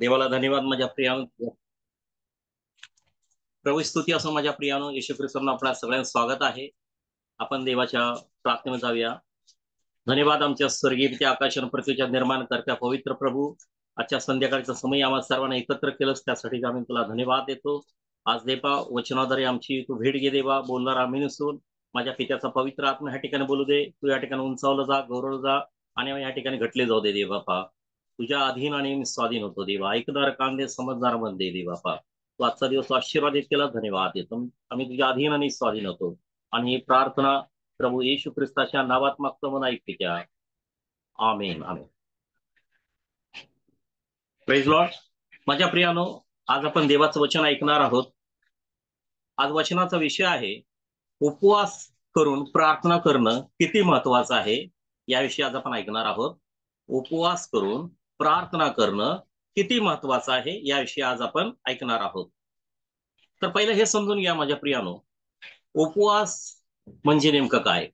देवाला धन्यवाद माझ्या प्रियानो. प्रभू स्तुती असो माझ्या प्रियानो. येशू ख्रिस्तांना आपल्या सगळ्यांचं स्वागत आहे. आपण देवाच्या प्रार्थनेत जाऊया. धन्यवाद आमच्या स्वर्गीय पित्या, आकाश आणि पृथ्वीच्या निर्माण करत्या पवित्र प्रभू. आजच्या संध्याकाळचा समय आम्हाला सर्वांना एकत्र केलंस, त्यासाठी आम्ही तुला धन्यवाद देतो. आज देवा वचनाद्वारे आमची तू भेट घे देवा. बोलणार आम्ही नसून माझ्या पित्याचा पवित्र आत्मा ह्या ठिकाणी बोलू दे. तू या ठिकाणी उंचावलं जा, गौरवलं जा आणि या ठिकाणी घटले जाऊ दे देवा. तुझ्या अधीन आणि मी स्वाधीन होतो देवा. ऐकणार कांदे समजणार मध्ये देवा. तू आजचा दिवस आशीर्वादित केला, धन्यवाद देतो. आम्ही तुझ्या अधीन आणि स्वाधीन होतो. आणि ही प्रार्थना प्रभू येशू ख्रिस्ताच्या नावात मागतो म्हणून ऐकते त्या. Amen amen. Praise Lord. माझ्या प्रियानो, आज आपण देवाचं वचन ऐकणार आहोत. आज वचनाचा विषय आहे उपवास करून प्रार्थना करणं किती महत्वाचं आहे, याविषयी आज आपण ऐकणार आहोत. उपवास करून प्रार्थना करणं किती महत्वाचं आहे, याविषयी आज आपण ऐकणार आहोत. तर पहिलं हे समजून घ्या माझ्या प्रियानो, उपवास म्हणजे नेमकं काय.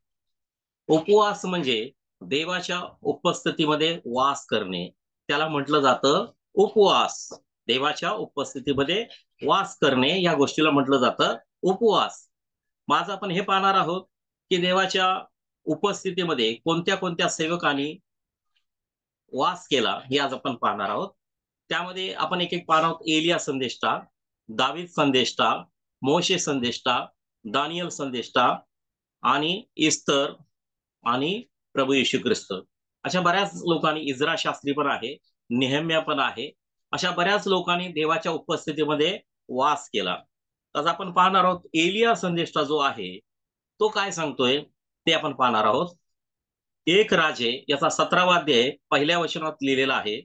उपवास म्हणजे देवाच्या उपस्थितीमध्ये वास करणे, त्याला म्हटलं जातं उपवास. देवाच्या उपस्थितीमध्ये वास करणे या गोष्टीला म्हटलं जातं उपवास. माझं आपण हे पाहणार आहोत की देवाच्या उपस्थितीमध्ये कोणत्या कोणत्या सेवकांनी वास केला, हे आज आपण पाहणार आहोत. त्यामध्ये आपण एक एक पाहणार आहोत. एलिया संदेष्टा, दावीद संदेष्टा, मोशे संदेष्टा, दानियल संदेष्टा आणि इस्तर आणि प्रभू येशू ख्रिस्त. अशा बऱ्याच लोकांनी, इज्रा शास्त्री पण आहे, नेहम्या पण आहे, अशा बऱ्याच लोकांनी देवाच्या उपस्थितीमध्ये वास केला. आज आपण पाहणार आहोत एलिया संदेष्टा जो आहे तो काय सांगतोय ते आपण पाहणार आहोत. एक राजे याचा 17वा अध्याय पहिल्या वचनात लिहिलेला आहे.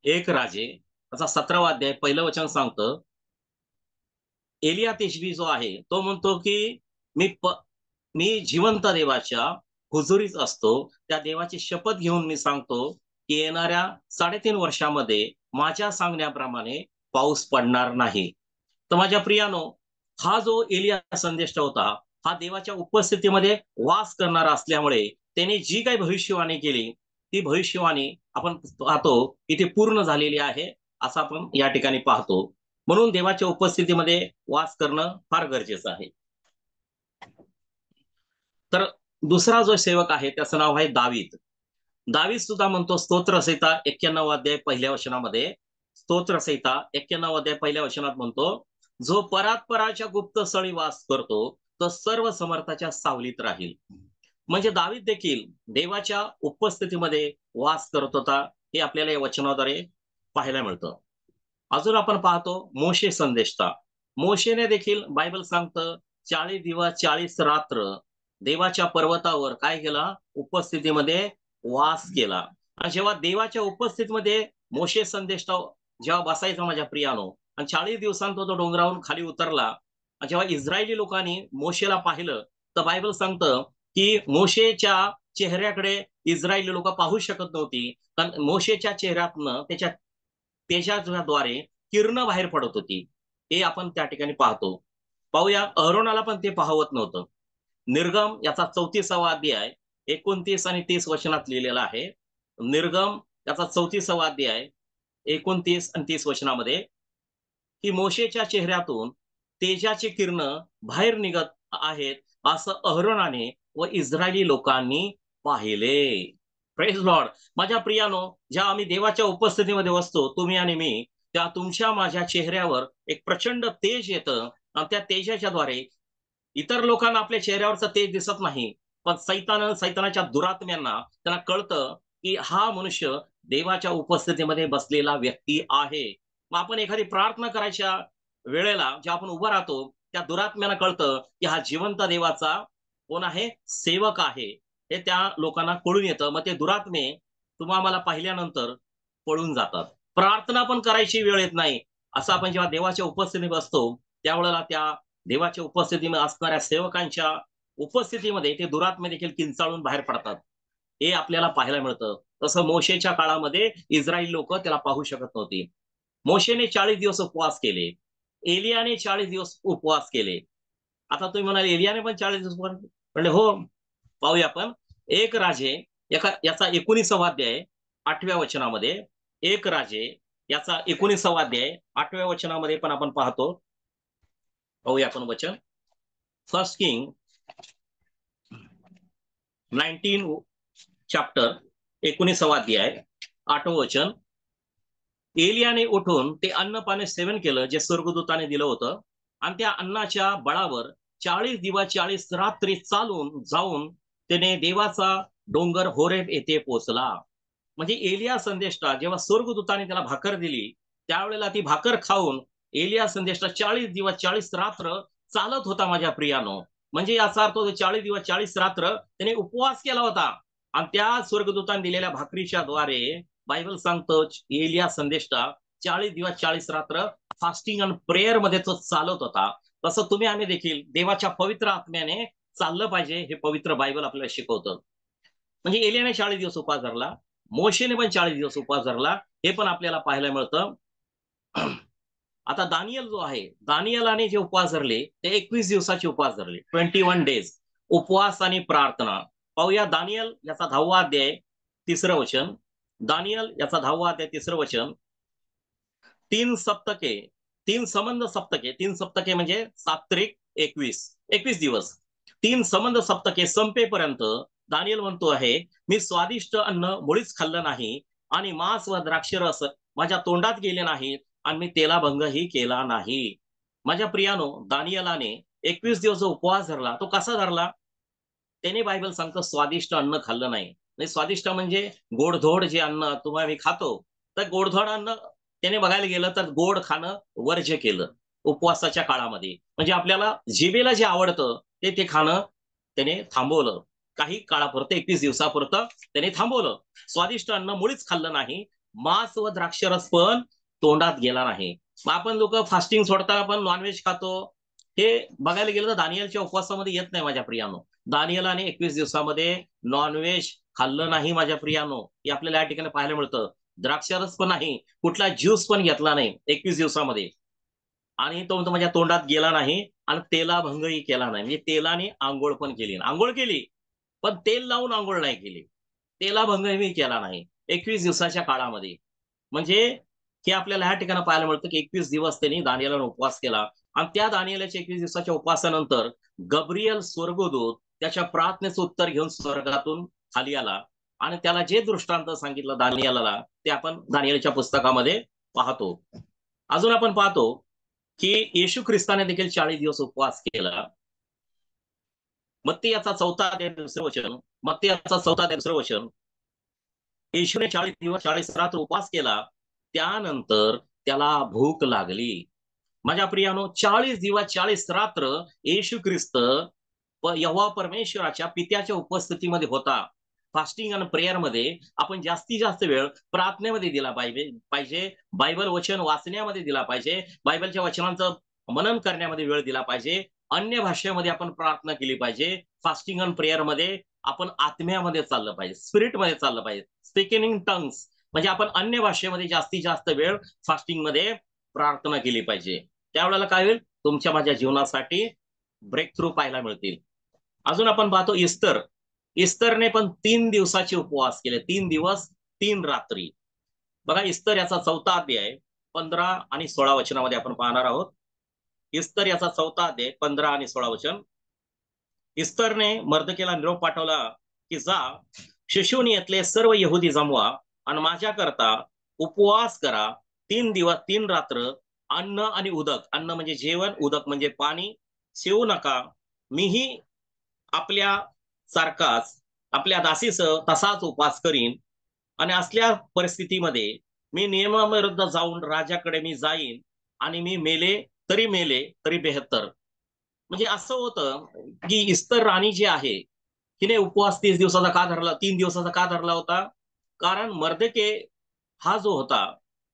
एक राजे याचा 17वा अध्याय पहिलं वचन सांगतं, एलिया तिशबी जो आहे तो म्हणतो की मी जिवंत देवाच्या हुजुरीत असतो. त्या देवाची शपथ घेऊन मी सांगतो की येणाऱ्या 3.5 वर्षामध्ये माझ्या सांगण्याप्रमाणे पाऊस पडणार नाही. तर माझ्या प्रियानो, हा जो एलिया संदेष्टा होता, हा देवाच्या उपस्थितीमध्ये वास करणारा असल्यामुळे त्याने जी काही भविष्यवाणी केली, ती भविष्यवाणी आपण पाहतो की ती पूर्ण झालेली आहे, असं आपण या ठिकाणी पाहतो. म्हणून देवाच्या उपस्थितीमध्ये वास करणं फार गरजेचं आहे. तर दुसरा जो सेवक आहे त्याचं नाव आहे दावीद. दावीद सुद्धा म्हणतो स्तोत्रसंहिता 91 अध्याय पहिल्या वचनामध्ये, स्तोत्रसंहिता 91 अध्याय पहिल्या वचनात म्हणतो, जो परात्पराच्या गुप्त स्थळी वास करतो तो सर्व समर्थाच्या सावलीत राहील. म्हणजे दावीद देखील देवाच्या उपस्थितीमध्ये वास करत होता, हे आपल्याला या वचनाद्वारे पाहायला मिळतं. अजून आपण पाहतो मोशे संदेष्टा. मोशेने देखील बायबल सांगतं 40 दिवस 40 रात्र देवाच्या पर्वतावर काय केला, उपस्थितीमध्ये वास केला. आणि जेव्हा देवाच्या उपस्थितीमध्ये मोशे संदेष्टा जेव्हा बसायचा माझ्या प्रियानो, आणि 40 दिवसांत तो डोंगरावरून खाली उतरला, जेव्हा इस्रायली लोकांनी मोशेला पाहिलं तर बायबल सांगतं की मोशेच्या चेहऱ्याकडे इस्रायली लोक पाहू शकत नव्हती, कारण मोशेच्या चेहऱ्यातनं त्याच्या तेजाद्वारे किरण बाहेर पडत होती. हे आपण त्या ठिकाणी पाहतो. पाहूया, अहरोनाला पण ते पाहवत नव्हतं. निर्गम याचा 34वा अध्याय 29 आणि 30 वचनात लिहिलेला आहे. निर्गम याचा 34वा अध्याय 29 आणि 30 वचनामध्ये, की मोशेच्या चेहऱ्यातून तेजाची किरण बाहेर निघत आहेत असं अहरोनाने व इस्रायली लोकांनी पाहिले. Praise Lord. माझ्या प्रियानो, जेव्हा आम्ही देवाच्या उपस्थितीमध्ये बसतो, तुम्ही आणि मी, त्या तुमच्या माझ्या चेहऱ्यावर एक प्रचंड तेज येतं, आणि त्या तेजाच्या द्वारे इतर लोकांना आपल्या चेहऱ्यावरचं तेज दिसत नाही, पण सैतानाच्या दुरात्म्यांना त्यांना कळतं की हा मनुष्य देवाच्या उपस्थितीमध्ये बसलेला व्यक्ती आहे. मग आपण एखादी प्रार्थना करायच्या वेळेला जेव्हा आपण उभं राहतो, त्या दुरात्म्यांना कळतं की हा जिवंत देवाचा कोण आहे, सेवक आहे. हे त्या लोकांना कळून येतं. मग ते दुरात्मे तुम्हाला पाहिल्यानंतर पळून जातात. प्रार्थना पण करायची वेळ येत नाही. असं आपण जेव्हा देवाच्या उपस्थितीत बसतो, त्यावेळेला त्या देवाच्या उपस्थितीमध्ये असणाऱ्या सेवकांच्या उपस्थितीमध्ये ते दुरात्मे देखील किंचाळून बाहेर पडतात. हे आपल्याला पाहायला मिळतं. तसं मोशेच्या काळामध्ये इस्रायली लोक त्याला पाहू शकत नव्हती. मोशेने 40 दिवस उपवास केले, एलियाने 40 दिवस उपवास केले. आता तुम्ही म्हणाल एलियाने पण 40 दिवस म्हणले, हो. पाहूया आपण एक राजे याचा 19वा अध्याय 8व्या वचनामध्ये. एक राजे याचा 19वा अध्याय 8व्या वचनामध्ये पण आपण पाहतो. पाहूया आपण वचन. फर्स्ट किंग 19 चॅप्टर 19वा अध्याय 8वं वचन. एलियाने उठून ते अन्न पाणी सेवन केलं जे स्वर्गदूताने दिलं होतं, आणि त्या अन्नाच्या बळावर 40 दिवस 40 रात्री चालून जाऊन त्याने देवाचा डोंगर होरेब येथे पोहोचला. म्हणजे एलिया संदेष्टा जेव्हा स्वर्गदूताने त्याला भाकर दिली, त्यावेळेला ती भाकर खाऊन एलिया संदेष्टा 40 दिवस 40 रात्र चालत होता माझ्या प्रियानो. म्हणजे याचा अर्थ 40 दिवस 40 रात्र त्याने उपवास केला होता, आणि त्या स्वर्गदूताने दिलेल्या भाकरीच्या द्वारे बायबल सांगतो एलिया संदेष्टा 40 दिवस 40 रात्र फास्टिंग आणि प्रेयर मध्ये तो चालत होता. तसं तुम्ही आम्ही देखील देवाच्या पवित्र आत्म्याने चाललं पाहिजे, हे पवित्र बायबल आपल्याला शिकवतं. म्हणजे एलियाने 40 दिवस उपवास धरला, मोशेने पण 40 दिवस उपवास धरला, हे पण आपल्याला पाहायला मिळतं. आता दानियल जो आहे, दानियलाने जे उपवास धरले ते 21 दिवसाचे उपवास धरले, 21 डेज उपवास आणि प्रार्थना. पाहूया दानियल याचा 10वा अध्याय 3रं वचन. दानियल याचा 10वा अध्याय 3रं वचन. 3 सप्तके, 3 संबंध सप्तके, 3 सप्तके म्हणजे 7 त्रिक 21 दिवस, 3 संबंध सप्तके संपेपर्यंत दानियल म्हणतो आहे, मी स्वादिष्ट अन्न मुळीच खाल्लं नाही, आणि मांस व द्राक्षरस माझ्या तोंडात गेले नाहीत, आणि मी तेलाभंगही केला नाही. माझ्या प्रियानो, दानियलाने 21 दिवस जो उपवास धरला तो कसा धरला? त्याने बायबल सांगतो स्वादिष्ट अन्न खाल्लं नाही. म्हणजे स्वादिष्ट म्हणजे गोडधोड जे अन्न तुम्ही आम्ही खातो, तर गोडधोड अन्न त्याने बघायला गेलं तर गोड खाणं वर्ज्य केलं उपवासाच्या काळामध्ये. म्हणजे आपल्याला जिभेला जे आवडतं ते खाणं त्याने थांबवलं. काही काळापुरतं 21 दिवसापुरतं त्याने थांबवलं. स्वादिष्ट अन्न मुळीच खाल्लं नाही, मांस व द्राक्षरस पण तोंडात गेला नाही. मग आपण लोक फास्टिंग सोडताना पण नॉनव्हेज खातो, हे बघायला गेलं तर दानियलच्या उपवासामध्ये येत नाही माझ्या प्रियानो. दानियलाने 21 दिवसामध्ये नॉनव्हेज खाल्लं नाही माझ्या प्रियानो, हे आपल्याला या ठिकाणी पाहायला मिळतं. द्राक्षरस पण नाही, कुठला ज्यूस पण घेतला नाही 21 दिवसामध्ये, आणि तो म्हणतो माझ्या तोंडात गेला नाही, आणि तेलाभंगही केला नाही. म्हणजे तेलाने आंघोळ पण केली, आंघोळ केली पण तेल लावून आंघोळ नाही केली, तेलाभंगही केला नाही 21 दिवसाच्या काळामध्ये. म्हणजे हे आपल्याला ह्या ठिकाणी पाहायला मिळतं की 21 दिवस त्यांनी दानियेलाने उपवास केला, आणि त्या दानियेलाच्या 21 दिवसाच्या उपवासानंतर गब्रियल स्वर्गदूत त्याच्या प्रार्थनेचं उत्तर घेऊन स्वर्गातून खाली आला, आणि त्याला जे दृष्टांत सांगितलं दानियेलाला ते आपण दानियेलच्या पुस्तकामध्ये पाहतो. अजून आपण पाहतो की येशू ख्रिस्ताने देखील 40 दिवस उपवास केला. मत्ती याचा 4था अध्याय 2रं वचन. मत्ती याचा 4था अध्याय 2रं वचन. येशूने 40 दिवस 40 रात्र उपवास केला, त्यानंतर त्याला भूक लागली. माझ्या प्रियानो, 40 दिवस 40 रात्र येशू ख्रिस्त यहोवा परमेश्वराच्या पित्याच्या उपस्थितीमध्ये होता. फास्टिंग आणि प्रेयर मध्ये आपण जास्तीत जास्त वेळ प्रार्थनेमध्ये दिला पाहिजे, बायबल वचन वाचण्यामध्ये दिला पाहिजे, बायबलच्या वचनांचं मनन करण्यामध्ये वेळ दिला पाहिजे, अन्य भाषेमध्ये आपण प्रार्थना केली पाहिजे. फास्टिंग आणि प्रेयर मध्ये आपण आत्म्यामध्ये चाललं पाहिजे, स्पिरिटमध्ये चाललं पाहिजे, स्पीकिंग इन टंग्स, म्हणजे आपण अन्य भाषेमध्ये जास्तीत जास्त वेळ फास्टिंग मध्ये प्रार्थना केली पाहिजे. त्यावेळेला काय होईल? तुमच्या माझ्या जीवनासाठी ब्रेक थ्रू पाहायला मिळतील. अजून आपण पाहतो इस्तर. इस्तरने पण 3 दिवसाचे उपवास केले, 3 दिवस 3 रात्री. बघा इस्तर याचा 4था अध्याय 15 आणि 16 वचनामध्ये आपण पाहणार आहोत. इस्तर याचा 4था अध्याय 15 आणि 16 वचन. इस्तरने मर्दकेला निरोप पाठवला की जा, शिशुनियतले सर्व यहुदी जमवा आणि माझ्याकरता उपवास करा. 3 दिवस 3 रात्र अन्न आणि उदक, अन्न म्हणजे जेवण, उदक म्हणजे पाणी, सेवू नका. मीही आपल्या सारखाच आपल्या दासीसह तसाच उपवास करीन, आणि असल्या परिस्थितीमध्ये मी नियमाविरुद्ध जाऊन राजाकडे मी जाईन, आणि मी मेले तरी बेहत्तर. म्हणजे असं होतं की इस्तर राणी जी आहे तिने उपवास 30 दिवसाचा का धरला, 3 दिवसाचा का धरला होता? कारण मर्दके हा जो होता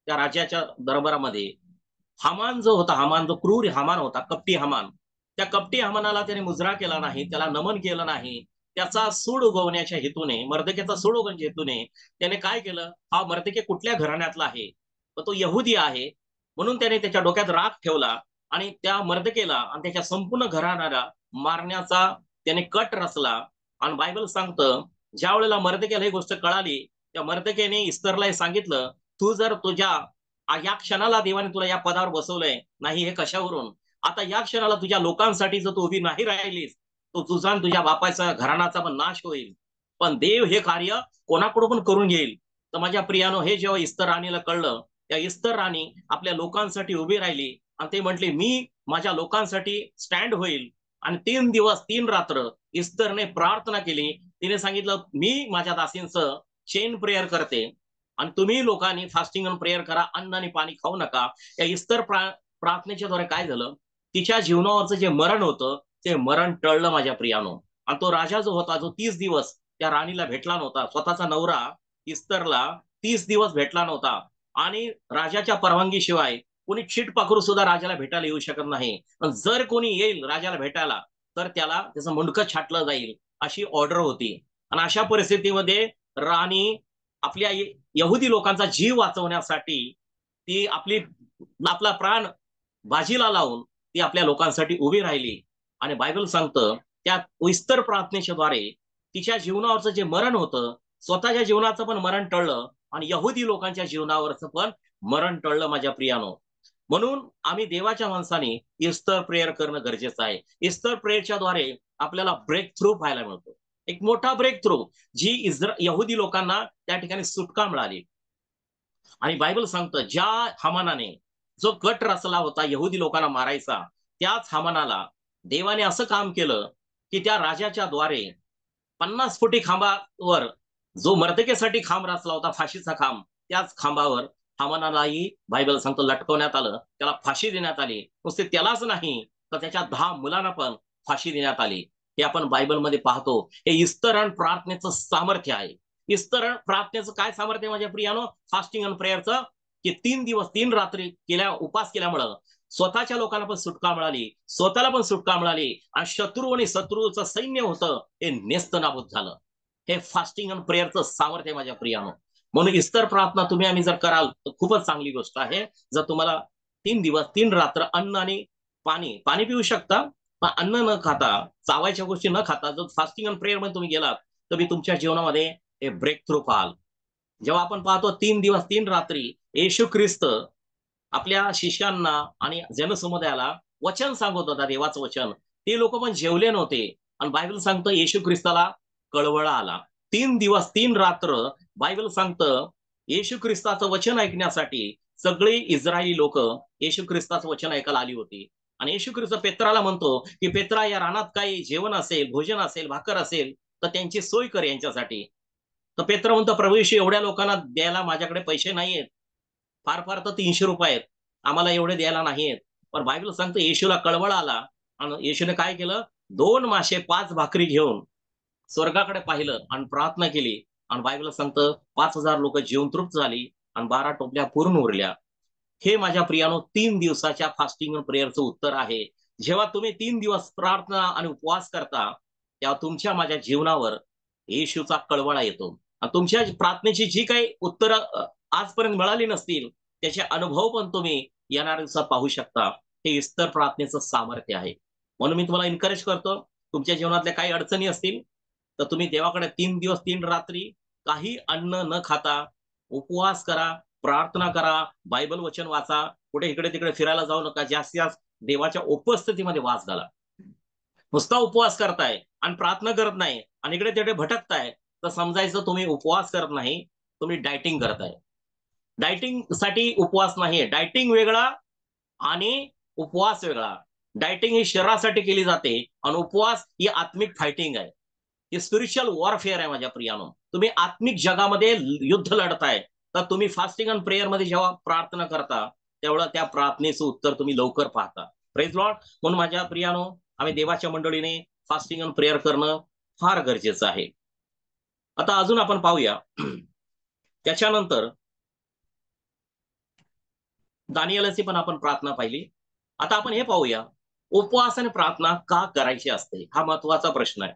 त्या राजाच्या दरबारामध्ये, हामान जो होता, हामान जो क्रूर हामान होता, कपटी हामान, त्या कपटी हामानाला त्याने मुजरा केला नाही, त्याला नमन केलं नाही. त्याचा सूड उगवण्याच्या हेतूने, मर्दकेचा सूड उगवण्याच्या हेतूने त्याने काय केलं? हा मर्दके कुठल्या घराण्यातला आहे? तर तो यहुदी आहे, म्हणून त्याने त्याच्या डोक्यात राग ठेवला, आणि त्या मर्दकेला आणि त्याच्या संपूर्ण घराण्याला मारण्याचा त्याने कट रचला. आणि बायबल सांगतं ज्या वेळेला मर्दकेला ही गोष्ट कळाली, त्या मर्दकेने इस्तरला सांगितलं, तू जर तुझ्या या क्षणाला देवाने तुला या पदावर बसवलंय, नाही हे कशावरून? आता या क्षणाला तुझ्या लोकांसाठी जर तू उभी नाही राहिलीस, तो तुझा आणि तुझ्या बापाचा घराण्याचा पण नाश होईल. पण देव हे कार्य कोणाकडून पण करून घेईल. तर माझ्या प्रियानो, हे जेव्हा इस्तर राणीला कळलं, त्या इस्तर राणी आपल्या लोकांसाठी उभी राहिली आणि ते म्हटले, मी माझ्या लोकांसाठी स्टँड होईल. आणि 3 दिवस 3 रात्र इस्तरने प्रार्थना केली. तिने सांगितलं, मी माझ्या दासींचं चेन प्रेयर करते आणि तुम्ही लोकांनी फास्टिंग आणि प्रेयर करा, अन्न आणि पाणी खाऊ नका. या इस्तर प्रार्थनेच्या द्वारे काय झालं, तिच्या जीवनावरचं जे मरण होतं ते मरण टळलं माझ्या प्रियानो. आणि तो राजा जो होता, जो 30 दिवस त्या राणीला भेटला नव्हता, स्वतःचा नवरा इस्तरला 30 दिवस भेटला नव्हता. आणि राजाच्या परवानगीशिवाय कोणी चिट पाखरू सुद्धा राजाला भेटायला येऊ शकत नाही. जर कोणी येईल राजाला भेटायला तर त्याला त्याचं मुंडकं छाटलं जाईल, अशी ऑर्डर होती. आणि अशा परिस्थितीमध्ये राणी आपल्या यहुदी लोकांचा जीव वाचवण्यासाठी ती आपला प्राण बाजीला लावून ती आपल्या लोकांसाठी उभी राहिली. आणि बायबल सांगतं, त्या इस्तर प्रार्थनेच्याद्वारे तिच्या जीवनावरचं जे मरण होतं, स्वतःच्या जीवनाचं पण मरण टळलं आणि यहुदी लोकांच्या जीवनावरचं पण मरण टळलं माझ्या प्रियानो. म्हणून आम्ही देवाच्या माणसाने इस्तर प्रेयर करणं गरजेचं आहे. इस्तर प्रेयरच्या द्वारे आपल्याला ब्रेक थ्रू पाहायला मिळतो, एक मोठा ब्रेक थ्रू, जी यहुदी लोकांना त्या ठिकाणी सुटका मिळाली. आणि बायबल सांगतं, ज्या हामानाने जो कट रचला होता यहुदी लोकांना मारायचा, त्याच हामानाला देवाने असं काम केलं की त्या राजाच्या द्वारे 50 फुटी खांबावर जो मर्दकेसाठी खांब रचला होता, फाशीचा खांब, त्याच खांबावर हामानालाही बायबल सांगतो लटकवण्यात आलं, त्याला फाशी देण्यात आली. नुसते त्यालाच नाही तर त्याच्या 10 मुलांना पण फाशी देण्यात आली. हे आपण बायबलमध्ये पाहतो. हे इस्तरण प्रार्थनेचं सामर्थ्य आहे. इस्तरण प्रार्थनेचं काय सामर्थ्य माझ्या प्रियानो? फास्टिंग अँड प्रेयरचं, की 3 दिवस 3 रात्री उपास केल्यामुळं स्वतःच्या लोकांना पण सुटका मिळाली, स्वतःला पण सुटका मिळाली आणि शत्रू आणि शत्रूचं सैन्य होतं हे नेस्त नाबूत झालं. हे फास्टिंग अँड प्रेयरचं सामर्थ्य माझ्या प्रियानो. म्हणून इस्तर प्रार्थना तुम्ही आम्ही जर कराल तर खूपच चांगली गोष्ट आहे. जर तुम्हाला 3 दिवस 3 रात्र अन्न आणि पाणी पाणी पिऊ शकता, पण अन्न न खाता, चावायच्या गोष्टी न खाता जर फास्टिंग अँड प्रेयर मध्ये तुम्ही गेलात तर मी तुमच्या जीवनामध्ये हे ब्रेक थ्रू पाहाल. जेव्हा आपण पाहतो 3 दिवस 3 रात्री येशू ख्रिस्त आपल्या शिष्यांना आणि जनसमुदायाला वचन सांगत होता, देवाचं वचन. ते लोक पण जेवले नव्हते आणि बायबल सांगतं येशू ख्रिस्ताला कळवळा आला. 3 दिवस 3 रात्र बायबल सांगतं येशू ख्रिस्ताचं वचन ऐकण्यासाठी सगळी इस्रायली लोक येशू ख्रिस्ताचं वचन ऐकायला आली होती. आणि येशू ख्रिस्त पेत्राला म्हणतो की पेत्रा, या रानात काही जेवण असेल, भोजन असेल, भाकर असेल तर त्यांची सोय कर यांच्यासाठी. तर पेत्र म्हणतो, प्रभू येशू, एवढ्या लोकांना द्यायला माझ्याकडे पैसे नाहीयेत, फार फार तर 300 रुपये आहेत, आम्हाला एवढे द्यायला नाहीयेत. पण बायबल सांगतं येशूला कळवळा आला आणि येशूने काय केलं, 2 मासे 5 भाकरी घेऊन स्वर्गाकडे पाहिलं आणि प्रार्थना केली. आणि बायबल सांगतं 5,000 लोक जेवून तृप्त झाली आणि 12 टोपल्या पूर्ण उरल्या. हे माझ्या प्रियानो 3 दिवसाच्या फास्टिंग आणि प्रेयरचं उत्तर आहे. जेव्हा तुम्ही 3 दिवस प्रार्थना आणि उपवास करता, तेव्हा तुमच्या माझ्या जीवनावर येशूचा कळवळा येतो. आणि तुमच्या प्रार्थनेची जी काही उत्तरं आजपर्यंत मिळाली नसतील, त्याचे अनुभव पण तुम्ही येणाऱ्या दिवसात पाहू शकता. हे इस्तर प्रार्थनेचं सामर्थ्य आहे. म्हणून मी तुम्हाला एन्करेज करतो, तुमच्या जीवनातल्या काही अडचणी असतील तर तुम्ही देवाकडे 3 दिवस 3 रात्री काही अन्न न खाता उपवास करा, प्रार्थना करा, बायबल वचन वाचा, कुठे इकडे तिकडे फिरायला जाऊ नका, जास्तीत जास्त देवाच्या उपस्थितीमध्ये वास घाला. नुसता उपवास करताय आणि प्रार्थना करत नाही आणि इकडे तिकडे भटकताय तर समजायचं तुम्ही उपवास करत नाही, तुम्ही डायटिंग करताय. डायटिंग साठी उपवास नाहीये. डायटिंग वेगळा आणि उपवास वेगळा. डायटिंग ही शरीरासाठी केली जाते आणि उपवास ही आत्मिक फायटिंग आहे. हे स्पिरिच्युअल वॉरफेअर आहे माझ्या प्रियानो. तुम्ही आत्मिक जगामध्ये युद्ध लढताय, तर तुम्ही फास्टिंग आणि प्रेयर मध्ये जेव्हा प्रार्थना करता तेवढं त्या प्रार्थनेचं उत्तर तुम्ही लवकर पाहता. Praise Lord. म्हणून माझ्या प्रियानो, आम्ही देवाच्या मंडळीने फास्टिंग आणि प्रेयर करणं फार गरजेचं आहे. आता अजून आपण पाहूया. त्याच्यानंतर दानियेलाची पण आपण प्रार्थना पाहिली. आता आपण हे पाहूया, उपवास आणि प्रार्थना का करायची असते, हा महत्वाचा प्रश्न आहे.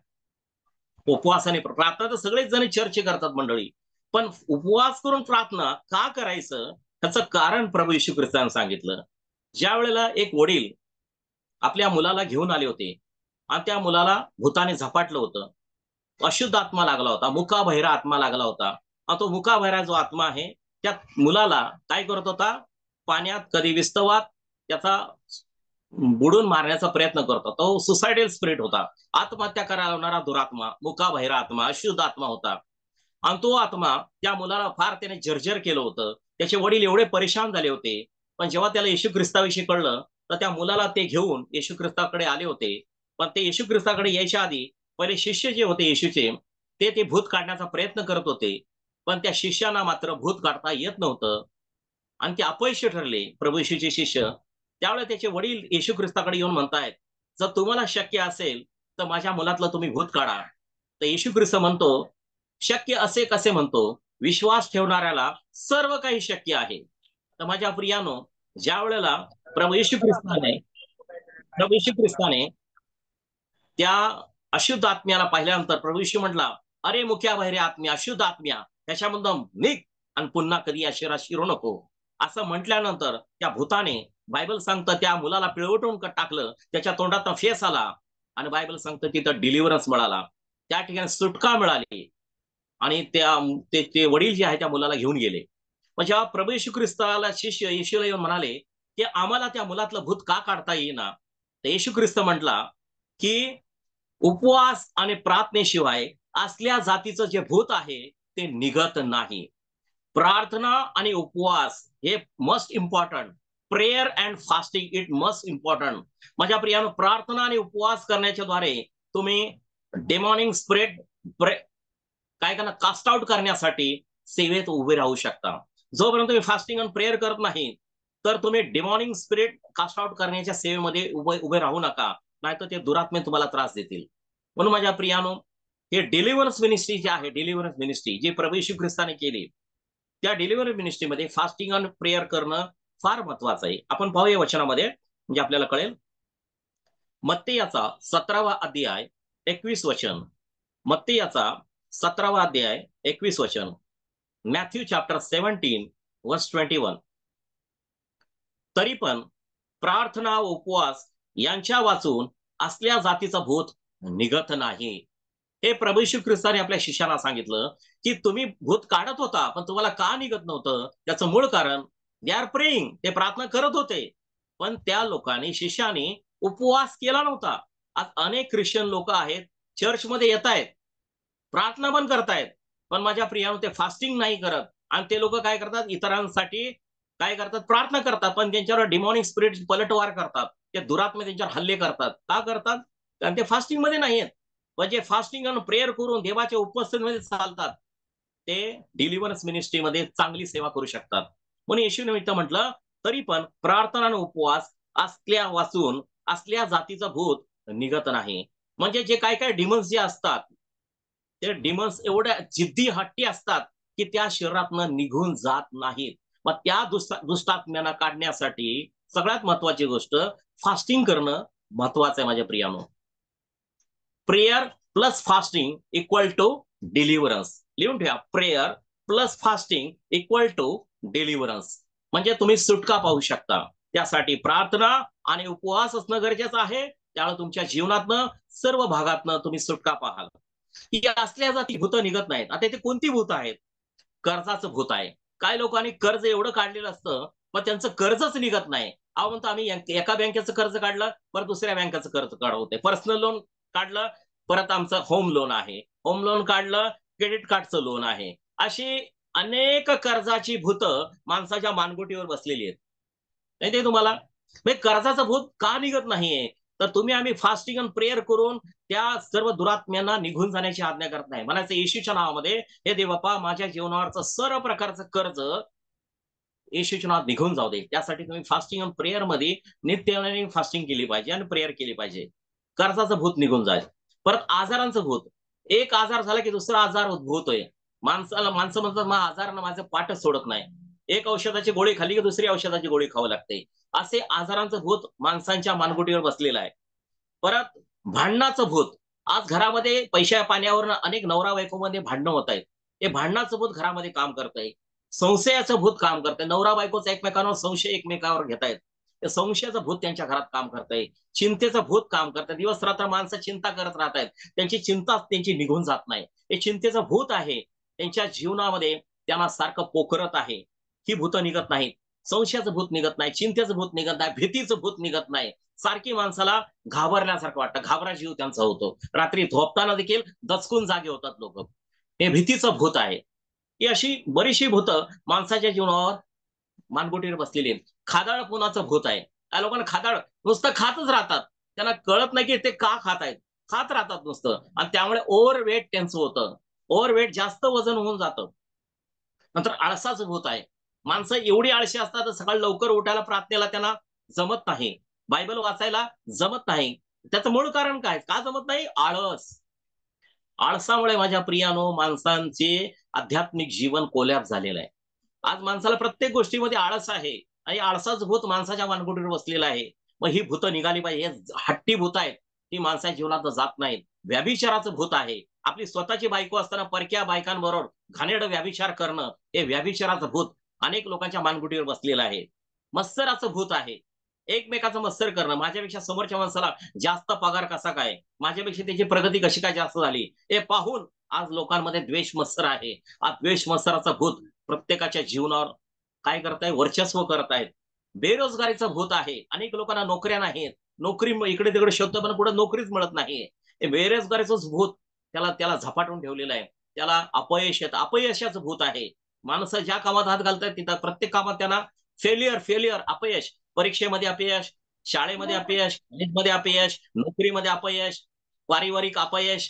उपवास आणि प्रार्थना तर सगळेच जण चर्चा करतात मंडळी, पण उपवास करून प्रार्थना का करायचं त्याचं कारण प्रभू येशू ख्रिस्ताने सांगितलं. ज्या वेळेला एक वडील आपल्या मुलाला घेऊन आले होते आणि त्या मुलाला भूताने झपाटलं होतं, अशुद्ध आत्मा लागला होता, मुकाबहिरा आत्मा लागला होता. आणि तो मुकाबहिरा जो आत्मा आहे त्या मुलाला काय करत होता, पाण्यात कधी विस्तवात त्याचा बुडून मारण्याचा प्रयत्न करतो. तो सुसायडल स्पिरिट होता, आत्महत्या करायला लावणारा दुरात्मा, मुकाबहिरा आत्मा, अशुद्ध आत्मा होता. आणि तो आत्मा त्या मुलाला फार त्याने जर्जर केलं होतं. त्याचे वडील एवढे परेशान झाले होते. पण जेव्हा त्याला येशू ख्रिस्ताविषयी कळलं तर त्या मुलाला ते घेऊन येशू ख्रिस्ताकडे आले होते. पण ते येशू ख्रिस्ताकडे यायच्या आधी पहिले शिष्य जे होते येशूचे, ते भूत काढण्याचा प्रयत्न करत होते. पण त्या शिष्याना मात्र भूत काढता येत नव्हतं आणि ते अपयशी ठरले प्रभू येशूचे शिष्य. त्यावेळेला त्याचे वडील येशू ख्रिस्ताकडे येऊन म्हणतायत, जर तुम्हाला शक्य असेल तर माझ्या मुलातलं तुम्ही भूत काढा. तर येशू ख्रिस्त म्हणतो, शक्य असे कसे म्हणतो, विश्वास ठेवणाऱ्याला सर्व काही शक्य आहे. तर माझ्या प्रियानो, ज्या वेळेला प्रभू येशू ख्रिस्ताने त्या अशुद्ध आत्म्याला पाहिल्यानंतर प्रभू येशू म्हटला, अरे मुख्या बहिरे आत्म्या, अशुद्ध आत्म्या, त्याच्यामधून निघ आणि पुन्हा कधी या शरीरात शिरू नको. असं म्हटल्यानंतर त्या भूताने, बायबल सांगतं, त्या मुलाला पिळवटून टाकलं, त्याच्या तोंडात फेस आला आणि बायबल सांगतं तिथं डिलिव्हरन्स मिळाला, त्या ठिकाणी सुटका मिळाली. आणि ते वडील जे आहे त्या मुलाला घेऊन गेले. मग जेव्हा प्रभू येशू ख्रिस्ताला शिष्य येशूला येऊन म्हणाले की आम्हाला त्या मुलातलं भूत का काढता येईना, तर येशू ख्रिस्त म्हटला की उपवास आणि प्रार्थनेशिवाय असल्या जातीचं जे भूत आहे ते निघत नाही. प्रार्थना आणि उपवास हे must important. Prayer and fasting it must important. माझ्या प्रियानो, प्रार्थना आणि उपवास करण्याच्या द्वारे तुम्ही डेमॉनिक स्पिरिट काय करणार, कास्ट आउट करण्यासाठी सेवेत उभे राहू शकता. जोपर्यंत तुम्ही फास्टिंग आणि प्रेयर करत नाही तर तुम्ही डेमॉनिक स्पिरिट कास्ट आउट करण्याच्या सेवेमध्ये उभे राहू नका, नाहीतर ते दुरात्मे तुम्हाला त्रास देतील. म्हणून माझ्या प्रियानो, हे डिलिव्हरन्स मिनिस्ट्री जे आहे, डिलिव्हरन्स मिनिस्ट्री जी प्रभू येशू ख्रिस्ताने केली, त्या डिलिव्हरन्स मिनिस्ट्रीमध्ये फास्टिंग आणि प्रेयर करणं फार महत्वाचं आहे. आपण पाहूया वचनामध्ये, म्हणजे आपल्याला कळेल. मत्तेयाचा 17वा अध्याय 21 वचन. मत्तेयाचा 17वा अध्याय 21 वचन. मॅथ्यू चॅप्टर 17 वर्स 21. तरी पण प्रार्थना व उपवास यांच्या वाचून असल्या जातीचं भूत निघत नाही. हे प्रभू येशू ख्रिस्ताने आपल्या शिष्याला सांगितलं की तुम्ही भूत काढत होता, पण तुम्हाला का निघत नव्हतं, त्याचं मूळ कारण दे आर प्रेइंग, ते प्रार्थना करत होते, पण त्या लोकांनी, शिष्याने उपवास केला नव्हता. आज अनेक ख्रिश्चन लोक आहेत, चर्चमध्ये येत आहेत, प्रार्थना पण करतायत, पण माझ्या प्रियानो ते फास्टिंग नाही करत. आणि ते लोक काय करतात, इतरांसाठी काय करतात, प्रार्थना करतात, पण त्यांच्यावर डिमॉनिक स्पिरिट पलटवार करतात, ते दुरात्मे त्यांच्यावर हल्ले करतात. का करतात? कारण ते फास्टिंग मध्ये नाहीयेत. म्हणजे फास्टिंग आणि प्रेयर करून देवाच्या उपस्थितीमध्ये चालतात, ते डिलिव्हरन्स मिनिस्ट्रीमध्ये चांगली सेवा करू शकतात. म्हणून येशू निमित्त म्हटलं, तरी पण प्रार्थना आणि उपवास असल्या वाचून असल्या जातीचं भूत निघत नाही. म्हणजे जे काय काय डिमन्स जे असतात, ते डिमन्स एवढ्या जिद्दी हट्टी असतात की त्या शरीरातनं निघून जात नाहीत. मग त्या दुष्टात्म्यांना काढण्यासाठी सगळ्यात महत्वाची गोष्ट फास्टिंग करणं महत्वाचं आहे. माझ्या प्रियानो, prayer plus fasting equal to deliverance. लिहून ठेवा, prayer plus fasting equal to deliverance. म्हणजे तुम्ही सुटका पाहू शकता. त्यासाठी प्रार्थना आणि उपवास असणं गरजेचं आहे. त्यामुळे तुमच्या जीवनातनं, सर्व भागातनं तुम्ही सुटका पाहाल. ही असल्या जाती भूत निघत नाहीत. आता ते कोणती भूत आहेत? कर्जाचं भूत आहे. काय लोकांनी कर्ज एवढं काढलेलं असतं, पण त्यांचं कर्जच निघत नाही. अहो म्हणतो आम्ही एका बँकेचं कर्ज काढलं, परत दुसऱ्या बँकेचं कर्ज काढवते, पर्सनल लोन काढलं, परत आमचं होम लोन आहे, होम लोन काढलं, क्रेडिट कार्डचं लोन आहे. अशी अनेक कर्जाची भूत माणसाच्या मानगुटीवर बसलेली आहेत. नाही ते तुम्हाला कर्जाचं भूत का निघत नाहीये, तर तुम्ही आम्ही फास्टिंग आणि प्रेयर करून त्या सर्व दुरात्म्यांना निघून जाण्याची आज्ञा करत नाही. म्हणायचं येशूच्या नावामध्ये, हे देव बाप्पा, माझ्या जीवनावरचं सर्व प्रकारचं कर्ज येशूच्या नावात निघून जाऊ दे. त्यासाठी तुम्ही फास्टिंग आणि प्रेयर मध्ये नित्य फास्टिंग केली पाहिजे आणि प्रेयर केली पाहिजे. कर्जाचं भूत निघून जाईल. परत आजारांचं भूत, एक आजार झाला की दुसरा आजार उद्भवतोय. माणसं म्हणतात, मग आजारानं माझं पाठच सोडत नाही, एक औषधाची गोळी खाली की दुसरी औषधाची गोळी खावं लागते. असे आजारांचं भूत माणसांच्या मानगुटीवर बसलेलं आहे. परत भांडणाचं भूत, आज घरामध्ये पैशा पाण्यावर अनेक नवरा बायकोमध्ये भांडणं होत आहेत. हे भांडणाचं भूत घरामध्ये काम करतंय. संशयाचं भूत काम करतंय, नवरा बायकोचा एकमेकांवर संशय एकमेकावर घेतायत, ते संशयाचं भूत त्यांच्या घरात काम करतंय. चिंतेचं भूत काम करतंय, दिवस रात्र माणसं चिंता करत राहतायत, त्यांची चिंता त्यांची निघून जात नाही. हे चिंतेचं भूत आहे, त्यांच्या जीवनामध्ये त्यांना सारखं पोखरत आहे. ही भूत निघत नाहीत. संशयाचं भूत निघत नाही, चिंतेचं भूत निघत नाही, भीतीचं भूत निघत नाही. सारखी माणसाला घाबरल्यासारखं वाटतं, घाबरा जीव त्यांचा होतो. रात्री झोपताना देखील दचकून जागे होतात लोक. हे भीतीचं भूत आहे. ही अशी बरीचशी भूतं माणसाच्या जीवनावर मानगुटीवर बसलेली आहेत. खादाळपणाचं भूत आहे. त्या लोकांना खादाड नुसतं खातच राहतात. त्यांना कळत नाही की ते का खात आहेत. खात राहतात नुसतं आणि त्यामुळे ओव्हरवेट त्यांचं होतं. ओव्हरवेट जास्त वजन होऊन जातं. नंतर आळसाचं भूत आहे. माणसं एवढी आळशी असतात तर सकाळी लवकर उठायला प्रार्थनेला त्यांना जमत नाही. बायबल वाचायला जमत नाही. त्याचं मूळ कारण काय? का जमत नाही? आळस. आळसामुळे माझ्या प्रियानो माणसांचे आध्यात्मिक जीवन कोलॅप्स झालेलं आहे. आज माणसाला प्रत्येक गोष्टीमध्ये आळस आहे आणि आळसाचं भूत माणसाच्या मानगुटीवर बसलेलं आहे. मग ही भूतं निघाली पाहिजे. हे हट्टी भूत आहेत. ती माणसाच्या जीवनात जात नाहीत. व्यभिचाराचं भूत आहे. आपली स्वतःची बायको असताना परक्या बायकांबरोबर घाणेरडं व्यभिचार करणं, हे व्यभिचाराचं भूत अनेक लोकांच्या मानगुटीवर बसलेलं आहे. मत्सराचं भूत आहे. एकमेकाचं मत्सर करणं, माझ्यापेक्षा समोरच्या माणसाला जास्त पगार कसा काय, माझ्यापेक्षा त्याची प्रगती कशी काय जास्त झाली, हे पाहून आज लोकांमध्ये द्वेष मत्सर आहे. आज द्वेष मत्सराचं भूत प्रत्येकाच्या जीवनावर काय करताय? वर्चस्व करत आहेत. बेरोजगारीचं भूत आहे. अनेक लोकांना नोकऱ्या नाहीत. नोकरी इकडे तिकडे शोधतो पण कुठे नोकरीच मिळत नाही. हे बेरोजगारीचं भूत त्याला त्याला झपाटून ठेवलेलं आहे. त्याला अपयश येतं. अपयशाचं भूत आहे. माणसं ज्या कामात हात घालतात तिथं प्रत्येक कामात त्यांना फेल्युअर फेल्युअर अपयश. परीक्षेमध्ये अपयश, शाळेमध्ये अपयश, कॉलेजमध्ये अपयश, नोकरीमध्ये अपयश, पारिवारिक अपयश,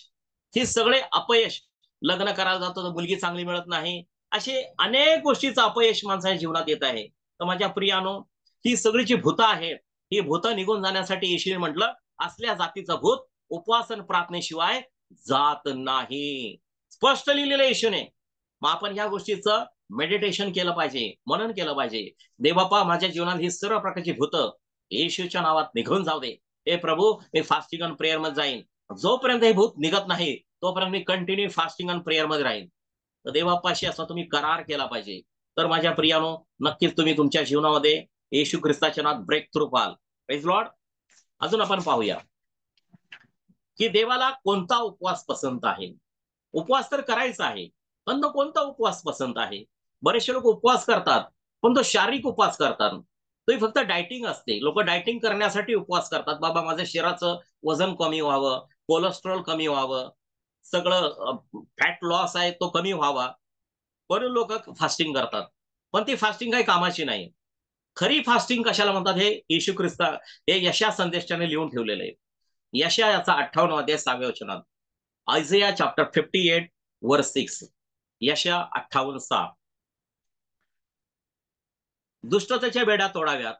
हे सगळे अपयश. लग्न करायला जातो तर मुलगी चांगली मिळत नाही. असे अनेक गोष्टीचं अपयश माणसाच्या जीवनात येत आहे. तर माझ्या प्रियानो, ही सगळी जी भूतं आहेत, ही भूतं निघून जाण्यासाठी येशूने म्हटलं, असल्या जातीचं भूत उपवासन प्रार्थनेशिवाय जात नाही. स्पष्ट लिहिलेलं येशूने. मग आपण ह्या गोष्टीचं मेडिटेशन केलं पाहिजे, मनन केलं पाहिजे. देवबापा माझ्या जीवनात ही सर्व प्रकारची भूतं येशूच्या नावात निघून जाऊ दे. हे प्रभू, मी फास्टिंग अँड प्रेयर मध्ये जाईन. जोपर्यंत हे भूत निघत नाही तोपर्यंत मी कंटिन्यू फास्टिंग अँड प्रेयर मध्ये राहीन. तर देवबापाशी असा तुम्ही करार केला पाहिजे. तर माझ्या प्रियानो, नक्कीच तुम्ही तुमच्या जीवनामध्ये येशू ख्रिस्ताच्या नावात ब्रेक थ्रू पाहाल. Praise Lord. अजून आपण पाहूया की देवाला कोणता उपवास पसंत आहे. उपवास तर करायचा आहे, पण तो कोणता उपवास पसंत आहे? बरेचसे लोक उपवास करतात, पण तो शारीरिक उपवास करतात. तो फक्त डायटिंग असते. लोक डायटिंग करण्यासाठी उपवास करतात. बाबा माझ्या शरीराचं वजन कमी व्हावं, कोलेस्ट्रॉल कमी व्हावं, सगळं फॅट लॉस आहे तो कमी व्हावा, म्हणून लोक फास्टिंग करतात. पण ती फास्टिंग काही कामाची नाही. खरी फास्टिंग कशाला म्हणतात हे येशू ख्रिस्त हे यशा संदेशाने लिहून ठेवलेलं आहे. यशायाचा 58 अध्याय 6व्या वचनात, आयझिया चॅप्टर 58 वर्स 6, यशा 58:6. दुष्टतेच्या बेड्या तोडाव्यात,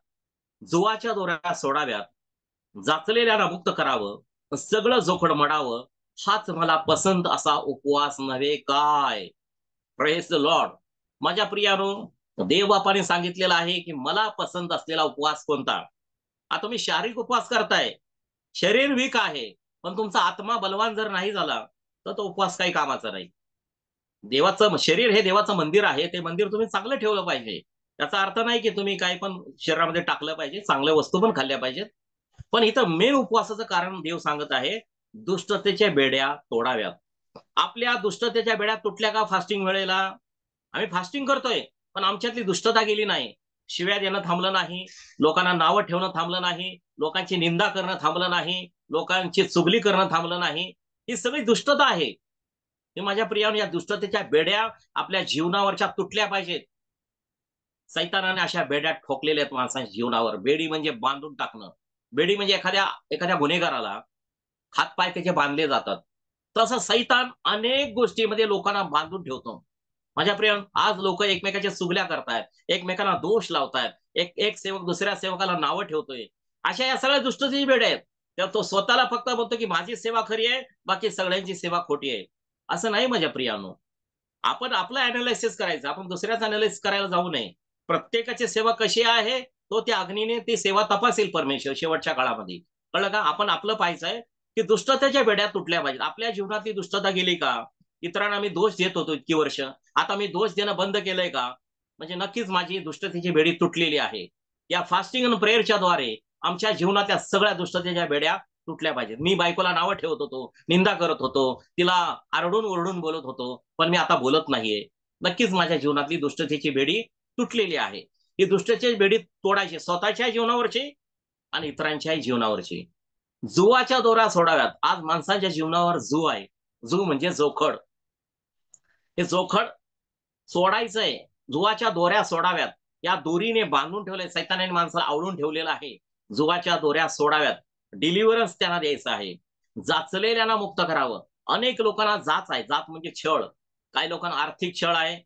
जुवाच्या दोऱ्या सोडाव्यात, जाचलेल्याला मुक्त करावं, सगळं जोखड मडावं, हाच मला पसंत असा उपवास नव्हे काय? Praise the Lord. माझ्या प्रियानो, देवबापाने सांगितलेलं आहे की मला पसंत असलेला उपवास कोणता. आता तुम्ही शारीरिक उपवास करताय, शरीर वीक आहे, पण तुमचा आत्मा बलवान जर नाही झाला तर तो उपवास काही कामाचा नाही. देवाचं शरीर हे देवाचं मंदिर आहे. ते मंदिर तुम्ही चांगलं ठेवलं पाहिजे. त्याचा अर्थ नाही की तुम्ही काय पण शरीरामध्ये टाकलं पाहिजे, चांगल्या वस्तू पण खाल्ल्या पाहिजेत. पण इथं मेन उपवासाचं कारण देव सांगत आहे, दुष्टतेच्या बेड्या तोडाव्यात. आपल्या दुष्टतेच्या बेड्या तुटल्या का फास्टिंग वेळेला? आम्ही फास्टिंग करतोय, पण आमच्यातली दुष्टता गेली नाही. शिव्या देणं थांबलं नाही, लोकांना नावं ठेवणं थांबलं नाही, लोकांची निंदा करणं थांबलं नाही, लोकांची चुगली करणं थांबलं नाही. ही सगळी दुष्टता आहे. हे माझ्या प्रियाने या दुष्टतेच्या बेड्या आपल्या जीवनावरच्या तुटल्या पाहिजेत. सैतानाने अशा बेड्या ठोकलेल्या आहेत माणसाच्या जीवनावर. बेडी म्हणजे बांधून टाकणं. बेडी म्हणजे एखाद्या एखाद्या गुन्हेगाराला हातपाय त्याचे बांधले जातात. तसं सैतान अनेक गोष्टीमध्ये लोकांना बांधून ठेवतो. माझ्या प्रिय, आज लोक एकमेकाच्या चुगल्या करतायत, एकमेकांना दोष लावतायत, एक एक सेवक दुसऱ्या सेवकाला नावं ठेवतोय. अशा या सगळ्या दुष्टतेची बेड्या आहेत. तर तो स्वतःला फक्त म्हणतो की माझी सेवा खरी आहे, बाकी सगळ्यांची सेवा खोटी आहे. असं नाही माझ्या प्रियानो. आपण आपलं अनालिसिस करायचं, आपण दुसऱ्याच अनालिसिस करायला जाऊ नये. प्रत्येकाची सेवा कशी आहे तो त्या अग्नीने ती सेवा तपासेल परमेश्वर शेवटच्या काळामध्ये. कळलं का? आपण आपलं पाहायचंय की दुष्टतेच्या बेड्या तुटल्या पाहिजेत. आपल्या जीवनातली दुष्टता गेली का? इतरांना मी दोष देत होतो इतकी वर्ष, आता मी दोष देणं बंद केलंय का? म्हणजे नक्कीच माझी दुष्टतेची बेडी तुटलेली आहे. या फास्टिंग आणि प्रेयरच्या द्वारे आमच्या जीवनातल्या सगळ्या दुष्टतेच्या बेड्या तुटल्या पाहिजेत. मी बायकोला नावं ठेवत होतो, निंदा करत होतो, तिला आरडून ओरडून बोलत होतो, पण मी आता बोलत नाहीये. नक्कीच माझ्या जीवनातली दुष्टतेची बेडी तुटलेली आहे. ही दुष्टतेची बेडी तोडायची, स्वतःच्या जीवनावरची आणि इतरांच्याही जीवनावरची. जुवाच्या दोरा सोडाव्यात. आज माणसाच्या जीवनावर जू आहे. जू म्हणजे जोखड. हे जोखड सोडायचंय. जुवाच्या दोऱ्या सोडाव्यात. या दोरीने बांधून ठेवले, सैतानाने माणसाला आवळून ठेवलेलं आहे. जुवाच्या दोऱ्या सोडाव्यात. डिलिव्हरन्स त्यांना द्यायचं आहे. जाचलेल्यांना मुक्त करावं. अनेक लोकांना जाच आहे. जात म्हणजे छळ. काही लोकांना आर्थिक छळ आहे.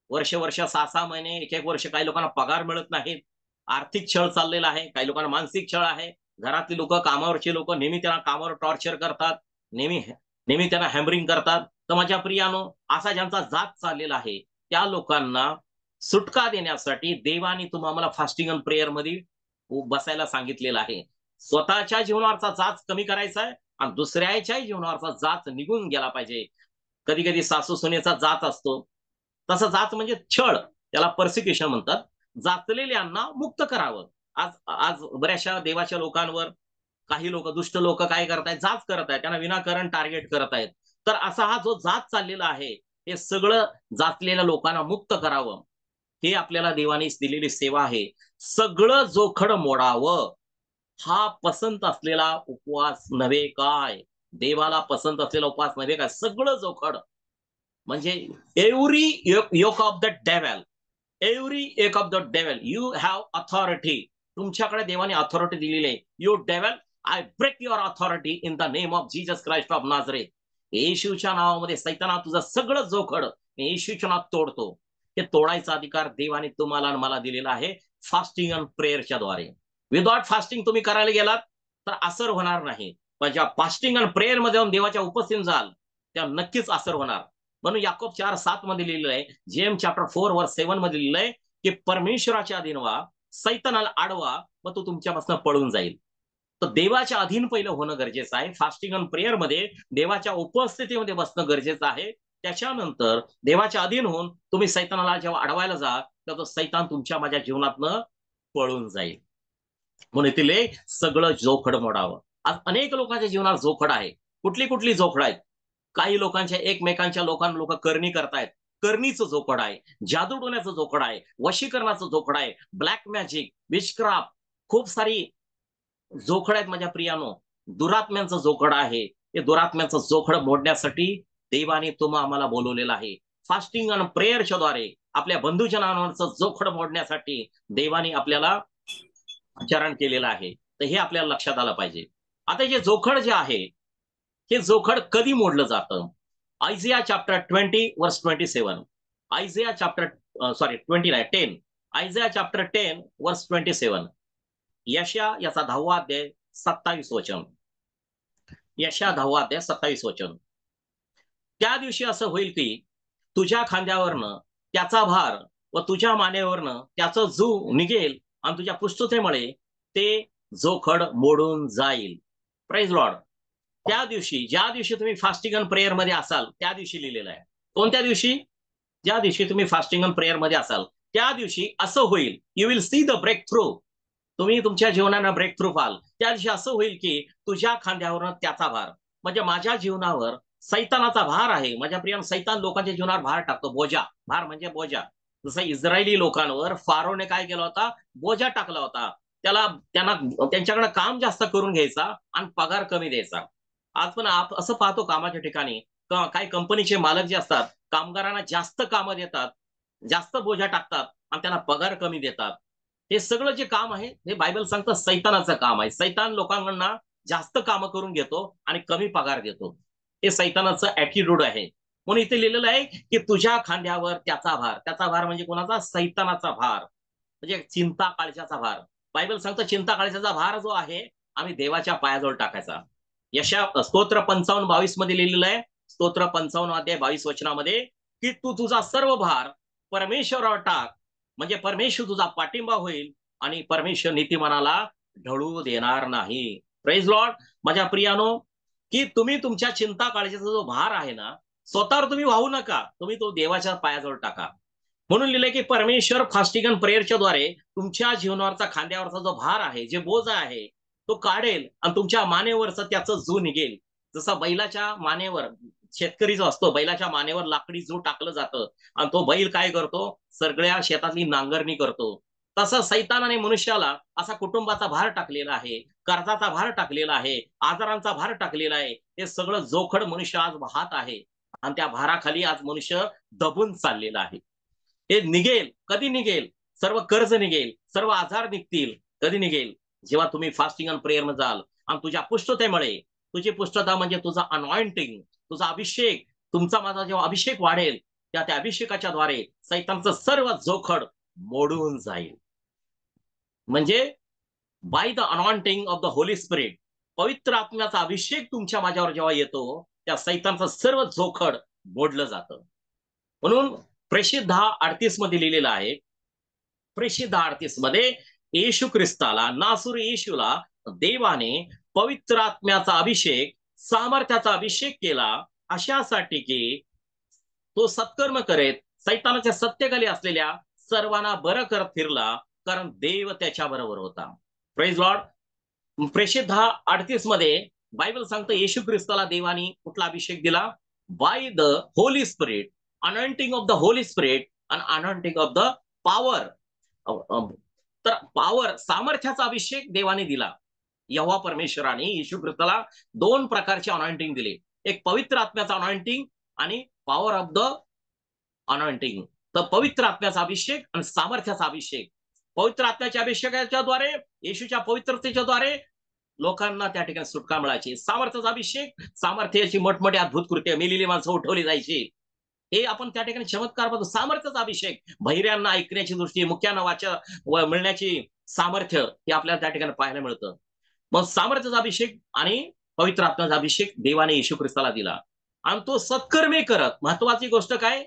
वर्ष 6-6 महिने, 1-1 वर्ष काही लोकांना पगार मिळत नाहीत. आर्थिक छळ चाललेला आहे. काही लोकांना मानसिक छळ आहे. घरातली लोक, कामावरची लोक नेहमी त्यांना कामावर टॉर्चर करतात. नेहमी नेहमी त्यांना हॅमरिंग करतात. तर माझ्या प्रियानो, असा ज्यांचा जात चाललेला आहे त्या लोकांना सुटका देण्यासाठी देवाने तुम्हाला फास्टिंग अँड प्रेयर मध्ये बसायला सांगितलेलं आहे. स्वतःच्या जीवनावरचा जाच कमी करायचा आहे आणि दुसऱ्याच्याही जीवनावरचा जाच निघून गेला पाहिजे. कधी कधी सासू सुनेचा जाच असतो. तसा जाच म्हणजे छळ, त्याला परसिक्युशन म्हणतात. जाचलेल्यांना मुक्त करावं. आज आज बऱ्याचशा देवाच्या लोकांवर काही लोक, दुष्ट लोक काय करतायत, जाच करत आहेत, त्यांना विनाकारण टार्गेट करत आहेत. तर असा हा जो जाच चाललेला आहे, हे सगळं जाचलेल्या लोकांना मुक्त करावं, हे आपल्याला देवाने दिलेली सेवा आहे. सगळं जोखड मोडावं, हा पसंत असलेला उपवास नव्हे काय? देवाला पसंत असलेला उपवास नव्हे काय? सगळं जोखड म्हणजे every yoke of the devil, every yoke of the devil you have authority. तुमच्याकडे देवाने अथॉरिटी दिलेली आहे. You devil, I break your authority in the name of Jesus Christ of Nazareth. येशूच्या नावामध्ये सैताना तुझं सगळं जोखड येशूच्या नावात तोडतो. हे तोडायचा अधिकार देवाने तुम्हाला आणि मला दिलेला आहे फास्टिंग अँड प्रेयरच्या द्वारे. विदाउट फास्टिंग तुम्ही करायला गेलात तर असर होणार नाही. पण जेव्हा फास्टिंग अँड प्रेयर मध्ये जाऊन देवाच्या उपस्थित जाल तेव्हा नक्कीच असर होणार. म्हणून याकोब 4:7 मध्ये लिहिलेलं आहे, जेम चॅप्टर 4:7 मध्ये लिहिलेलं आहे की परमेश्वराच्या अधीन व्हा, सैतानाला आडवा, मग तो तुमच्यापासून पळून जाईल. तर देवाच्या अधीन पहिलं होणं गरजेचं आहे. फास्टिंग अँड प्रेयर मध्ये देवाच्या उपस्थितीमध्ये बसणं गरजेचं आहे. त्याच्यानंतर देवाच्या अधीन होऊन तुम्ही सैतानाला जेव्हा अडवायला जा तर तो सैतान तुमच्या माझ्या जीवनातनं पळून जाईल. म्हणून तिले सगळं जोखड मोडावं. आज अनेक लोकांच्या जीवनात जोखड आहे. कुठली कुठली जोखड आहेत? काही लोकांच्या एकमेकांच्या लोक करणी करतायत, करणीचं जोखड आहे. जादूटोण्याचं जोखड आहे. वशीकरणाचं जोखड आहे. ब्लॅक मॅजिक, विचक्राफ्ट, खूप सारी जोखड आहेत माझ्या प्रियानो. दुरात्म्यांचं जोखड आहे. हे दुरात्म्यांचं जोखड मोडण्यासाठी देवाने आम्हाला बोलवलेलं आहे. फास्टिंग आणि प्रेयरच्या द्वारे आपल्या बंधुजनांवरचं जोखड मोडण्यासाठी देवाने आपल्याला चरण केलेलं आहे. तर हे आपल्याला लक्षात आलं पाहिजे. आता जे जोखड जे आहे हे जोखड कधी मोडलं जातं? आयझिया चॅप्टर 20:27. आयझिया चॅप्टर 10. आयझिया चॅप्टर 10:27. यशा याचा 10वा अध्याय 27 वचन. यशा 10वा अध्याय 27 वचन. त्या दिवशी असं होईल की तुझ्या खांद्यावरनं त्याचा भार व तुझ्या मानेवरनं त्याचं जू निघेल आणि तुझ्या पुष्टतेमुळे ते जोखड मोडून जाईल. Praise Lord. त्या दिवशी, ज्या दिवशी तुम्ही फास्टिंग अँड प्रेयर मध्ये असाल त्या दिवशी लिहिलेलं आहे. कोणत्या दिवशी? ज्या दिवशी तुम्ही फास्टिंग अँड प्रेयर मध्ये असाल त्या दिवशी असं होईल, you will see the breakthrough. तुम्ही तुमच्या जीवनानं ब्रेक थ्रू पाहाल. त्या दिवशी असं होईल की तुझ्या खांद्यावरनं त्याचा भार, म्हणजे माझ्या जीवनावर सैतानाचा भार आहे. माझ्या प्रिय, सैतान लोकांच्या जीवनावर भार टाकतो. बोजा, भार म्हणजे बोजा. जसं इस्रायली लोकांवर फारोने काय केला होता? बोजा टाकला होता. त्यांना त्यांच्याकडे काम जास्त करून घ्यायचा आणि पगार कमी द्यायचा. आज पण असं पाहतो कामाच्या ठिकाणी काही कंपनीचे मालक जे असतात कामगारांना जास्त कामं देतात, जास्त बोजा टाकतात आणि त्यांना पगार कमी देतात. हे सगळं जे काम आहे हे बायबल सांगतं सैतानाचं काम आहे. सैतान लोकांना जास्त कामं करून घेतो आणि कमी पगार देतो. हे सैतानाचं ऍटिट्यूड आहे. म्हणून इथे लिहिलेलं आहे की तुझ्या खांद्यावर त्याचा भार. त्याचा भार म्हणजे कोणाचा? सैतानाचा भार, म्हणजे चिंता काळजाचा भार. बायबल सांगतं चिंता काळजाचा भार जो आहे आम्ही देवाच्या पायाजवळ टाकायचा. यशा स्तोत्र 55:22 मध्ये लिहिलेलं आहे. स्तोत्र 55 अध्याय 22 वचनामध्ये की तू तुझा सर्व भार परमेश्वरावर टाक, म्हणजे परमेश्वर तुझा पाठिंबा होईल आणि परमेश्वर नीतिमानाला ढळू देणार नाही. Praise Lord. माझ्या प्रियानो, की तुम्ही तुमच्या चिंता काळजीचा जो भार आहे ना, स्वतःवर तुम्ही वाहू नका, तुम्ही तो देवाच्या पायाजवळ टाका. म्हणून लिहिलंय की परमेश्वर फास्टिंग अँड प्रेयरच्या द्वारे तुमच्या जीवनावरचा, खांद्यावरचा जो भार आहे, जे बोज आहे तो काढेल आणि तुमच्या मानेवरचं त्याचं जू निघेल. जसं बैलाच्या मानेवर शेतकरी जो असतो, बैलाच्या मानेवर लाकडी जू टाकलं जातं आणि तो बैल काय करतो? सगळ्या शेतातली नांगरणी करतो. तसं सैतानाने मनुष्याला असा कुटुंबाचा भार टाकलेला आहे, कर्जाचा भार टाकलेला आहे, आजारांचा भार टाकलेला आहे. हे सगळं जोखड मनुष्य आज वाहत आहे आणि त्या भाराखाली आज मनुष्य दबून चाललेला आहे. हे निघेल, कधी निघेल? सर्व कर्ज निघेल, सर्व आजार निघतील. कधी निघेल? जेव्हा तुम्ही फास्टिंग आणि प्रेयर जाल आणि तुझ्या पुष्टतेमुळे, तुझी पुष्टता म्हणजे तुझा अनॉइंटिंग, तुझा अभिषेक, तुमचा माझा जेव्हा अभिषेक वाढेल, त्या अभिषेकाच्या द्वारे सैतानचं सर्व जोखड मोडून जाईल. म्हणजे by the anointing of the Holy spirit, पवित्र आत्म्याचा अभिषेक तुमच्या माझ्यावर जेव्हा येतो, त्या सैतानचं सर्व जोखड मोडलं जातं. म्हणून प्रेषित 10:38 मध्ये लिहिलेलं आहे, प्रेषित 10:38 मध्ये येशू ख्रिस्ताला, नासुर येशूला देवाने पवित्र आत्म्याचा अभिषेक, सामर्थ्याचा अभिषेक केला, अशासाठी की तो सत्कर्म करेत सैतानाच्या सत्तेखाली असलेल्या सर्वांना बरं करत फिरला, कारण देव त्याच्या बरोबर होता. Praise Lord. प्रेषित 10:38 मध्ये बायबल सांगतं येशू ख्रिस्ताला देवानी कुठला अभिषेक दिला? By the Holy spirit, anointing of the Holy spirit and anointing of the power. तर पॉवर, सामर्थ्याचा अभिषेक देवाने दिला. यहोवा परमेश्वराने येशू ख्रिस्ताला दोन प्रकारचे अनॉइंटिंग दिले. एक पवित्र आत्म्याचा अनॉइंटिंग आणि पॉवर ऑफ द अनॉइंटिंग. तर पवित्र आत्म्याचा अभिषेक आणि सामर्थ्याचा अभिषेक. पवित्र आत्म्याच्या अभिषेकाच्या द्वारे, येशूच्या पवित्रतेच्या द्वारे लोकांना त्या ठिकाणी सुटका मिळायची. सामर्थ्याचा अभिषेक, सामर्थ्याची मोठमोठी अद्भुत कृत्य, मेलेली माणसं उठवली जायची. हे आपण त्या ठिकाणी चमत्कार पाहतो. सामर्थ्याचा अभिषेक, बहिऱ्यांना ऐकण्याची दृष्टी, मुक्यांना मिळण्याची सामर्थ्य, हे आपल्याला त्या ठिकाणी पाहायला मिळतं. मग सामर्थ्याचा अभिषेक आणि पवित्र आत्म्याचा अभिषेक देवाने येशू ख्रिस्ताला दिला. आणि तो सत्कर्मे करत, महत्वाची गोष्ट काय?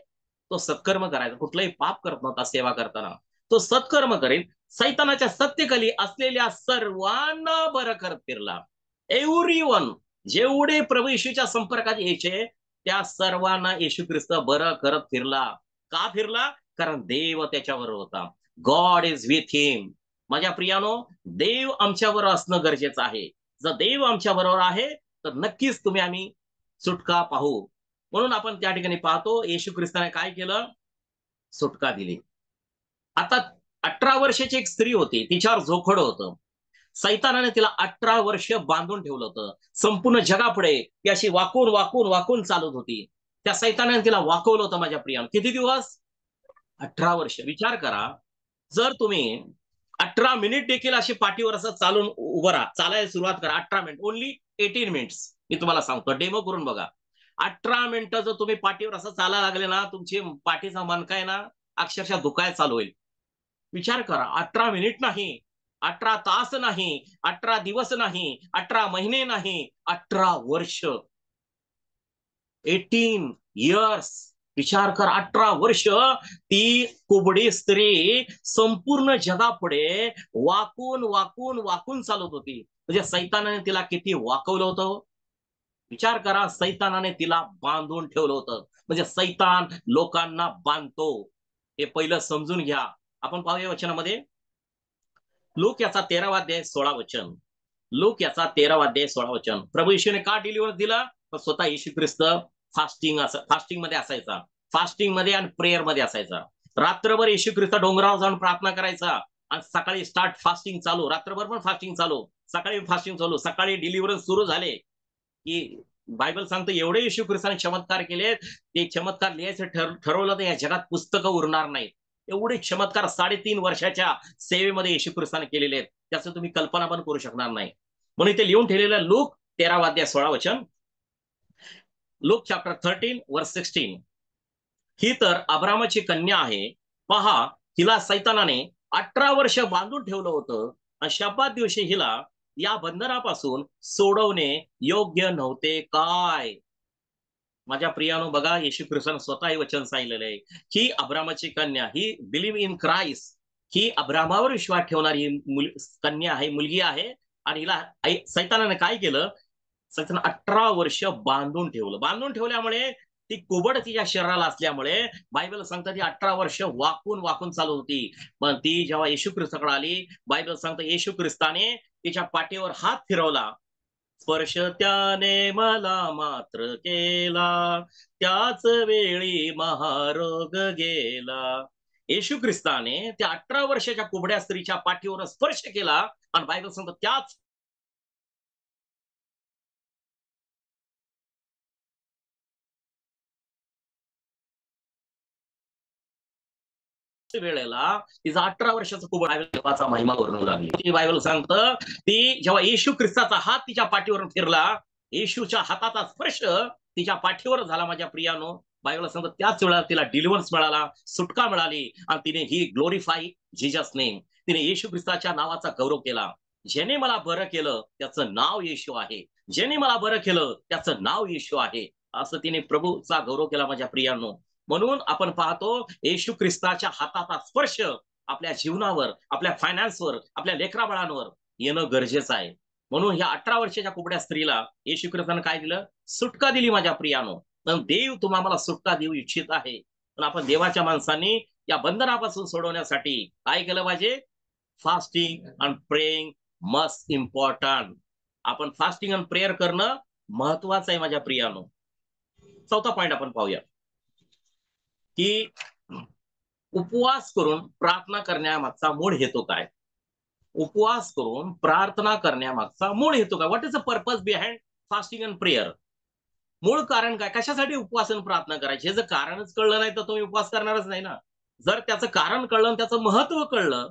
तो सत्कर्म करायचा. कुठलंही पाप करत नव्हता सेवा करताना. तो सत्कर्म करीत सैतानाच्या सत्तेखाली असलेल्या सर्वांना बरं करत फिरला. एव्हरीवन, जेवढे प्रभू येशूच्या संपर्कात यायचे त्या सर्वांना येशू ख्रिस्त बरं करत फिरला. का फिरला? कारण देव त्याच्यावर होता. गॉड इज विथ हिम. माझ्या प्रियानो, देव आमच्यावर असणं गरजेचं आहे. जर देव आमच्या बरोबर आहे तर नक्कीच आम्ही सुटका पाहू. म्हणून आपण त्या ठिकाणी पाहतो येशू ख्रिस्ताने काय केलं? सुटका दिली. आता 18 वर्षाची एक स्त्री होती, तिच्यावर जोखड होतं. सैतानाने तिला 18 वर्ष बांधून ठेवलं होतं. संपूर्ण जगापुढे ती अशी वाकून वाकून वाकून चालत होती. त्या सैतानाने तिला वाकवलं होतं माझ्या प्रियानं. किती दिवस? 18 वर्ष. विचार करा, जर तुम्ही 18 मिनिट देखील अशी पाठीवर असं चालून उभं राहा, चालायला सुरुवात करा. 18 मिनिट, ओनली 18 मिनिट्स. मी तुम्हाला सांगतो, डेमो करून बघा. 18 मिनिटं जर तुम्ही पाठीवर असं चालायला लागले ना, तुमची पाठीचा मणका आहे ना, अक्षरशः दुखायला चालू होईल. विचार करा, 18 मिनिट नाही, 18 तास नाही, 18 दिवस नाही, 18 महिने नाही, 18 वर्ष, 18 इयर्स. विचार कर, 18 वर्ष ती कुबडी स्त्री संपूर्ण जगापुढे वाकून वाकून वाकून चालत होती. म्हणजे सैतानाने तिला किती वाकवलं होतं. विचार करा, सैतानाने तिला बांधून ठेवलं होतं. म्हणजे सैतान लोकांना बांधतो, हे पहिलं समजून घ्या. आपण पाहूया वचनामध्ये, लूक याचा 13वा अध्याय 16 वचन. लूक याचा 13वा अध्याय 16 वचन. प्रभू येशूने का डिलिव्हर दिला? तर स्वतः येशू ख्रिस्त फास्टिंग मध्ये असायचा. फास्टिंग मध्ये आणि प्रेयर मध्ये असायचा. रात्रभर येशू ख्रिस्त डोंगरावर जाऊन प्रार्थना करायचा आणि सकाळी स्टार्ट फास्टिंग चालू. रात्रभर पण फास्टिंग चालू, सकाळी फास्टिंग चालू. सकाळी डिलिव्हरन्स सुरू झाले की बायबल सांगतो एवढे येशू ख्रिस्ताने चमत्कार केले, ते चमत्कार लिहायचं ठरवलं तर या जगात पुस्तकं उरणार नाहीत. एवढे चमत्कार 3.5 वर्षाच्या सेवेमध्ये येशू ख्रिस्ताने केलेले आहेत. त्याचं तुम्ही कल्पना पण करू शकणार नाही. म्हणून इथे लिहून ठेवलेलं लूक 13वा अध्याय 16 वचन. लूक चॅप्टर 13 वर्स 16. ही तर अब्रामाची कन्या आहे. पहा, हिला सैतानाने 18 वर्ष बांधून ठेवलं होतं आणि शब्बात दिवशी हिला या बंधनापासून सोडवणे योग्य नव्हते काय? माझ्या प्रियानो, बघा, येशू ख्रिस्ताने स्वतः हे वचन सांगितलेलं आहे. ही अब्रामाची कन्या, ही बिलीव्ह इन क्राइस्ट, ही अब्रामावर विश्वास ठेवणारी कन्या आहे, मुलगी आहे. आणि हिला सैतानाने काय केलं? सैतान 18 वर्ष बांधून ठेवलं. बांधून ठेवल्यामुळे ती कुबड तिच्या शरीराला असल्यामुळे बायबल सांगतात ती 18 वर्ष वाकून वाकून चालू होती. पण ती जेव्हा येशू ख्रिस्ताकडे आली, बायबल सांगतं येशू ख्रिस्ताने तिच्या पाठीवर हात फिरवला. स्पर्श त्याने मला मात्र केला, त्याच वेळी महारोग गेला. येशू ख्रिस्ताने त्या 18 वर्षाच्या कुबड्या स्त्रीच्या पाठीवर स्पर्श केला आणि बायबल सांगतो त्याच वेळेला तिचा 18 वर्षाचा कुबडा देवाचा महिमा करू लागली. ती बायबल सांगतं ती जेव्हा येशू ख्रिस्ताचा हात तिच्या पाठीवर फिरला, येशूच्या हाताचा स्पर्श तिच्या पाठीवर झाला. माझ्या प्रियानो, बायबल सांगतं त्याच वेळेला तिला डिलिव्हरन्स मिळाला, सुटका मिळाली आणि तिने ही ग्लोरीफाय जीजस नेम, तिने येशू ख्रिस्ताच्या नावाचा गौरव केला. ज्याने मला बरं केलं त्याचं नाव येशू आहे, ज्याने मला बरं केलं त्याचं नाव येशू आहे, असं तिने प्रभूचा गौरव केला. माझ्या प्रियांनो, म्हणून आपण पाहतो येशू ख्रिस्ताच्या हाताचा स्पर्श आपल्या जीवनावर, आपल्या फायनान्सवर, आपल्या लेकराबाळांवर येणं गरजेचं आहे. म्हणून ह्या 18 वर्षाच्या कुबड्या स्त्रीला येशू ख्रिस्ताने काय दिलं? सुटका दिली. माझ्या प्रियानो, पण देव तुम्हाला सुटका देऊ इच्छित आहे. पण आपण देवाच्या माणसांनी या बंधनापासून सोडवण्यासाठी काय केलं पाहिजे? Fasting and praying must important. आपण फास्टिंग अँड प्रेयर करणं महत्वाचं आहे. माझ्या प्रियानो, चौथा पॉइंट आपण पाहूया की उपवास करून प्रार्थना करण्यामागचा मूळ हेतू काय? उपवास करून प्रार्थना करण्यामागचा मूळ हेतू काय? What is the purpose behind fasting and prayer? मूळ कारण काय? कशासाठी उपवास आणि प्रार्थना करायची? हे जर कारणच कळलं नाही तर तुम्ही उपवास करणारच नाही ना. जर त्याचं कारण कळलं, त्याचं महत्व कळलं,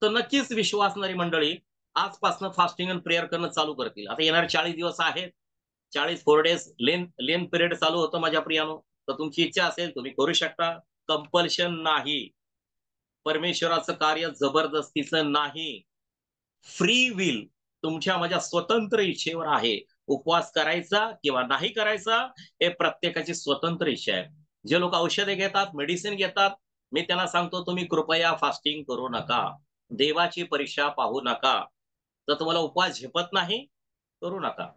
तर नक्कीच विश्वासणारी मंडळी आजपासून फास्टिंग अँड प्रेयर करणं चालू करतील. आता येणारे 40 दिवस आहेत, 44 डेज लेन पिरियड चालू होतं. माझ्या प्रियानो, तर तुमची इच्छा असेल तुम्ही करू शकता, कंपल्शन नाही. परमेश्वराचं कार्य जबरदस्तीचं नाही. फ्री विल, तुमच्या माझ्या स्वतंत्र इच्छेवर आहे. उपवास करायचा किंवा नाही करायचा हे प्रत्येकाची स्वतंत्र इच्छा आहे. जे लोक औषधे घेतात, मेडिसिन घेतात, मी त्यांना सांगतो तुम्ही कृपया फास्टिंग करू नका, देवाची परीक्षा पाहू नका. जर तुम्हाला उपवास झेपत नाही, करू नका,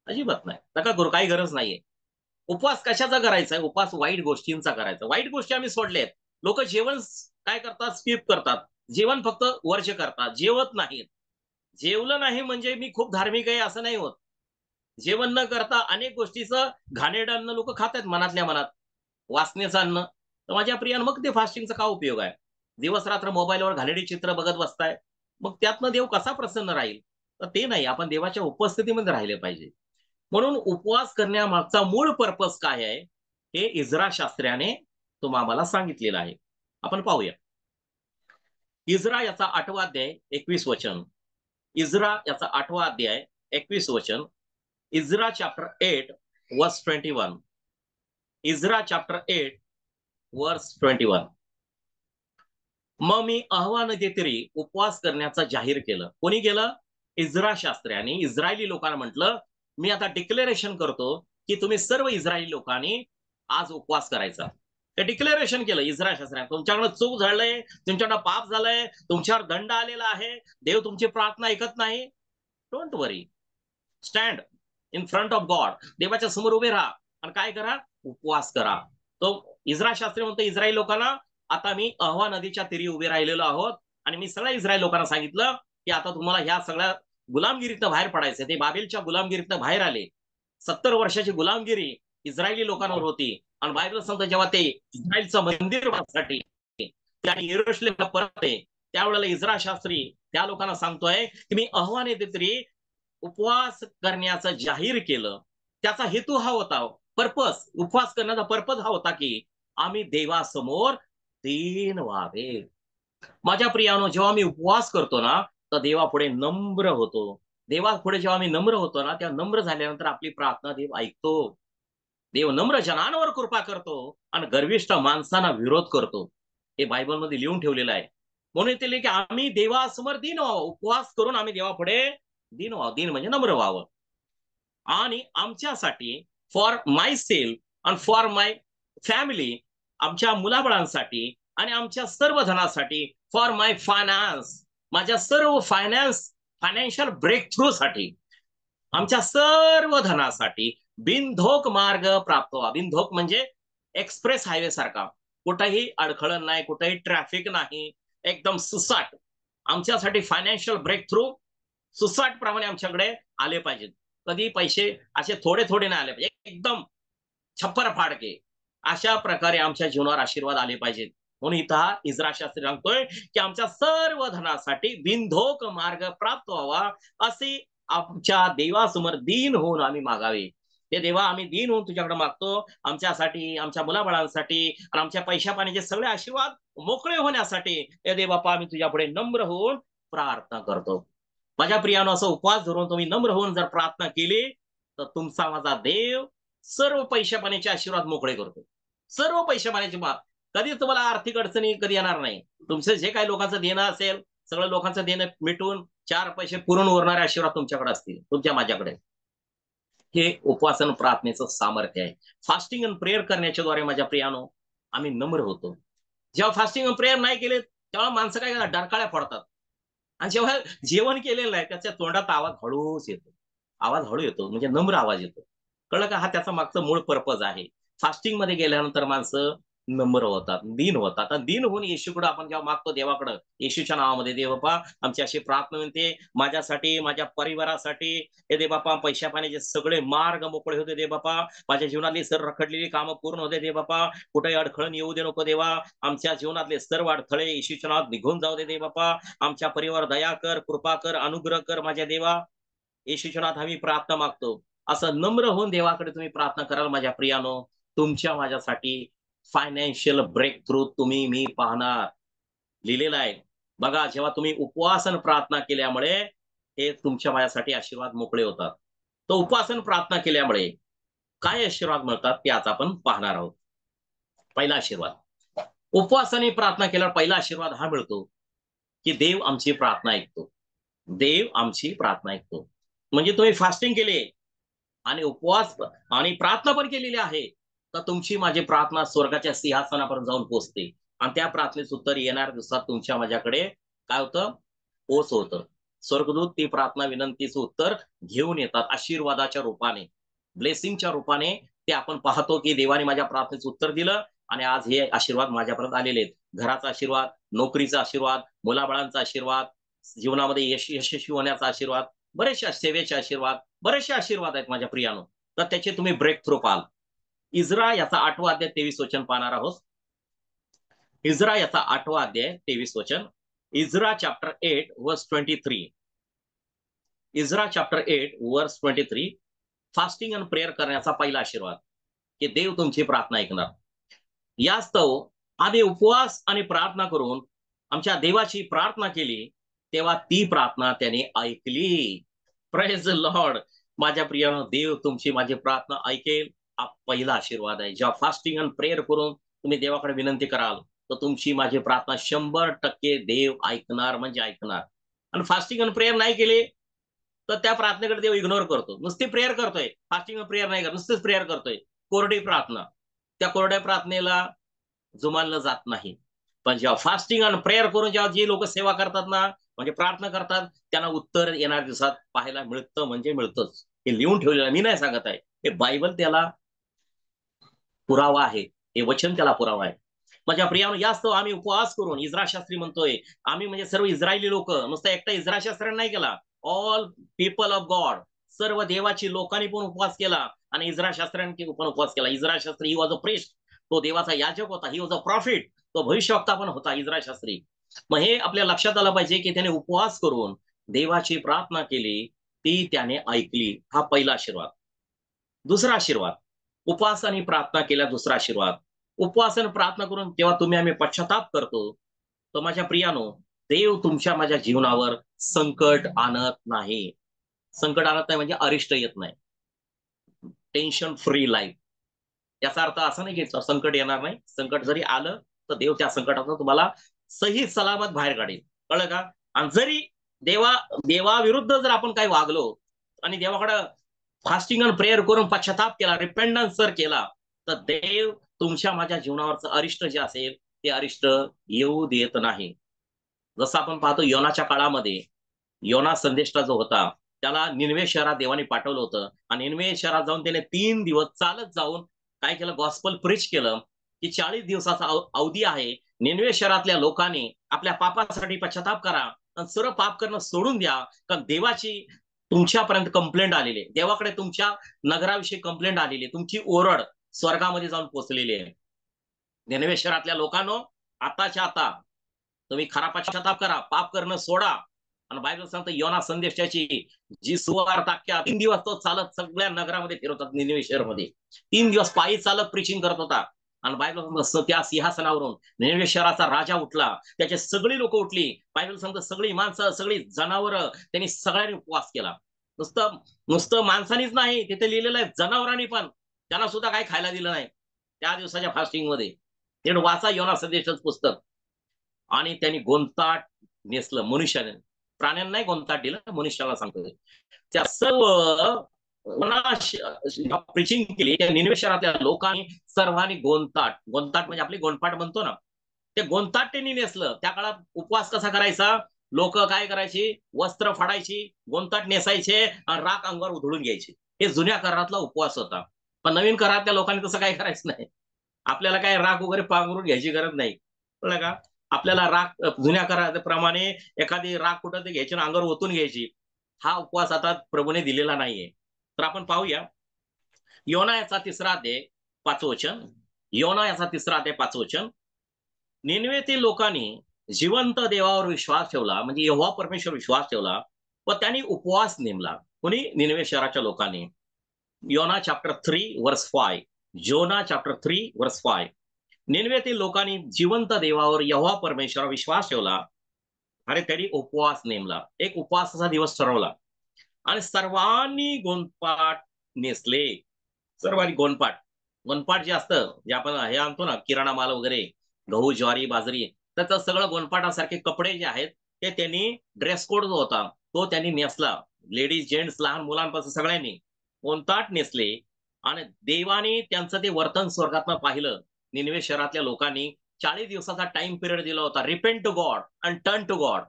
अजिबात नाही, नका करू, काही गरज नाहीये. उपवास कशाचा करायचा आहे? उपवास वाईट गोष्टींचा करायचा. वाईट गोष्टी आम्ही सोडलेत. लोक जेवण काय करतात? स्किप करतात, जेवण फक्त वर्ज करतात, जेवत नाहीत. जेवलं नाही म्हणजे मी खूप धार्मिक आहे असं नाही होत. जेवण न करता अनेक गोष्टीचं घाणेरडं अन्न लोक खातात मनातल्या मनात, वासनेचं अन्न. तर माझ्या प्रियानं, मग ते फास्टिंगचा का उपयोग आहे? दिवस रात्र मोबाईलवर घाणेरडी चित्र बघत बसताय, मग त्यातनं देव कसा प्रसन्न राहील? तर ते नाही, आपण देवाच्या उपस्थितीमध्ये राहिले पाहिजे. म्हणून उपवास करण्यामागचा मूळ पर्पज काय आहे हे इज्रा शास्त्र्याने तुम्हाला सांगितलेलं आहे. आपण पाहूया. इज्रा याचा 8वा अध्याय 21 वचन. इज्रा याचा 8वा अध्याय 21 वचन. इज्रा चॅप्टर 8 वर्स 21. इज्रा चॅप्टर 8 वर्स 21. मग मी अहवा नदीतीरी उपवास करण्याचं जाहीर केलं. कोणी केलं? इज्रा शास्त्र्याने इस्रायली लोकांना म्हटलं, मी आता डिक्लेरेशन करतो की तुम्ही सर्व इस्रायली लोकांनी आज उपवास करायचा. ते डिक्लेरेशन केलं इज्रा शास्त्र्याने. तुमच्याकडे चूक झालंय, तुमच्याकडे पाप झालंय, तुमच्यावर दंड आलेला आहे, देव तुमची प्रार्थना ऐकत नाही. Don't worry, stand in front of God. देवाच्या समोर उभे राहा आणि काय करा? उपवास करा. तो इज्रा शास्त्री म्हणतो इस्रायल लोकांना, आता मी अहवा नदीच्या तीरी उभे राहिलेलो आहोत आणि मी सगळ्या इस्रायल लोकांना सांगितलं की आता तुम्हाला ह्या सगळ्या गुलामगिरीतनं बाहेर पडायचं. ते बाबेलच्या गुलामगिरीतनं बाहेर आले. 70 वर्षाची गुलामगिरी इस्रायली लोकांवर होती आणि बायबल सांगतं जेव्हा ते इस्रायलचं मंदिर बांधण्यासाठी त्या यरूशलेमला परत आहे, त्यावेळेला इज्रा शास्त्री त्या लोकांना सांगतोय की मी अहवा नदीतीरी उपवास करण्याचं जाहीर केलं. त्याचा हेतू हा होता, पर्पज, उपवास करण्याचा पर्पज हा होता की आम्ही देवासमोर दीन व्हावे. माझ्या प्रियानो, जेव्हा मी उपवास करतो ना तर देवापुढे नम्र होतो. देवापुढे जेव्हा मी नम्र होतो ना, त्या नम्र झाल्यानंतर आपली प्रार्थना देव ऐकतो. देव नम्र जनांवर कृपा करतो आणि गर्विष्ठ माणसांना विरोध करतो. हे बायबलमध्ये लिहून ठेवलेलं आहे. म्हणून ते की आम्ही देवासमोर दीन व्हावं. उपवास करून आम्ही देवापुढे दीन व्हावं. दीन म्हणजे नम्र व्हावं. आणि आमच्यासाठी, for my self and for my family, आमच्या मुलाबाळांसाठी आणि आमच्या सर्व धनासाठी, फॉर माय फायनान्स, माझ्या सर्व फायनान्शियल ब्रेक थ्रू साठी, आमच्या सर्व धनासाठी बिनधोक मार्ग प्राप्त व्हा. बिनधोक म्हणजे एक्सप्रेस हायवे सारखा, कुठेही अडखळण नाही, कुठेही ट्रॅफिक नाही, एकदम सुसाट. आमच्यासाठी फायनान्शियल ब्रेक थ्रू सुसाट प्रमाणे आमच्याकडे आले पाहिजेत. कधी पैसे असे थोडे थोडे नाही आले पाहिजे, एकदम छप्पर फाडके. अशा प्रकारे आमच्या जीवनावर आशीर्वाद आले पाहिजेत. म्हणून इथं हा इस्रा शास्त्री सांगतोय की आमच्या सर्व धनासाठी बिनधोक मार्ग प्राप्त व्हावा असे आमच्या देवासमोर दीन होऊन आम्ही मागावे. ते देवा, आम्ही दीन होऊन तुझ्याकडे मागतो आमच्यासाठी, आमच्या मुलाबाळांसाठी आणि आमच्या पैशा पाण्याचे सगळे आशीर्वाद मोकळे होण्यासाठी. हे देव बापा, आम्ही तुझ्या पुढे नम्र होऊन प्रार्थना करतो. माझ्या प्रियानो, असं उपवास धरून तुम्ही नम्र होऊन जर प्रार्थना केली तर तुमचा माझा देव सर्व पैशा पाण्याचे आशीर्वाद मोकळे करतो. सर्व पैशा पाण्याचे कधीच तुम्हाला आर्थिक अडचणी कधी येणार नाही. तुमचं जे काही लोकांचं देणं असेल, सगळं लोकांचं देणं मिटून 4 पैसे पुरून उरणारे आशीर्वाद तुमच्याकडे असतील, तुमच्या माझ्याकडे. हे उपवासन प्रार्थनेचं सामर्थ्य आहे. फास्टिंग आणि प्रेयर करण्याच्या द्वारे माझ्या प्रियानो आम्ही नम्र होतो. जेव्हा फास्टिंग आणि प्रेयर नाही केले तेव्हा माणसं काय करतात, डरकाळ्या पडतात. आणि जेव्हा जेवण केलेलं आहे त्याच्या तोंडात आवाज हळूच येतो. आवाज हळू येतो म्हणजे नम्र आवाज येतो. कळलं का? हा त्याचा मागचा मूळ पर्पज आहे. फास्टिंग मध्ये गेल्यानंतर माणसं नम्र होतात, दीन होतात. आणि दीन होऊन येशूकडे आपण जेव्हा मागतो देवाकडे, येशूच्या नावामध्ये, देव बापा आमची अशी प्रार्थना म्हणते, माझ्यासाठी, माझ्या परिवारासाठी, हे दे बापा पैशा पाण्याचे सगळे मार्ग मोकळे होते दे बापा, माझ्या जीवनातली सर्व रखडलेली कामं पूर्ण होते दे बापा, कुठेही अडखळण येऊ दे नको देवा, आमच्या जीवनातले सर्व अडथळे येशूच्या नावात निघून जाऊ दे बापा, आमच्या परिवार दया कर, कृपा कर, अनुग्रह कर माझ्या देवा. येशूच्या नावात आम्ही प्रार्थना मागतो. असं नम्र होऊन देवाकडे तुम्ही प्रार्थना कराल माझ्या प्रियानो, तुमच्या माझ्यासाठी फायनान्शियल ब्रेक थ्रू तुम्ही मी पाहणार. लिहिलेलं आहे बघा, जेव्हा तुम्ही उपवासन प्रार्थना केल्यामुळे हे तुमच्या माझ्यासाठी आशीर्वाद मोकळे होतात. तर उपवासन प्रार्थना केल्यामुळे काय आशीर्वाद मिळतात ते आज आपण पाहणार आहोत. पहिला आशीर्वाद, उपवासाने प्रार्थना केल्यावर पहिला आशीर्वाद हा मिळतो की देव आमची प्रार्थना ऐकतो. देव आमची प्रार्थना ऐकतो. म्हणजे तुम्ही फास्टिंग केले आणि उपवास आणि प्रार्थना पण केलेली आहे तर तुमची माझी प्रार्थना स्वर्गाच्या सिंहासनापर्यंत जाऊन पोहोचते. आणि त्या प्रार्थनेचं उत्तर येणाऱ्या दिवसात तुमच्या माझ्याकडे काय होतं, पोच होतं. स्वर्गदूत ती प्रार्थना विनंतीचं उत्तर घेऊन येतात आशीर्वादाच्या रूपाने, ब्लेसिंगच्या रूपाने. ते आपण पाहतो की देवाने माझ्या प्रार्थनेचं उत्तर दिलं आणि आज हे आशीर्वाद माझ्यापर्यंत आलेले आहेत. घराचा आशीर्वाद, नोकरीचा आशीर्वाद, मुलाबाळांचा आशीर्वाद, जीवनामध्ये यशस्वी होण्याचा आशीर्वाद, बरेचसे सेवेचे आशीर्वाद, बरेचसे आशीर्वाद आहेत माझ्या प्रियानो. तर त्याचे तुम्ही ब्रेक थ्रू पाहाल. इज्रा याचा 8वा अध्याय 23 वचन पाहणार आहोत. इज्रा याचा 8वा अध्याय 23 वचन. इज्रा चॅप्टर 8 वर्स 23. इज्रा चॅप्टर 8 वर्स 23. फास्टिंग आणि प्रेयर करण्याचा पहिला आशीर्वाद की देव तुमची प्रार्थना ऐकणार. यास्तव आम्ही उपवास आणि प्रार्थना करून आमच्या देवाची प्रार्थना केली तेव्हा ती प्रार्थना त्याने ऐकली. Praise the Lord. माझ्या प्रियानो, देव तुमची माझी प्रार्थना ऐकेल हा पहिला आशीर्वाद आहे. जेव्हा फास्टिंग आणि प्रेयर करून तुम्ही देवाकडे विनंती कराल तर तुमची माझी प्रार्थना 100% देव ऐकणार म्हणजे ऐकणार. आणि फास्टिंग आणि प्रेयर नाही केले तर त्या प्रार्थनेकडे देव इग्नोर करतो. नुसती प्रेयर करतोय, फास्टिंग आणि प्रेयर नाही करत, नुसतीच प्रेयर करतोय, कोरडी प्रार्थना. त्या कोरड्या प्रार्थनेला जुमानलं जात नाही. पण जेव्हा फास्टिंग आणि प्रेयर करून जेव्हा जी लोक सेवा करतात ना, म्हणजे प्रार्थना करतात, त्यांना उत्तर येणाऱ्या दिवसात पाहायला मिळतं म्हणजे मिळतंच. हे लिहून ठेवलेलं मी नाही सांगत आहे, हे बायबल त्याला पुरावा आहे, हे वचन त्याला पुरावा आहे. माझ्या प्रियानो, यास्तव आम्ही उपवास करून, इज्रा शास्त्री म्हणतोय आम्ही म्हणजे सर्व इस्रायली लोक, नुसतं एकटा इज्रा शास्त्र्यांनी नाही केला, ऑल पीपल ऑफ गॉड, सर्व देवाची लोकांनी पण उपवास केला आणि इज्रा शास्त्र्यांनी पण उपवास केला. इज्रा शास्त्री ही वॉज अ प्रिस्ट, तो देवाचा याजक होता. ही वॉज अ प्रॉफिट, तो भविष्यवक्ता पण होता इज्रा शास्त्री. मग हे आपल्या लक्षात आलं पाहिजे की त्याने उपवास करून देवाची प्रार्थना केली, ती त्याने ऐकली. हा पहिला आशीर्वाद. दुसरा आशीर्वाद, उपवास आणि प्रार्थना केल्या दुसरा आशीर्वाद, उपवास आणि प्रार्थना करून तेव्हा तुम्ही आम्ही पश्चाताप करतो तर माझ्या प्रियानो, देव तुमच्या माझ्या जीवनावर संकट आणत नाही. संकट आणत नाही म्हणजे अरिष्ट येत नाही. Tension free life. याचा अर्थ असा नाही की संकट येणार नाही. संकट जरी आलं तर देव त्या संकटातून तुम्हाला सही सलामत बाहेर काढेल. कळलं का? आणि जरी देवाविरुद्ध जर आपण काही वागलो आणि देवाकडे फास्टिंग आणि प्रेयर करून पश्चाताप केला, रिपेंडन्स जर केला, तर देव तुमच्या माझ्या जीवनावरचं अरिष्ट जे असेल ते अरिष्ट येऊ देत नाही. जसं आपण पाहतो योनाच्या काळामध्ये, योना संदेष्टा जो होता त्याला निनवे शहरात देवाने पाठवलं होतं आणि निनवे शहरात जाऊन त्याने 3 दिवस चालत जाऊन काय केलं, गॉस्पल प्रीच केलं की 40 दिवसाचा अवधी आहे. निनवे शहरातल्या लोकांनी आपल्या पापासाठी पश्चाताप करा आणि सर्व पाप करणं सोडून द्या, कारण देवाची तुमच्यापर्यंत कंप्लेंट आलेली आहे, देवाकडे तुमच्या नगराविषयी कंप्लेंट आलेली आहे, तुमची ओरड स्वर्गामध्ये जाऊन पोहोचलेली आहे. निनवे शहरातल्या लोकांनो, आताच्या आता तुम्ही खरा पश्चाताप करा, पाप करणं सोडा. आणि बायबल सांगतं योना संदेशाची जी सुवार्ता 3 दिवस तो चालत सगळ्या नगरामध्ये फिरत होता, निनिवे शहरमध्ये 3 दिवस पायी चालत प्रीचिंग करत होता. आणि बायबल सांगतं त्या सिंहासनावरून निनिवे शहराचा राजा उठला, त्याचे सगळी लोक उठली. बायबल सांगतं सगळी माणसं, सगळी जनावरं, त्यांनी सगळ्यांनी उपवास केला. नुसतं नुसतं माणसानीच नाही, तिथे लिहिलेलं आहे जनावरांनी पण, त्यांना सुद्धा काही खायला दिलं नाही त्या दिवसाच्या फास्टिंग मध्ये. ते वाचा योना संदेशाचं पुस्तक. आणि त्यांनी गोंताट नेसलं मनुष्याने, प्राण्यांना नाही गोंताट दिलं, मनुष्याला सांगतो. त्या सर्व प्रिचिंग केली त्या निनिवे शहरातल्या लोकांनी, सर्वांनी गोंताट, गोंताट म्हणजे आपली गोंडपाट म्हणतो ना, ते गोंताट त्यांनी नेसलं. त्या काळात उपवास कसा करायचा, लोक काय करायची, वस्त्र फाडायची, गोंताट नेसायचे आणि राख अंगावर उधळून घ्यायची. हे जुन्या करारातला उपवास होता. पण नवीन करारातल्या लोकांनी तसं काही करायचं नाही. आपल्याला काय राख वगैरे पांघरून घ्यायची गरज नाही, कळलं का. आपल्याला राख जुन्या कराराप्रमाणे एखादी राख कुठं ते घ्यायची, अंगावर ओतून घ्यायची. हा उपवास आता प्रभूने दिलेला नाहीये. तर आपण पाहूया योना याचा 3रा अध्याय 5वं वचन. योना याचा 3रा अध्याय 5वं वचन. निनवेतील लोकांनी जिवंत देवावर विश्वास ठेवला, म्हणजे यहोवा परमेश्वर विश्वास ठेवला व त्यांनी उपवास नेमला. कोणी, निनवे शहराच्या लोकांनी. योना चॅप्टर 3 वर्स 5. जोना चॅप्टर 3 वर्स 5. निनवेतील लोकांनी जिवंत देवावर यहोवा परमेश्वरावर विश्वास ठेवला आणि त्यांनी उपवास नेमला. एक उपवासाचा दिवस ठरवला आणि सर्वांनी गोंदपाट नेसले. सर्वांनी गोंदपाट, गोंदपाट जे असतं, जे आपण हे आणतो ना किराणा माल वगैरे, गहू ज्वारी बाजरी, त्याचं सगळं गोंदपाटासारखे कपडे जे आहेत ते त्यांनी, ड्रेस कोड जो होता तो त्यांनी नेसला. लेडीज जेंट्स लहान मुलांपासून सगळ्यांनी गोंदपाट नेसले. आणि देवाने त्यांचं ते वर्तन स्वर्गातनं पाहिलं. निनवे शहरातल्या लोकांनी 40 दिवसाचा टाइम पिरियड दिला होता, repent to God and turn to God.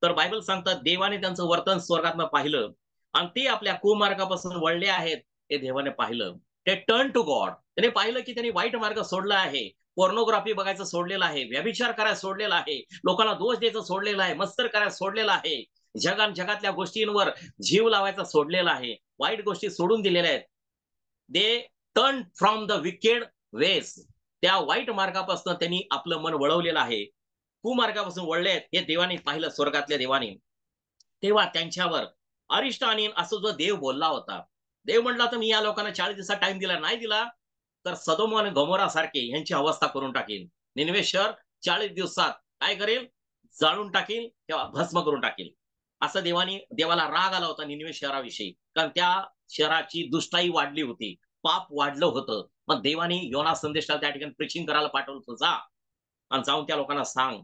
तर बायबल सांगतात देवाने त्यांचं वर्तन स्वर्गातनं पाहिलं आणि ते आपल्या कुमार्गापासून वळले आहेत हे देवाने पाहिलं. ते टर्न टू गॉड, त्याने पाहिलं की त्यांनी वाईट मार्ग सोडला आहे, पोर्नोग्राफी बघायचं सोडलेलं आहे, व्यभिचार करायला सोडलेला आहे, लोकांना दोष द्यायचं सोडलेलं आहे, मस्तर करायला सोडलेलं आहे, जगातल्या गोष्टींवर जीव लावायचा सोडलेला आहे, वाईट गोष्टी सोडून दिलेल्या आहेत. They turn from the wicked ways. त्या वाईट मार्गापासून त्यांनी आपलं मन वळवलेलं आहे, कुमार्गापासून वळले आहेत हे देवाने पाहिलं, स्वर्गातल्या देवाने. तेव्हा त्यांच्यावर अरिष्ट आणीन असं जो देव बोलला होता. देव म्हटला तर मी या लोकांना 40 दिवसात टाइम दिला, नाही दिला तर सदोम आणि गमोरा सारखे यांची अवस्था करून टाकेल. निनवे शहर 40 दिवसात काय करेल, जाळून टाकील किंवा भस्म करून टाकील. असं देवाला राग आला होता निनवे शहराविषयी, कारण त्या शहराची दुष्टाई वाढली होती, पाप वाढलं होतं. मग देवानी योना संदेशाला त्या ठिकाणी प्रीचिंग करायला पाठवलं होतं, जा आणि जाऊन त्या लोकांना सांग.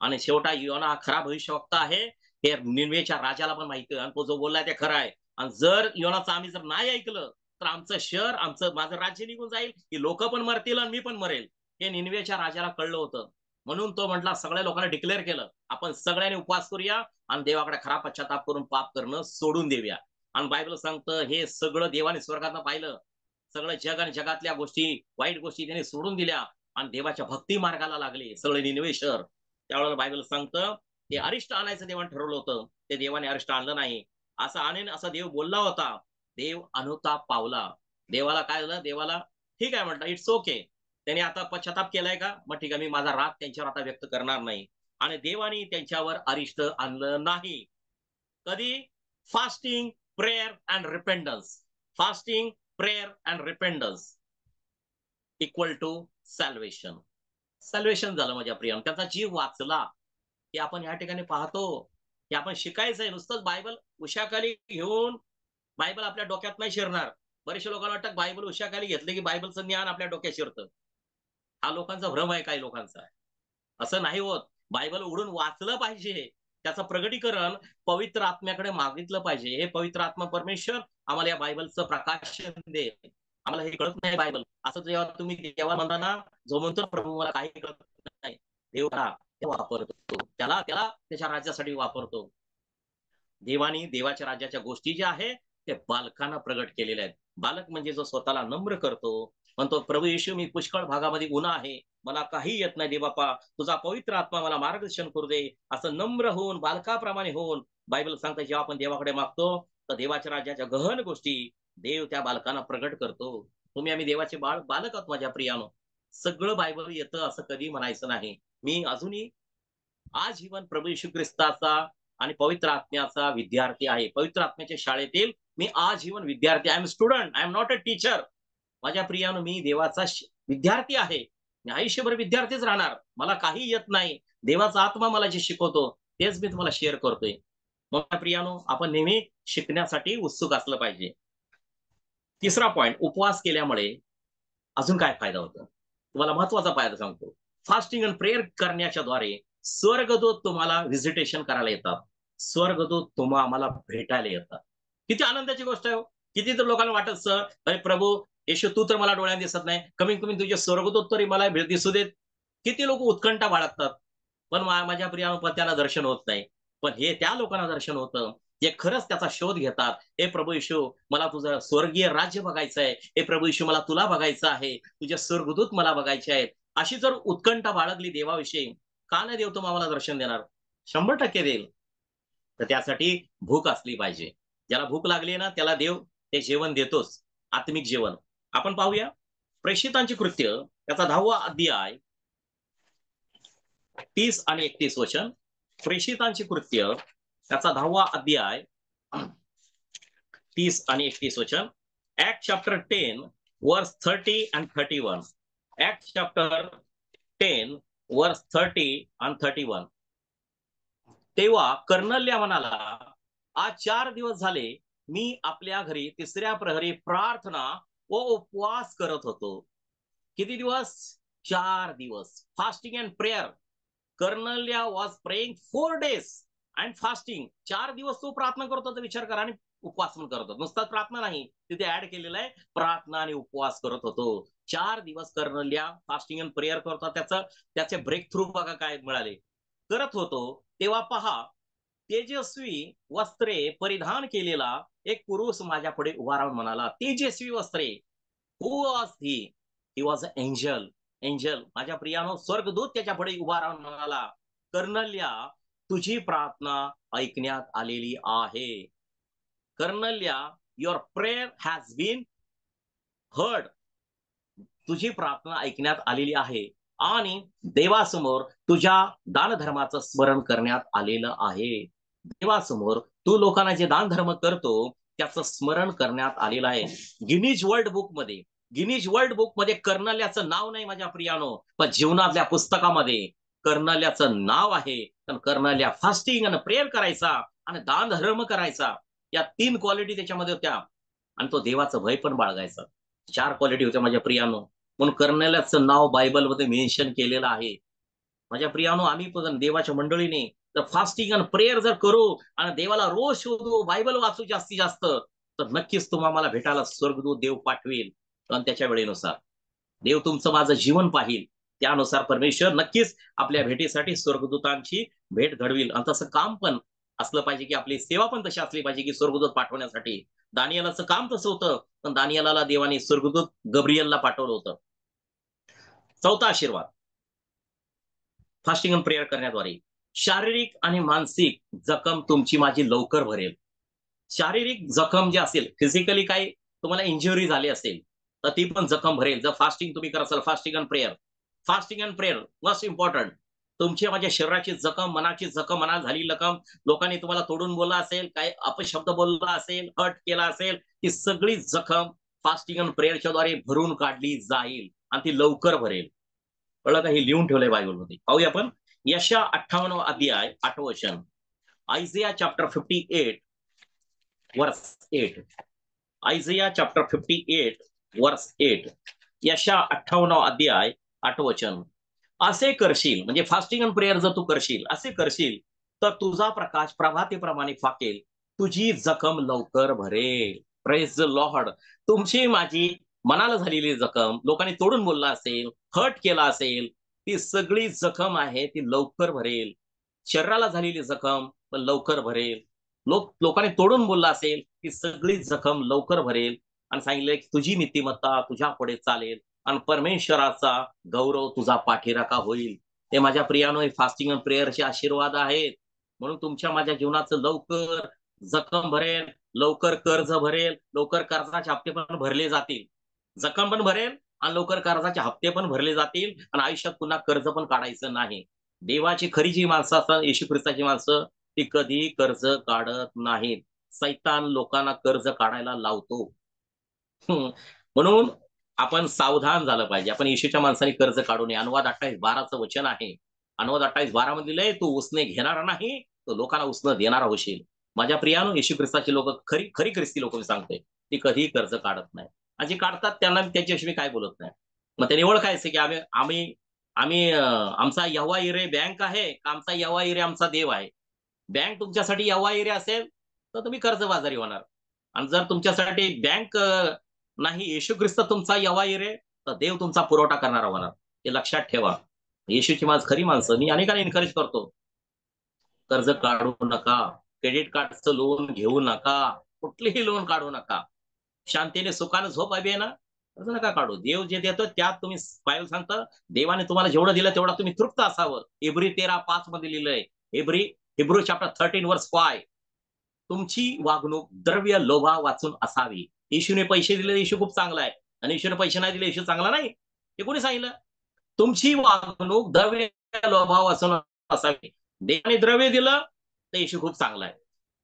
आणि शेवटा योना हा खरा भविष्यवक्ता आहे हे निनवेच्या राजाला पण माहिती आहे, आणि तो जो बोललाय ते खरं आहे. आणि जर योनाचं आम्ही जर नाही ऐकलं तर आमचं शहर, माझं राज्य निघून जाईल, की लोक पण मरतील आणि मी पण मरेल. हे निनवेच्या राजाला कळलं होतं. म्हणून तो म्हटला, सगळ्या लोकांना डिक्लेअर केलं, आपण सगळ्यांनी उपवास करूया आणि देवाकडे खरा पश्चाताप करून पाप करणं सोडून देऊया. आणि बायबल सांगतं हे सगळं देवाने स्वर्गातनं पाहिलं. सगळं जग आणि जगातल्या गोष्टी, वाईट गोष्टी त्यांनी सोडून दिल्या आणि देवाच्या भक्ती मार्गाला लागले सगळे निनवे शहर. त्यावेळेला बायबल सांगतं ते अरिष्ट आणायचं देवाने ठरवलं होतं, ते देवाने अरिष्ट आणलं नाही. असं आणेन असं देव बोलला होता, देव अनुताप पावला. देवाला काय झालं, देवाला ठीक आहे म्हटलं, इट्स ओके, त्याने आता पश्चाताप केलाय का, मग ठीक आहे, मी माझा राग त्यांच्यावर आता व्यक्त करणार नाही. आणि देवाने त्यांच्यावर अरिष्ट आणलं नाही. कधी, fasting, prayer and repentance. Fasting, prayer and repentance equal to salvation. Salvation झालं माझ्या प्रिय, त्याचा जीव वाचला. हे आपण या ठिकाणी पाहतो, हे आपण शिकायचंय. नुसतंच बायबल उशाखाली घेऊन बायबल आपल्या डोक्यात नाही शिरणार. बरेचशा लोकांना वाटतं बायबल उशाखाली घेतलं की बायबलचं ज्ञान आपल्या डोक्यात शिरतं. हा लोकांचा भ्रम आहे, काही लोकांचा. असं नाही होत. बायबल उघडून वाचलं पाहिजे, त्याचं प्रगटीकरण पवित्र आत्म्याकडे मागितलं पाहिजे. हे पवित्र आत्मा परमेश्वर आम्हाला या बायबलचं प्रकाशन दे, आम्हाला हे कळत नाही बायबल. असं जेव्हा तुम्ही देवा म्हणता ना, जो म्हणतो प्रभू मला काही कळत नाही, देव वापरतो त्याला, त्याच्या राज्यासाठी वापरतो. देवानी देवाच्या राज्याच्या गोष्टी ज्या आहेत ते बालकांना प्रगट केलेल्या आहेत. बालक म्हणजे जो स्वतःला नम्र करतो, म्हणतो प्रभू येशू मी पुष्कळ भागामध्ये गुन्हा आहे, मला काही येत नाही, दे बापा तुझा पवित्र आत्मा मला मार्गदर्शन करू दे. असं नम्र होऊन, बालकाप्रमाणे होऊन, बायबल सांगते जेव्हा आपण देवाकडे मागतो तर देवाच्या राज्याच्या गहन गोष्टी देव त्या बालकांना प्रगट करतो. आम्ही देवाचे बालक आहोत माझ्या प्रियानो. सगळं बायबल येतं असं कधी म्हणायचं नाही. मी अजूनही आजीवन प्रभू येशू ख्रिस्ताचा आणि पवित्र आत्म्याचा विद्यार्थी आहे. पवित्र आत्म्याच्या शाळेतील मी आजीवन विद्यार्थी. I am student, I am not a teacher. माझ्या प्रियानो, मी देवाचा विद्यार्थी आहे. मी आयुष्यभर विद्यार्थीच राहणार. मला काही येत नाही. देवाचा आत्मा मला जे शिकवतो तेच मी तुम्हाला शेअर करतोय. मग प्रियानो, आपण नेहमी शिकण्यासाठी उत्सुक असलं पाहिजे. तिसरा पॉइंट, उपवास केल्यामुळे अजून काय फायदा होतो? तुम्हाला महत्वाचा फायदा सांगतो. फास्टिंग अँड प्रेयर करण्याच्या द्वारे स्वर्गदूत तुम्हाला व्हिजिटेशन करायला येतात. स्वर्गदूत आम्हाला भेटायला येतात. किती आनंदाची गोष्ट आहे हो. किती तर लोकांना वाटत, सर अरे प्रभू येशू, तू तर मला डोळ्यात दिसत नाही, कमीत कमी तुझे स्वर्गदूत तरी मला दिसू देत. किती लोक उत्कंठा बाळगतात, पण माझ्या प्रिया पत्याला दर्शन होत नाही. पण हे त्या लोकांना दर्शन होतं जे खरंच त्याचा शोध घेतात. हे प्रभू येशू, मला तुझं स्वर्गीय राज्य बघायचं आहे. हे प्रभू येशू, मला तुला बघायचं आहे. तुझे स्वर्गदूत मला बघायचे आहेत. अशी जर उत्कंठा बाळगली देवाविषयी, का नाही देव तुम्हाला दर्शन देणार? 100% देईल. तर त्यासाठी भूक असली पाहिजे. ज्याला भूक लागली ना, त्याला देव ते जेवण देतोच, आत्मिक जेवण. आपण पाहूया प्रेषितांची कृत्य त्याचा 10वा अध्याय 30 आणि 31 वचन. प्रेषितांची कृत्य त्याचा 10वा अध्याय 30 आणि 31 वचन. ऍक्ट चॅप्टर 10 वर्स 30 and 31. ऍक्ट चॅप्टर 10 वर्स 30 and 31. तेव्हा कर्नल्या म्हणाला, आज 4 दिवस झाले मी आपल्या घरी तिसऱ्या प्रहरी प्रार्थना व उपवास करत होतो. किती दिवस? 4 दिवस. Fasting and prayer. Cornelius was praying 4 days and fasting. 4 दिवस तो प्रार्थना करत होता, विचार करा, आणि उपवास पण करत होता. नुसताच प्रार्थना नाही, तिथे ऍड केलेलं आहे प्रार्थना आणि उपवास करत होतो. 4 दिवस कर्नल्या फास्टिंग अँड प्रेयर करत होता. त्याचे ब्रेक थ्रू बघा काय मिळाले. करत होतो तेव्हा पहा, तेजस्वी वस्त्रे परिधान केलेला एक पुरुष माझ्या पुढे उभा राहून म्हणाला. तेजस्वी वस्त्रे. Who was he? He was a angel. Angel. माझ्या प्रियानो, स्वर्गदूत त्याच्या पुढे उभा राहून म्हणाला, कर्नल्या, तुझी प्रार्थना ऐकण्यात आलेली आहे. Cornelius, your prayer has been heard. तुझी प्रार्थना ऐकण्यात आलेली आहे आणि देवासमोर तुझ्या दानधर्माचं स्मरण करण्यात आलेलं आहे. देवासमोर तू लोकांना जे दानधर्म करतो त्याचं स्मरण करण्यात आलेलं आहे. गिनीज वर्ल्ड बुक मध्ये, गिनीज वर्ल्ड बुक मध्ये कर्नल्याचं नाव नाही माझ्या प्रियानो, पण जीवनातल्या पुस्तकामध्ये कर्नल्याचं नाव आहे. पण कर्नल्या फास्टिंग आणि प्रेयर करायचा आणि दानधर्म करायचा. या 3 क्वालिटी त्याच्यामध्ये होत्या. आणि तो देवाचं भय पण बाळगायचा. 4 क्वालिटी होत्या माझ्या प्रियानो. म्हणून कर्नल्याचं नाव बायबलमध्ये मेन्शन केलेलं आहे. माझ्या प्रियानो, आम्ही पण देवाच्या मंडळीने तर फास्टिंग आणि प्रेयर जर करू आणि देवाला रोज शोधू, बायबल वाचू जास्तीत जास्त, तर नक्कीच तुम्हाला भेटायला स्वर्गदूत देव पाठवेल. आणि त्याच्या वेळेनुसार देव तुमचं माझं जीवन पाहिल. त्यानुसार परमेश्वर नक्कीच आपल्या भेटीसाठी स्वर्गदूतांची भेट घडविल. आणि तसं काम पण असलं पाहिजे, की आपली सेवा पण तशी असली पाहिजे, की स्वर्गदूत पाठवण्यासाठी. दानियेलाचं काम तसं होतं, पण दानियेलाला देवाने स्वर्गदूत गब्रियलला पाठवलं होतं. चौथा आशीर्वाद, फास्टिंग अँड प्रेयर करण्याद्वारे शारीरिक आणि मानसिक जखम तुमची माझी लवकर भरेल. शारीरिक जखम जे असेल, फिजिकली काही तुम्हाला इंजुरी झाली असेल, तर ती पण जखम भरेल जर फास्टिंग तुम्ही करत असाल. Fasting and prayer. Fasting and prayer most important. तुमच्या माझ्या शरीराची जखम, मनाची जखम, मनात झाली जखम, लोकांनी तुम्हाला तोडून बोलला असेल, काही अपशब्द बोलला असेल, हर्ट केला असेल, ती सगळी जखम फास्टिंग अँड प्रेयरच्या द्वारे भरून काढली जाईल आणि ती लवकर भरेल. कळलं का? हे लिहून ठेवलंय बायबलमध्ये. पाहूया आपण यशा 58 अध्याय 8 वचन. आयझिया चॅप्टर 58 वर्स 8. आयझिया चॅप्टर 58 वर्स 8. यशा 58 अध्याय 8 वचन. असे करशील, म्हणजे फास्टिंग अँड प्रेयर जर तू करशील, असे करशील तर तुझा प्रकाश प्रभातीप्रमाणे फाकेल, तुझी जखम लवकर भरेल. Praise the Lord. तुमची माझी मनाला झालेली जखम, लोकांनी तोडून बोलला असेल, हर्ट केला असेल, ती सगळी जखम आहे ती लवकर भरेल. शरीराला झालेली जखम पण लवकर भरेल. लोकांनी तोडून बोलला असेल, ती सगळी जखम लवकर भरेल. आणि सांगितलं की तुझी नीतिमत्ता तुझ्या पुढे चालेल आणि परमेश्वराचा गौरव तुझा पाठीराखा होईल. ते माझ्या प्रियानो, फास्टिंग अँड प्रेयरचे आशीर्वाद आहेत. म्हणून तुमच्या माझ्या जीवनाचं लवकर जखम भरेल, लवकर कर्ज भरेल, लवकर कर्जाचे हप्ते पण भरले जातील. जखम पण भरेल आणि लवकर कर्जाचे हप्ते पण भरले जातील आणि आयुष्यात पुन्हा कर्ज पण काढायचं नाही. देवाची खरी जी माणसं असतात, येशू ख्रिस्ताची माणसं, ती कधी कर्ज काढत नाहीत. सैतान लोकांना कर्ज काढायला लावतो. म्हणून आपण सावधान झालं पाहिजे. आपण येशूच्या माणसाने कर्ज काढू नये. अनुवाद 28:12चं वचन आहे. अनुवाद 28:12 मध्ये लिहिलंय, तू उसने घेणारा नाही, तो लोकांना उसनं देणारा होशील. माझ्या प्रियानो, येशू ख्रिस्ताची लोक, खरी खरी ख्रिस्ती लोक मी सांगतोय, ती कधीही कर्ज काढत नाही. आणि जे काढतात त्यांना त्याच्याशी मी काय बोलत नाही. मग त्यांनी निवड काय असते की आम्ही आम्ही आम्ही आमचा यहोवा इरे बँक आहे का आमचा यहोवा इरे आमचा देव आहे? बँक तुमच्यासाठी यहोवा इरे असेल तर तुम्ही कर्जबाजारी होणार. आणि जर तुमच्यासाठी बँक नाही, येशू ख्रिस्त तुमचा यहोवा इरे, तर देव तुमचा पुरवठा करणारा होणार. हे लक्षात ठेवा. येशूची खरी माणसं मी अनेकांना एन्करेज करतो, कर्ज काढू नका, क्रेडिट कार्डचं लोन घेऊ नका, कुठलेही लोन काढू नका. शांतीने सुखाने झोप हवी आहे ना, कर्ज नका काढू. देव जे देतो त्यात तुम्ही, बायबल सांगतं, देवाने तुम्हाला जेवढं दिलं तेवढा तुम्ही तृप्त असावं. इब्री 13:5 मध्ये लिहिलंय. हिब्रू चॅप्टर 13:5, तुमची वागणूक द्रव्य लोभा वाचून असावी. येशूने पैसे दिले, येशू खूप चांगला आहे, आणि येशूने पैसे नाही दिले, येशू चांगला नाही. हे कोणी सांगितलं? तुमची वागणूक द्रव्य लोभा वाचून असावी. देवाने द्रव्य दिलं तर येशू खूप चांगला आहे.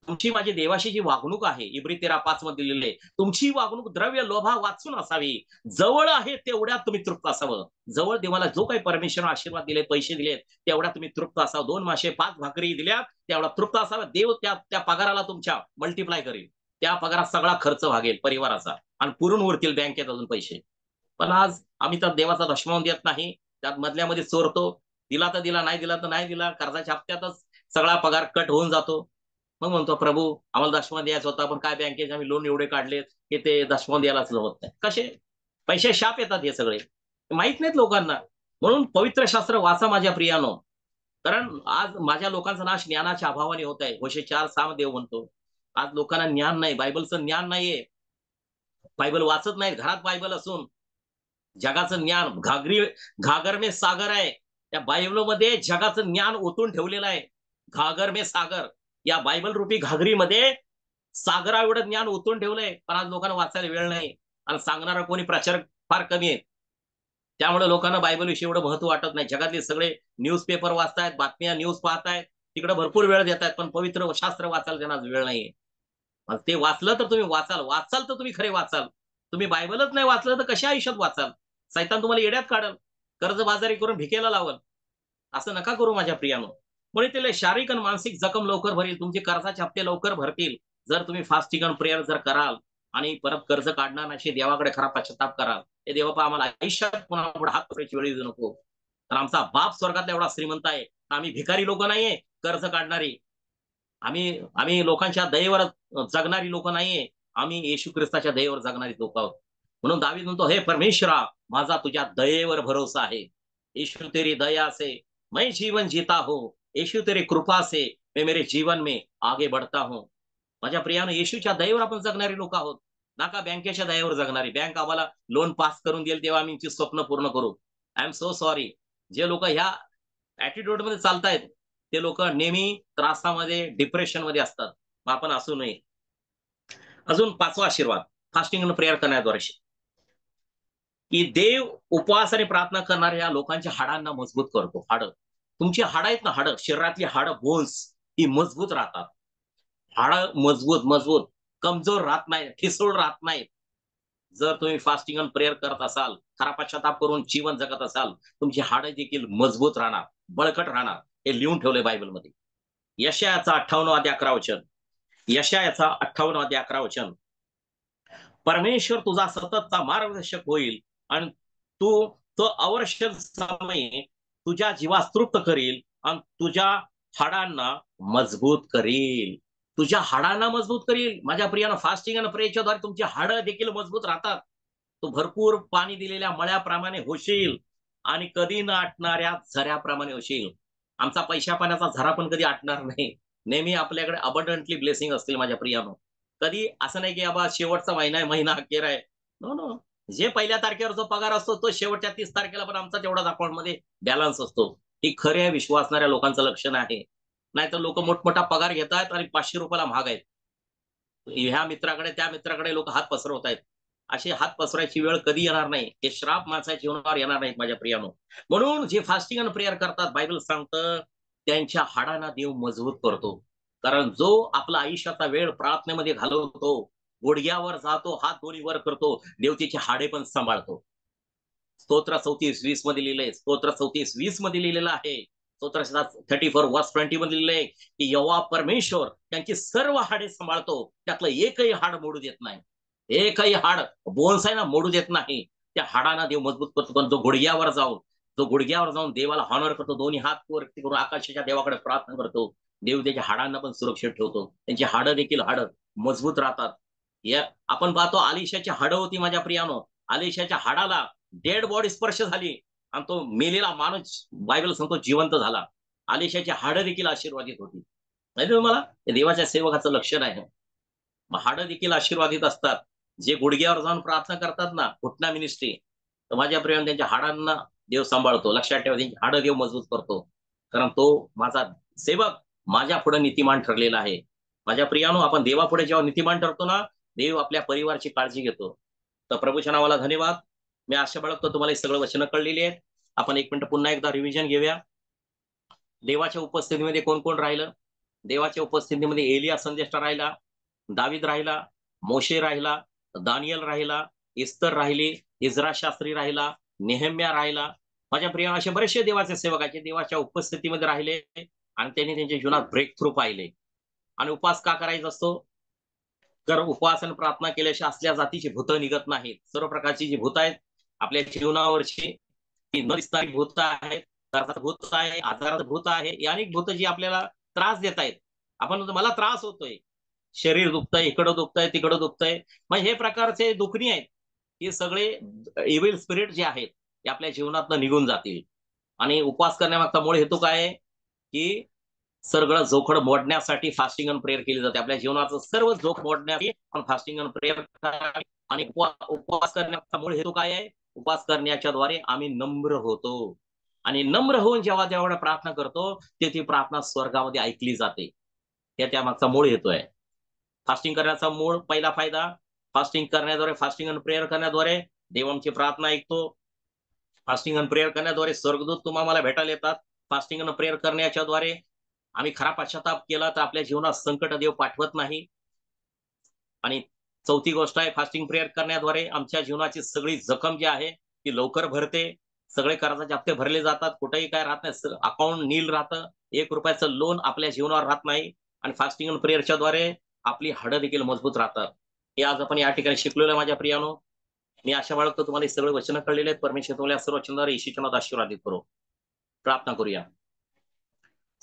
तुमची माझी देवाशी जी वागणूक आहे, इब्री 13:5 मध्ये लिहिलेले, तुमची वागणूक द्रव्य लोभा वाचून असावी. जवळ आहे तेवढ्यात तुम्ही तृप्त असावं. जवळ देवाला जो काही परमेश्वर आशीर्वाद दिले, पैसे दिलेत, तेवढ्या तुम्ही तृप्त असावं. 2 मासे 5 भाकरी दिल्या, तेवढा तृप्त असावं. देव त्या पगाराला तुमच्या मल्टिप्लाय करेल. त्या पगारात सगळा खर्च भागेल परिवाराचा, आणि पुरून उरतील बँकेत अजून पैसे. पण आज आम्ही तर देवाचा दशमावून देत नाही, त्यात मधल्यामध्ये चोरतो. दिला तर दिला, नाही दिला तर नाही दिला. कर्जाच्या हप्त्यातच सगळा पगार कट होऊन जातो. मग म्हणतो, प्रभू आम्हाला दशमा द्यायचा होता, पण काय बँकेचे आम्ही लोन एवढे काढलेत की ते दशमा द्यायलाच होत नाही. कसे पैसे शाप येतात हे सगळे, माहित नाहीत लोकांना. म्हणून पवित्र शास्त्र वाचा माझ्या प्रियानो. कारण आज माझ्या लोकांचा नाश ज्ञानाच्या अभावाने होत आहे. होशे 4:6 देव म्हणतो, आज लोकांना ज्ञान नाही, बायबलचं ज्ञान नाहीये. बायबल वाचत नाही. घरात बायबल असून जगाचं ज्ञान घागर में सागर आहे. त्या बायबलमध्ये जगाचं ज्ञान ओतून ठेवलेलं आहे. घागर में सागर, या बायबल रूपी घागरीमध्ये सागरा एवढं ज्ञान ओतून ठेवलंय. पण आज लोकांना वाचायला वेळ नाही, आणि सांगणारा कोणी प्रचारक फार कमी आहे. त्यामुळे लोकांना बायबल विषयी एवढं महत्व वाटत नाही. जगातले सगळे न्यूजपेपर वाचतायत, बातम्या न्यूज पाहतायत, तिकडे भरपूर वेळ देत आहेत, पण पवित्र शास्त्र वाचायला त्यांना वेळ नाहीये. मग ते वाचलं तर तुम्ही वाचाल तर तुम्ही खरे वाचाल. तुम्ही बायबलच नाही वाचलं तर कशा आयुष्यात वाचाल? सैतान तुम्हाला येड्यात काढल, कर्जबाजारी करून भिकेला लावल. असं नका करू माझ्या प्रियानो. म्हणून तिला शारीरिक आणि मानसिक जखम लवकर भरेल, तुमचे कर्जाचे हप्ते लवकर भरतील, जर तुम्ही फास्टिंग आणि प्रेयर जर कराल आणि परत कर्ज काढणार नाही, देवाकडे खरा पश्चाताप कराल. ते देवा, आम्हाला आयुष्यात पुन्हा पुढे हात पकडायची वेळ येऊ नको. तर आमचा बाप स्वर्गातला एवढा श्रीमंत आहे, आम्ही भिकारी लोक नाहीये कर्ज काढणारी. आम्ही आम्ही लोकांच्या दयेवर जगणारी लोक नाहीये. आम्ही येशू ख्रिस्ताच्या दयेवर जगणारी लोक आहोत. म्हणून दावीद म्हणतो, हे परमेश्वरा, माझा तुझ्या दयेवर भरोसा आहे. यीशु तेरी दया से मैं जीवन जीता हूं, यीशु तेरी कृपा से मैं मेरे जीवन में आगे बढ़ता हूं. माझ्या प्रियानं, येशूच्या दयेवर आपण जगणारी लोक आहोत, नका बँकेच्या दयेवर जगणारी. बँक आम्हाला लोन पास करून देईल तेव्हा आम्ही स्वप्न पूर्ण करू. I am so sorry. जे लोक ह्या ऍटिट्यूड मध्ये चालतायत ते लोक नेहमी त्रासामध्ये, डिप्रेशन मध्ये असतात. मग आपण असू नये. अजून 5वा आशीर्वाद, फास्टिंग आणि प्रेयर करण्याद्वारे, की देव उपवास आणि प्रार्थना करणाऱ्या लोकांच्या हाडांना मजबूत करतो. तुमची हाडं आहेत ना, हाडं, शरीरातली हाडं, बोन्स, ही मजबूत राहतात. हाडं मजबूत मजबूत कमजोर राहत नाही, ठिसूळ राहत नाहीत. जर तुम्ही फास्टिंग आणि प्रेयर करत असाल, खरा पश्चाताप करून जीवन जगत असाल, तुमची हाडं देखील मजबूत राहणार, बळकट राहणार. हे लिहून ठेवलंय बायबलमध्ये. यशायाचा 58:11 वचन, यशायाचा 58:11 वचन, परमेश्वर तुझा सततचा मार्गदर्शक होईल, आणि तू तो अवश्य समय तुझ्या जीवास तृप्त करील, आणि तुझ्या हाडांना मजबूत करील. तुझ्या हाडांना मजबूत करील. माझ्या प्रियानं, फास्टिंग आणि प्रेयरच्या द्वारे तुमची हाडं देखील मजबूत राहतात. तू भरपूर पाणी दिलेल्या मळ्याप्रमाणे होशील, आणि कधी न आटणाऱ्या झऱ्याप्रमाणे होशील. आमचा पैशा पाण्याचा झरा पण कधी आटणार नाही. नेहमी आपल्याकडे अबंडंटली ब्लेसिंग असतील माझ्या प्रियानो. कधी असं नाही की बाबा शेवटचा महिना आहे, महिना अखेर आहे. No no. जे पहिल्या तारखेवर जो पगार असतो तो शेवटच्या 30 तारखेला पण आमचा तेवढाच अकाउंटमध्ये बॅलन्स असतो. ही खऱ्या विश्वासणाऱ्या लोकांचं लक्षण आहे. नाहीतर लोक मोठमोठा पगार घेतात आणि 500 रुपयाला महाग आहेत. ह्या मित्राकडे त्या मित्राकडे लोक हात पसरवत आहेत. अशी हात पसरायची वेळ कधी येणार नाही. हे श्राप माणसाच्या जीवनावर येणार नाहीत माझ्या प्रियानो. म्हणून जे फास्टिंग आणि प्रेयर करतात, बायबल सांगतं त्यांच्या हाडांना देव मजबूत करतो. कारण जो आपला आयुष्याचा वेळ प्रार्थनेमध्ये घालवतो, गुडघ्यावर जातो, हात दोन्ही वर करतो, देव त्याची हाडे पण सांभाळतो. स्तोत्र 34:20 मध्ये लिहिलंय, स्तोत्र 34:20 मध्ये लिहिलेलं आहे. स्तोत्र 34 वर्स 20 मध्ये लिहिलंय की यहोवा परमेश्वर त्यांची सर्व हाडे सांभाळतो, त्यातलं एकही हाड मोडू देत नाही. एकही हाड बोन्स आहे ना, मोडू देत नाही. त्या हाडांना देव मजबूत करतो. पण जो गुडघ्यावर जाऊन देवाला हॉनर करतो, दोन्ही हात वरती करून आकाशाच्या देवाकडे प्रार्थना करतो, देव त्याच्या हाडांना पण सुरक्षित ठेवतो. त्यांची हाडं देखील हाडं मजबूत राहतात. या आपण पाहतो अलिशाची हाडं होती माझ्या प्रियानो. अलिशाच्या हाडाला डेड बॉडी स्पर्श झाली आणि तो मेलेला माणूस बायबल सांगतो जिवंत झाला. अलिशाची हाडं देखील आशीर्वादित होती. माहिती तुम्हाला, हे देवाच्या सेवकाचं लक्षण आहे. हाडं देखील आशीर्वादित असतात. जे गुडघ्यावर जाऊन प्रार्थना करतात ना, घुटना मिनिस्ट्री, तर माझ्या प्रियाने त्यांच्या हाडांना देव सांभाळतो. लक्षात ठेवा, त्यांची हाडं देव मजबूत करतो. कारण तो माझा सेवक माझ्या पुढे नीतिमान ठरलेला आहे. माझ्या प्रियानो, आपण देवापुढे जेव्हा नीतिमान ठरतो ना, देव आपल्या परिवाराची काळजी घेतो. तर प्रभूच्या नावाला धन्यवाद. मी आशा बाळगतो तुम्हाला हे सगळं वचनं कळलेली आहेत. आपण एक मिनिट पुन्हा एकदा रिव्हिजन घेऊया. देवाच्या उपस्थितीमध्ये कोण कोण राहिलं? देवाच्या उपस्थितीमध्ये एलिया संदेष्टा राहिला, दावीद राहिला, मोशे राहिला, दानियल राहिला, इस्तर राहिली, इज्रा शास्त्री राहिला, नेहम्या राहिला. माझ्या प्रिय असे बरेचसे देवाचे सेवकाचे देवाच्या उपस्थितीमध्ये राहिले आणि त्यांनी त्यांच्या जीवनात ब्रेक थ्रू पाहिले. आणि उपवास का करायचा असतो? तर उपवास आणि प्रार्थना केल्याशिवाय असल्या जातीची भूतं निघत नाहीत. सर्व प्रकारची जी भूत आहेत आपल्या जीवनावरची, ती न दिसणारी भूत आहेत, कर्जाचं भूत आहे, आजाराचं भूत आहे, ही अनेक भूत जी आपल्याला त्रास देत आहेत. आपण म्हणतो मला त्रास होतोय, शरीर दुखतंय, इकडं दुखतंय, तिकडं दुखतंय. मग हे प्रकारचे दुखणी आहेत, हे सगळे इव्हिल स्पिरिट जे आहेत ते आपल्या जीवनातनं निघून जातील. आणि उपवास करण्यामागचा मूळ हेतू काय आहे? की सगळं जोखड मोडण्यासाठी फास्टिंग आणि प्रेयर केली जाते. आपल्या जीवनाचं सर्व जोख मोडण्यासाठी आपण फास्टिंग आणि प्रेयर करावी. आणि उपवास करण्याचा मूळ हेतू काय आहे? उपवास करण्याच्या द्वारे आम्ही नम्र होतो. आणि नम्र होऊन जेव्हा जेव्हा प्रार्थना करतो, ती प्रार्थना स्वर्गामध्ये ऐकली जाते. हे त्यामागचा मूळ हेतू आहे. फास्टिंग करण्याचा मूळ पहिला फायदा, फास्टिंग करण्याद्वारे, फास्टिंग आणि प्रेयर करण्याद्वारे देव आमची प्रार्थना ऐकतो. फास्टिंग आणि प्रेयर करण्याद्वारे स्वर्गदूत तुम्हाला मला भेटायला येतात. फास्टिंग आणि प्रेयर करण्याच्या द्वारे आम्ही खरा पश्चाताप केला तर आपल्या जीवनात संकट देव पाठवत नाही. आणि चौथी गोष्ट आहे, फास्टिंग प्रेयर करण्याद्वारे आमच्या जीवनाची सगळी जखम जी आहे ती लवकर भरते. सगळे कर्जाचे हप्ते भरले जातात, कुठेही काय राहत नाही, अकाउंट नील राहतं, ₹1 लोन आपल्या जीवनावर राहत नाही. आणि फास्टिंग आणि प्रेयरच्या द्वारे आपली हाडं देखील मजबूत राहतात. हे आज आपण या ठिकाणी शिकलेलो आहे माझ्या प्रियानो. मी आशा बाळगतो तुम्हाला हे सगळे वचनं कळलेले आहेत. परमेश्वर तुम्हाला सर्व वचनाद्वारे येशूच्या नावात आशीर्वादित करो. प्रार्थना करूया.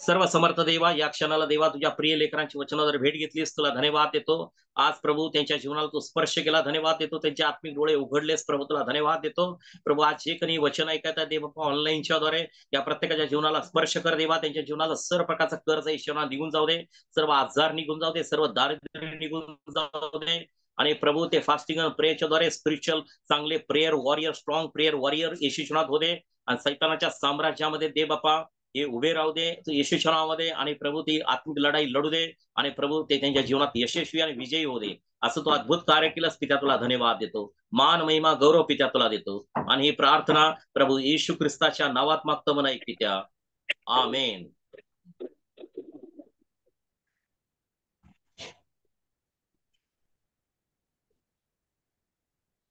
सर्व समर्थ देवा, या क्षणाला देवा तुझ्या प्रिय लेकरांची वचनाद्वारे भेट घेतलीस, तुला धन्यवाद देतो. आज प्रभू त्यांच्या जीवनाला तू स्पर्श केला, धन्यवाद देतो. त्यांचे आत्मिक डोळे उघडलेस प्रभू, तुला धन्यवाद देतो. प्रभू आज जे काही वचन ऐकत आहे देवा ऑनलाईनच्या द्वारे, या प्रत्येकाच्या जीवनाला स्पर्श कर देवा. त्यांच्या जीवनाला सर्व प्रकारचं कर्ज ईश्वराला निघून जाऊ दे, सर्व आजार निघून जाऊ दे, सर्व दारिद्र्य निघून जाऊ दे. आणि प्रभू ते फास्टिंग आणि प्रेयरच्या द्वारे स्पिरिच्युअल चांगले prayer warrior, strong prayer warrior येशूच्या नावात हो दे. आणि सैतानाच्या साम्राज्यामध्ये दे बापा हे उभे राहू दे येशूच्या नावामध्ये. आणि प्रभू ती आत्मिक लढाई लढू दे. आणि प्रभू ते त्यांच्या जीवनात यशस्वी आणि विजयी होऊ दे. असं तो अद्भुत कार्य केलंस, पित्या तुला धन्यवाद देतो. मान महिमा गौरव पित्या तुला देतो. आणि ही प्रार्थना प्रभू येशू ख्रिस्ताच्या नावात मागतो म्हणा एक पित्या, आमेन.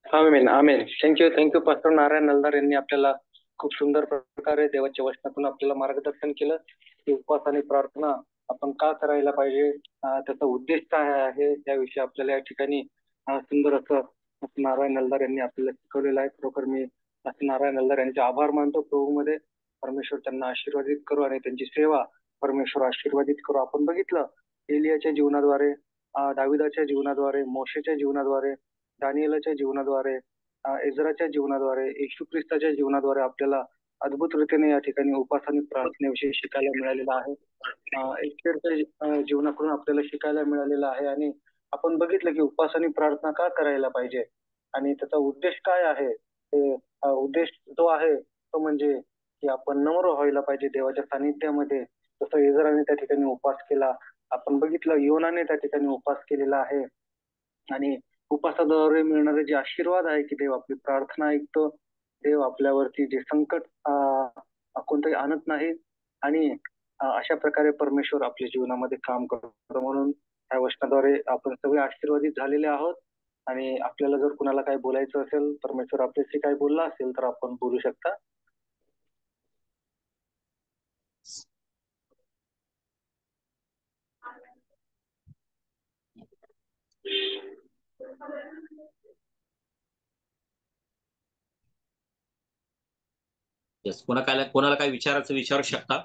आमेन आमेन. थँक्यू पास्टर नारायण नलदार यांनी आपल्याला खूप सुंदर प्रकारे देवाच्या वचनातून आपल्याला मार्गदर्शन केलं की उपवास आणि प्रार्थना आपण का करायला पाहिजे, त्याचा उद्देश काय आहे, याविषयी आपल्याला या ठिकाणी सुंदर असं नारायण नलदार यांनी आपल्याला शिकवलेलं आहे. खरोखर मी असं नारायण नलदार यांचे आभार मानतो प्रभूमध्ये. परमेश्वर त्यांना आशीर्वादित करू आणि त्यांची सेवा परमेश्वर आशीर्वादित करू. आपण बघितलं एलियाच्या जीवनाद्वारे, दाविदाच्या जीवनाद्वारे, मोशेच्या जीवनाद्वारे, दानियेलाच्या जीवनाद्वारे, इज्राच्या जीवनाद्वारे, येशू ख्रिस्ताच्या जीवनाद्वारे आपल्याला अद्भुत रीतीने या ठिकाणी उपास आणि प्रार्थनेविषयी शिकायला मिळालेलं आहे. एस्तेरच्या जीवनाकडून आपल्याला शिकायला मिळालेलं आहे. आणि आपण बघितलं की उपास आणि प्रार्थना का करायला पाहिजे आणि त्याचा उद्देश काय आहे. ते उद्देश जो आहे तो म्हणजे की आपण नम्र व्हायला पाहिजे देवाच्या सानिध्यामध्ये. जसं इज्राने त्या ठिकाणी उपास केला, आपण बघितलं योनाने त्या ठिकाणी उपास केलेला आहे. आणि उपासाद्वारे मिळणारे जे आशीर्वाद आहे की देव आपली प्रार्थना ऐकतो, देव आपल्यावरती जे संकट कोणतंही आणत नाही आणि अशा प्रकारे परमेश्वर आपल्या जीवनामध्ये काम करतो. म्हणून या वचनाद्वारे आपण सगळे आशीर्वादित झालेले आहोत. आणि आपल्याला जर कुणाला काही बोलायचं असेल, परमेश्वर आपल्याशी काही बोलला असेल तर आपण बोलू शकता. येस, कोणाला काय विचारायचं विचारू शकता.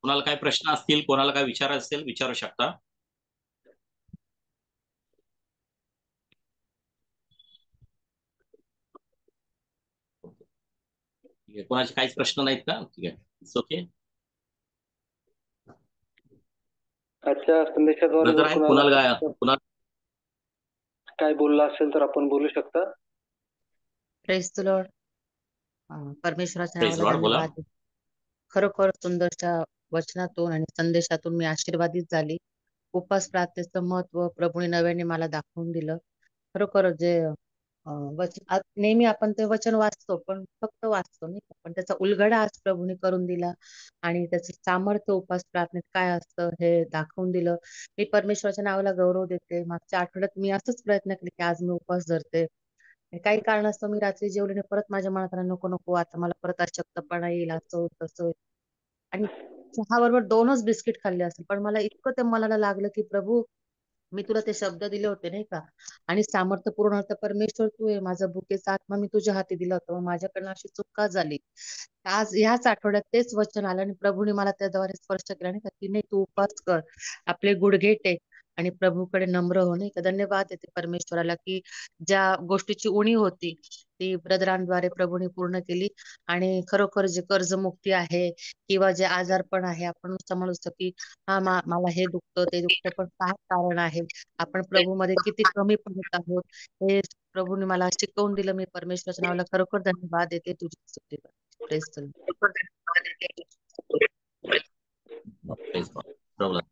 कोणाला काय प्रश्न असतील, कोणाला काय विचारायचं असेल विचारू शकता. कोणाचे काहीच प्रश्न नाहीत का? ठीक आहे, ओके. आजच्या संदेशाद्वारे जर कुणाला काय बोलला असेल तर आपण बोलू शकता. Praise the Lord. परमेश्वराच्या प्रेज नावाला लॉर्ड, बोला. धन्यवाद. खरोखर सुंदरच्या वचनातून आणि संदेशातून मी आशीर्वादित झाली. उपास प्रार्थनेचं महत्व प्रभूने नव्याने मला दाखवून दिलं. खरोखर जे नेहमी आपण ते वचन वाचतो, पण फक्त वाचतो नाही का, पण त्याचा उलगडा आज प्रभूने करून दिला आणि त्याचं सामर्थ्य उपास प्रार्थनेत काय असतं हे दाखवून दिलं. मी परमेश्वराच्या नावाला गौरव देते. मागच्या आठवड्यात मी असंच प्रयत्न केले की आज मी उपास धरते. काही कारणास्तव मी रात्री जेवले नाही, परत माझ्या मनात आलं नको नको, आता मला परत अशक्तपणा येईल, असं होईल तसं होईल. आणि चहा बरोबर 2च बिस्किट खाल्ले असेल, पण मला इतकं ते मनाला लागलं की प्रभू, मी तुला ते शब्द दिले होते नाही का, आणि सामर्थ्य पूर्ण होतं. परमेश्वर तू आहे, माझा भुकेचा आत्मा मी तुझ्या हाती दिला होता, मग माझ्याकडनं अशी चूक का झाली. आज ह्याच आठवड्यात तेच वचन आलं आणि प्रभूने मला त्याद्वारे स्पर्श केला नाही का, की नाही तू उपास कर, आपले गुडघे टेक आणि प्रभूकडे नम्र हो नाही का. धन्यवाद देते परमेश्वराला की ज्या गोष्टीची उणीव होती ती ब्रदरांद्वारे प्रभूने पूर्ण केली. आणि खरोखर जे कर्जमुक्ती आहे किंवा जे आजारपण आहे, आपण नुसतं म्हणू शकतो की हा मला हे दुखतं ते दुखतं, पण काय कारण आहे, आपण प्रभूमध्ये किती कमी पडत आहोत हे प्रभूने मला शिकवून दिलं. मी परमेश्वराच्या नावाला खरोखर धन्यवाद देते. तुझी स्तुती करते. Praise the Lord.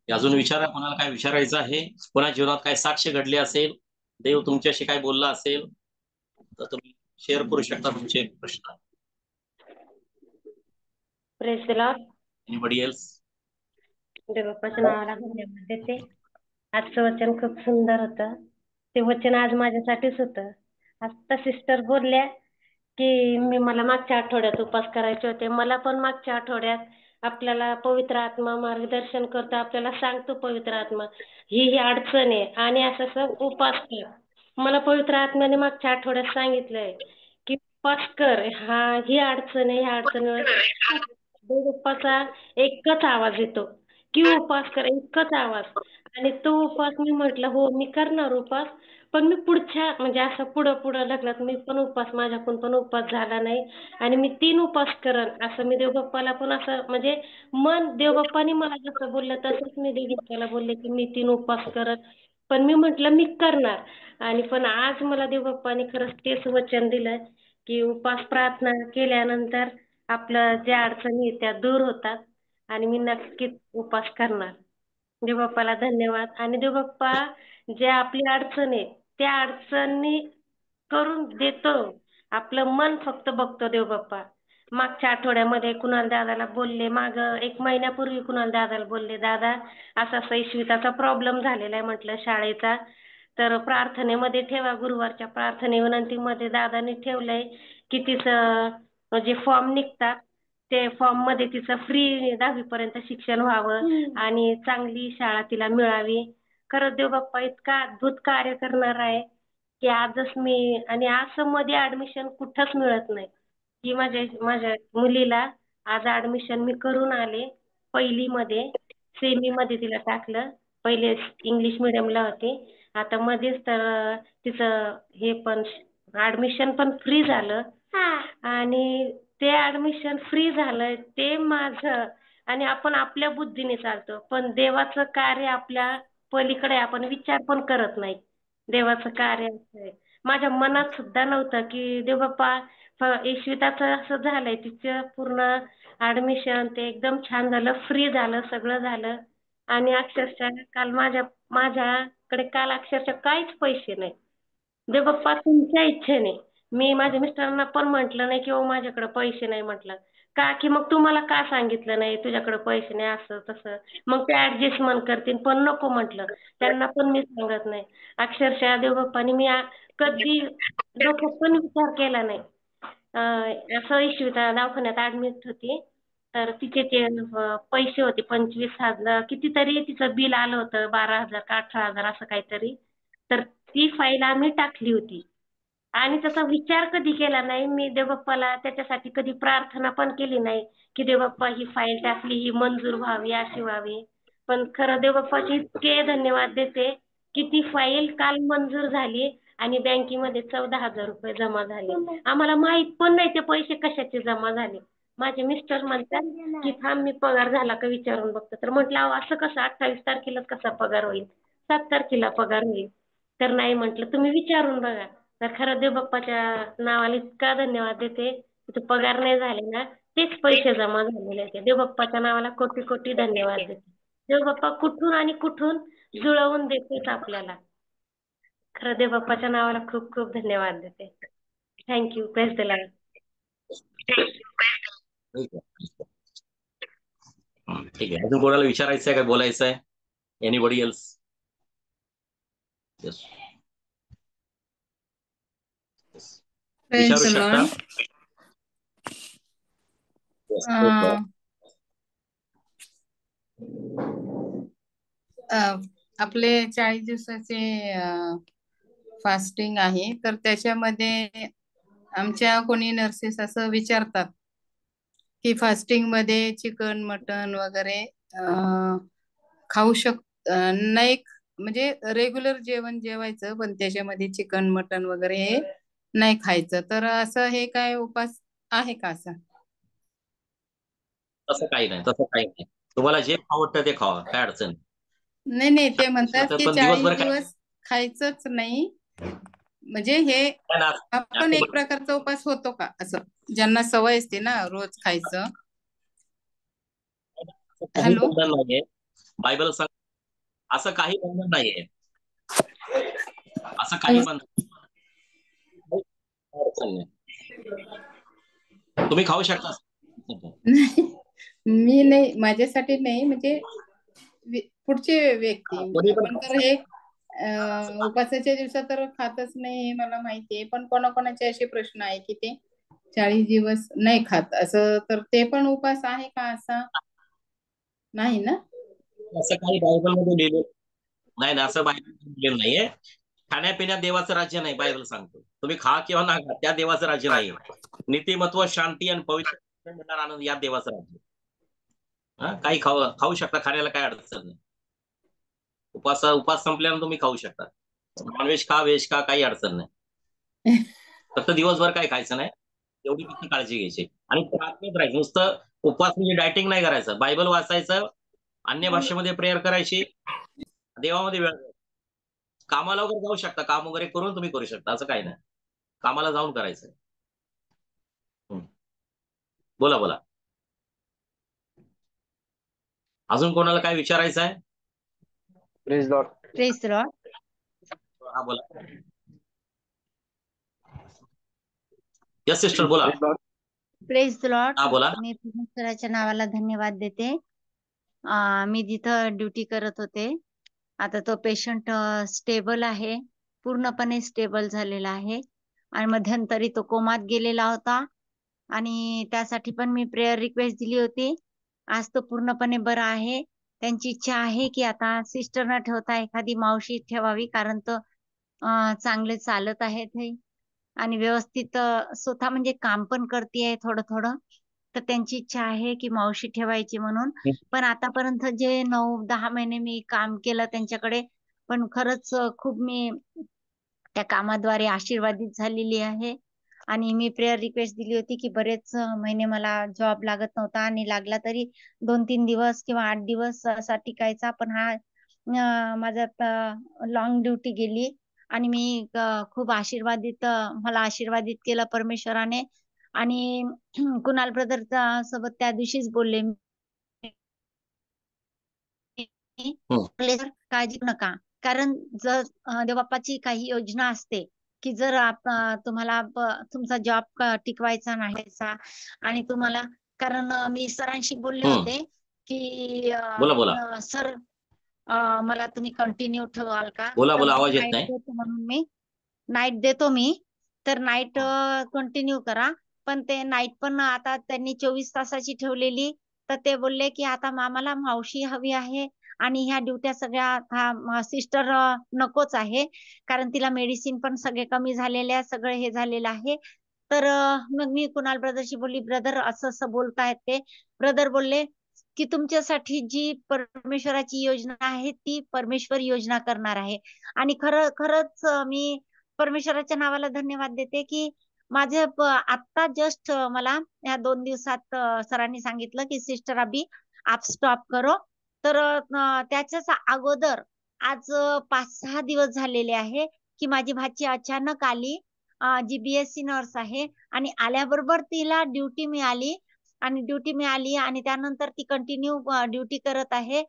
अजून विचारा, कोणाला काय विचारायचं आहे, कोणा जीवनात काय साक्ष घडली असेल, देव तुमच्याशी काय बोलला असेल तर तुम्ही शेअर करू शकता तुमचे प्रश्न. Praise the Lord. Anybody else? देवाच्या नावाला धन्यवाद देते. आजचं वचन खूप सुंदर होतं. ते वचन आज माझ्यासाठीच होतं. आता सिस्टर बोलल्या की मला मागच्या आठवड्यात उपास करायचे होते. मला पण मागच्या आठवड्यात आपल्याला पवित्र आत्मा मार्गदर्शन करतो, आपल्याला सांगतो पवित्र आत्मा ही अडचण आहे आणि असं उपास कर. मला पवित्र आत्म्याने मागच्या आठवड्यात सांगितलंय की उपास कर, ही अडचण आहे, ह्या अडचणीवर देवबाप्पाचा एकच आवाज येतो की उपास कर, एकच आवाज. आणि तो उपास मी म्हटलं हो मी करणार उपास, पण मी पुढच्या म्हणजे असं पुढं लागलात मी पण उपास, माझ्याकडून पण उपास झाला नाही आणि मी 3 उपास करन असं मी देवबाप्पाला पण असं म्हणजे देवबाप्पानी मला जसं बोललं तसंच मी देवबाप्पाला बोलले की मी 3 उपास करत. पण मी म्हटलं मी करणार. आणि पण आज मला देवबाप्पाने खरंच तेच वचन दिलं की उपास प्रार्थना केल्यानंतर आपलं ज्या अडचणी आहेत त्या दूर होतात आणि मी नक्कीच उपास करणार. देवबाप्पाला धन्यवाद. आणि देवबाप्पा जे आपली अडचण आहे त्या अडचणी करून देतो, आपलं मन फक्त बघतो देवबाप्पा. मागच्या आठवड्यामध्ये कुणाल दादाला बोलले, माग 1 महिन्यापूर्वी कुणाल दादाला बोलले, दादा असा इश्विताचा प्रॉब्लेम झालेला आहे म्हटलं शाळेचा, तर प्रार्थनेमध्ये ठेवा. गुरुवारच्या प्रार्थने विनंतीमध्ये दादाने ठेवलंय की तिचं जे फॉर्म निघतात ते फॉर्म मध्ये तिचं फ्री 10वी पर्यंत शिक्षण व्हावं आणि चांगली शाळा तिला मिळावी. खरंच देवबाप्पा इतका अद्भुत कार्य करणार आहे की आजच मी, आणि असं मध्ये ऍडमिशन कुठंच मिळत नाही की माझ्या मुलीला आज ऍडमिशन मी करून आले. 1ली मध्ये सेमी मध्ये तिला टाकलं, पहिले इंग्लिश मिडियमला होते, आता मध्येच तर तिचं हे पण ऍडमिशन पण फ्री झालं. आणि ते ऍडमिशन फ्री झालंय ते माझं, आणि आपण आपल्या बुद्धीने चालतो पण देवाचं कार्य आपल्या पलीकडे आपण विचार पण करत नाही. देवाचं कार्य असं आहे. माझ्या मनात सुद्धा नव्हतं की देव बाप्पा ईश्विताचं असं झालंय, तिचं पूर्ण ऍडमिशन ते एकदम छान झालं, फ्री झालं, सगळं झालं. आणि अक्षरशः काल माझ्याकडे काल अक्षरशः काहीच पैसे नाही. देव बाप्पा तुमच्या इच्छेने मी माझ्या मिस्टरांना पण म्हटलं नाही की हो माझ्याकडे पैसे नाही म्हटलं. का की मग तुम्हाला का सांगितलं नाही तुझ्याकडे पैसे नाही असं तसं. मग ते ऍडजस्टमेंट करतील पण नको म्हटलं. त्यांना पण मी सांगत नाही. अक्षरशः देव बाप्पाने कधी डोक्यात पण विचार केला नाही. असं इश्यूता दवाखान्यात ऍडमिट होती. तर तिचे ते पैसे होते 25,000 कितीतरी तिचं बिल आलं होतं 12,000 का 18,000 असं काहीतरी. तर ती फाईल आम्ही टाकली होती. आणि त्याचा विचार कधी केला नाही मी देवबाप्पाला त्याच्यासाठी कधी प्रार्थना पण केली नाही की देवबाप्पा ही फाईल टाकली ही मंजूर व्हावी अशी व्हावी. पण खरं देवबाप्पाचे इतके धन्यवाद देते की ती फाईल काल मंजूर झाली आणि बँकेमध्ये 14,000 रुपये जमा झाले. आम्हाला माहित पण नाही ते पैसे कशाचे जमा झाले. माझे मिस्टर म्हणतात की थांब मी पगार झाला का विचारून बघतो. तर म्हटलं अहो असं कसं 28 तारखेला कसा पगार होईल, 7 तारखेला पगार होईल. तर नाही म्हटलं तुम्ही विचारून बघा. तर खरं देवबाप्पाच्या नावाला इतका धन्यवाद देते की तो पगार नाही झाले ना तेच पैसे जमा झालेले आहेत. देवबाप्पाच्या नावाला कोटी कोटी धन्यवाद देते. देवबाप्पा कुठून आणि कुठून जुळवून देतेच आपल्याला. खरं देवबाप्पाच्या नावाला खूप खूप धन्यवाद देते. थँक्यू. Praise the Lord. ठीक आहे. अजून कोणाला विचारायचं आहे काय, बोलायचं आहे? Anybody else? यस, विचारू शकता. आपले 40 दिवसाचे फास्टिंग आहे, तर त्याच्यामध्ये आमच्या कोणी नर्सेस असं विचारतात की फास्टिंग मध्ये चिकन मटन वगैरे खाऊ नाही, म्हणजे रेग्युलर जेवण जेवायचं पण त्याच्यामध्ये चिकन मटन वगैरे हे नाही खायचं. तर असं हे काय उपास आहे का असं? तसं काही नाही, तसं काही नाही. तुम्हाला जे आवडतं ते खावा, काय अडचण नाही. नाही नाही, ते म्हणतात की पण 40 दिवसभर काय दिवस खायचंच नाही, म्हणजे हे आपण एक प्रकारचा उपास होतो का असं, ज्यांना सवय असते ना रोज खायचं? काही हॅलो, बंधन नाहीये. बायबल सांग असं काही बंधन नाहीये. असं काही बंधन अडचण नाही. तुम्ही खाऊ शकता. मी नाही, माझ्यासाठी नाही, म्हणजे पुढचे व्यक्ती. आपण तर हे उपासाच्या दिवसात तर खातच नाही हे मला माहितीये, पण कोणाकोणाचे असे प्रश्न आहे की ते 40 दिवस नाही खात असं, तर ते पण उपास आहे का असा? नाही ना, असं काही बायबलमध्ये लिहिलं नाही ना, असं बायबल लिहिलेलं नाहीये. खाण्यापिण्यात देवाचं राज्य नाही, बायबल सांगतो. तुम्ही खा किंवा ना खा, त्या देवाचं राज्य नाहीये. नीतिमत्व, शांती आणि पवित्र मिळणार आनंद या देवाचं राज्य. काही खाऊ शकता, खाण्याला काय अडचण नाही. उपास संपल्यानंतर तुम्ही खाऊ शकता. नॉनव्हेज खा, व्हेज खा, काही अडचण नाही. फक्त दिवसभर काय खायचं नाही, एवढी फक्त काळजी घ्यायची. आणि प्रार्थनेत राहायचं. नुसतं उपवास म्हणजे डायटिंग नाही करायचं. बायबल वाचायचं, अन्य भाषेमध्ये प्रेयर करायची, देवामध्ये वेळ द्यायचा. कामाला वगैरे जाऊ शकता, काम वगैरे करून तुम्ही करू शकता, असं काही नाही. कामाला जाऊन करायचं. बोला बोला, अजून कोणाला काय विचारायचं आहे? Praise Lord. Praise Lord. हा बोला. यस सिस्टर, बोला. Praise Lord. हा बोला. मी परमेश्वराच्या नावाला धन्यवाद देते. मी जिथं ड्युटी करत होते, आता तो पेशंट स्टेबल आहे, पूर्णपणे स्टेबल झालेला आहे. आणि मध्यंतरी तो कोमात गेलेला होता आणि त्यासाठी पण मी प्रेयर रिक्वेस्ट दिली होती. आज तो पूर्णपणे बरा आहे. त्यांची इच्छा आहे की आता सिस्टर न ठेवता एखादी मावशी ठेवावी, कारण तो चांगले चालत आहे ते आणि व्यवस्थित स्वतः म्हणजे काम पण करते थोडं थोडं. तर त्यांची इच्छा आहे की मावशी ठेवायची म्हणून. पण आतापर्यंत जे 9-10 महिने मी काम केलं त्यांच्याकडे, पण खरंच खूप मी त्या कामाद्वारे आशीर्वादित झालेली आहे. आणि मी प्रेयर रिक्वेस्ट दिली होती की बरेच महिने मला जॉब लागत नव्हता आणि लागला तरी 2-3 दिवस किंवा 8 दिवस असा टिकायचा, पण हा माझा लॉंग ड्युटी गेली आणि मी खूप मला आशीर्वादित केलं परमेश्वराने. आणि कुणाल ब्रदर सोबत त्या दिवशीच बोलले मी, बोलले, "सर, काळजी करू नका, कारण जर देवबाप्पाची काही योजना असते की जर तुम्हाला तुमचा जॉब टिकवायचा नाही आणि तुम्हाला, कारण मी सरांशी बोलले होते की बोला बोला सर मला तुम्ही कंटिन्यू ठेवाल का, बोला तर बोला, मग आवाज येत नाईट नाही. देतो म्हणून मी नाईट देतो मी, तर नाईट कंटिन्यू करा. पण ते नाईट पण आता त्यांनी 24 तासाची ठेवलेली, तर ते बोलले की आता आम्हाला मावशी हवी आहे आणि ह्या ड्युट्या सगळ्या सिस्टर नकोच आहे, कारण तिला मेडिसिन पण सगळे कमी झालेले आहे, सगळं हे झालेलं आहे. तर मग मी कुणाल ब्रदरशी बोलली, ब्रदर असं असं बोलतायत ते. ब्रदर बोलले की तुमच्यासाठी जी परमेश्वराची योजना आहे ती परमेश्वर योजना करणार आहे. आणि खरंच मी परमेश्वराच्या नावाला धन्यवाद देते की माझे आता जस्ट मला या 2 दिवसात सरांनी सांगितलं की सिस्टर अभी आप स्टॉप करो. तर त्याच्याच अगोदर आज 5-6 दिवस झालेले आहे की माझी भाची अचानक आली, जी BSc नर्स आहे, आणि आल्याबरोबर तिला ड्युटी मिळाली आणि त्यानंतर ती कंटिन्यू ड्युटी करत आहे.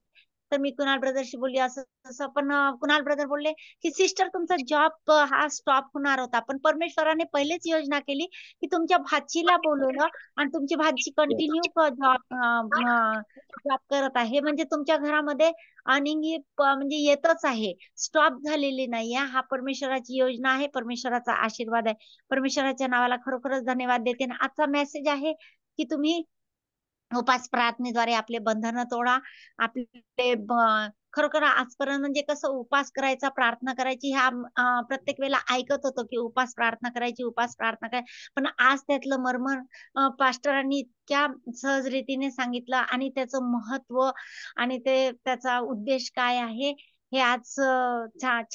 तर मी कुणाल ब्रदरशी बोलली असं तसं, पण कुणाल ब्रदर बोलले की सिस्टर तुमचा जॉब हा स्टॉप होणार होता, पण परमेश्वराने पहिलेच योजना केली की तुमच्या भाचीला बोलवलं आणि तुमची भाची कंटिन्यू जॉब करत आहे, म्हणजे तुमच्या घरामध्ये अर्निंग ही म्हणजे येतच आहे, स्टॉप झालेली नाहीये. हा परमेश्वराची योजना आहे, परमेश्वराचा आशीर्वाद आहे. परमेश्वराच्या नावाला खरोखरच धन्यवाद देते. आणि आजचा मेसेज आहे की तुम्ही उपास प्रार्थनेद्वारे आपले बंधन तोडा. आपले खरोखर आजपर्यंत म्हणजे कसं उपास करायचा, प्रार्थना करायची, ह्या प्रत्येक वेळेला ऐकत होतो की उपास प्रार्थना करायची, उपास प्रार्थना करायची, पण आज त्यातलं मर्म पास्टरांनी इतक्या सहज रीतीने सांगितलं आणि त्याचं महत्व आणि त्याचा उद्देश काय आहे हे आज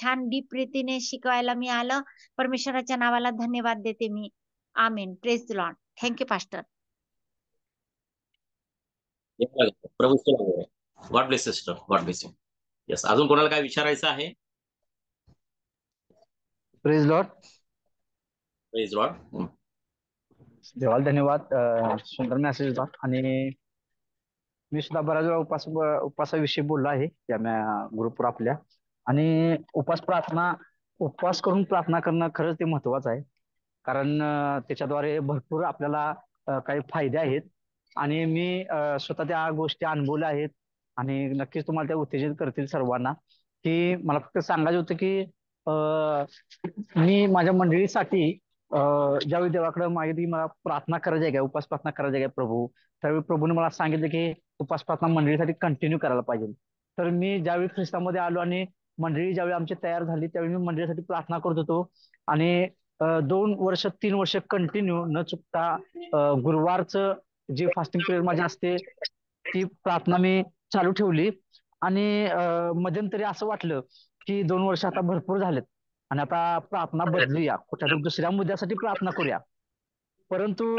छान डीप रीतीने शिकवायला मिळालं. परमेश्वराच्या नावाला धन्यवाद देते मी. Amen. Praise the Lord. Thank you pastor. प्रभू God bless sister, God bless you. Yes, अजून कोणाला काय विचारायचं आहे? Praise Lord. Praise Lord. देवाला धन्यवाद. सुंदर मेसेज होता आणि मी सुद्धा बऱ्याच वेळा उपासाविषयी बोललो आहे त्या ग्रुपवर आपल्या. आणि उपवास करून प्रार्थना करणं खरंच ते महत्वाचं आहे, कारण त्याच्याद्वारे भरपूर आपल्याला काही फायदे आहेत. आणि मी स्वतः त्या गोष्टी अनुभवल्या आहेत आणि नक्कीच तुम्हाला त्या उत्तेजित करतील सर्वांना. की मला फक्त सांगायचं होतं की मी माझ्या मंडळीसाठी ज्यावेळी देवाकडे मागितली मला प्रार्थना करायची आहे, उपास प्रार्थना करायची आहे प्रभू, त्यावेळी प्रभूने मला सांगितलं की उपास प्रार्थना मंडळीसाठी कंटिन्यू करायला पाहिजे. तर मी ज्यावेळी ख्रिस्तामध्ये आलो आणि मंडळी ज्यावेळी आमची तयार झाली त्यावेळी मी मंडळीसाठी प्रार्थना करत होतो. आणि 2 वर्ष 3 वर्ष कंटिन्यू न चुकता गुरुवारचं जी फास्टिंग पिरियड माझी असते ती प्रार्थना मी चालू ठेवली. आणि मध्यंतरी असं वाटलं की 2 वर्ष आता भरपूर झालेत आणि आता प्रार्थना बदलूया, कुठल्या दुसऱ्या मुद्द्यासाठी प्रार्थना करूया. परंतु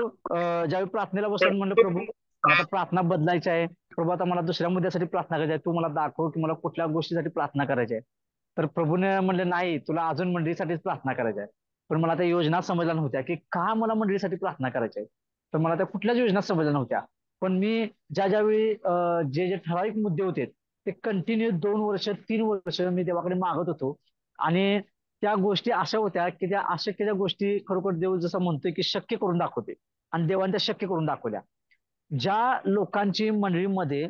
ज्यावेळी प्रार्थनेला बसून म्हणलं प्रभू मला आता प्रार्थना बदलायची आहे, प्रभू आता मला दुसऱ्या मुद्द्यासाठी प्रार्थना करायची आहे, तू मला दाखव की मला कुठल्या गोष्टीसाठी प्रार्थना करायची आहे. तर प्रभूने म्हणले नाही, तुला अजून मंडळीसाठीच प्रार्थना करायची आहे. पण मला त्या योजना समजल्या नव्हत्या की का मला मंडळीसाठी प्रार्थना करायची आहे. तर मला त्या कुठल्याच योजना समजल्या नव्हत्या. पण मी ज्यावेळी जे ठराविक मुद्दे होते ते कंटिन्यू 2 वर्ष 3 वर्ष मी देवाकडे मागत होतो. आणि त्या गोष्टी अशा होत्या की त्या अशक्य गोष्टी खरोखर देव जसं म्हणतोय की शक्य करून दाखवते, आणि देवाने त्या शक्य करून दाखवल्या. ज्या लोकांची मंडळीमध्ये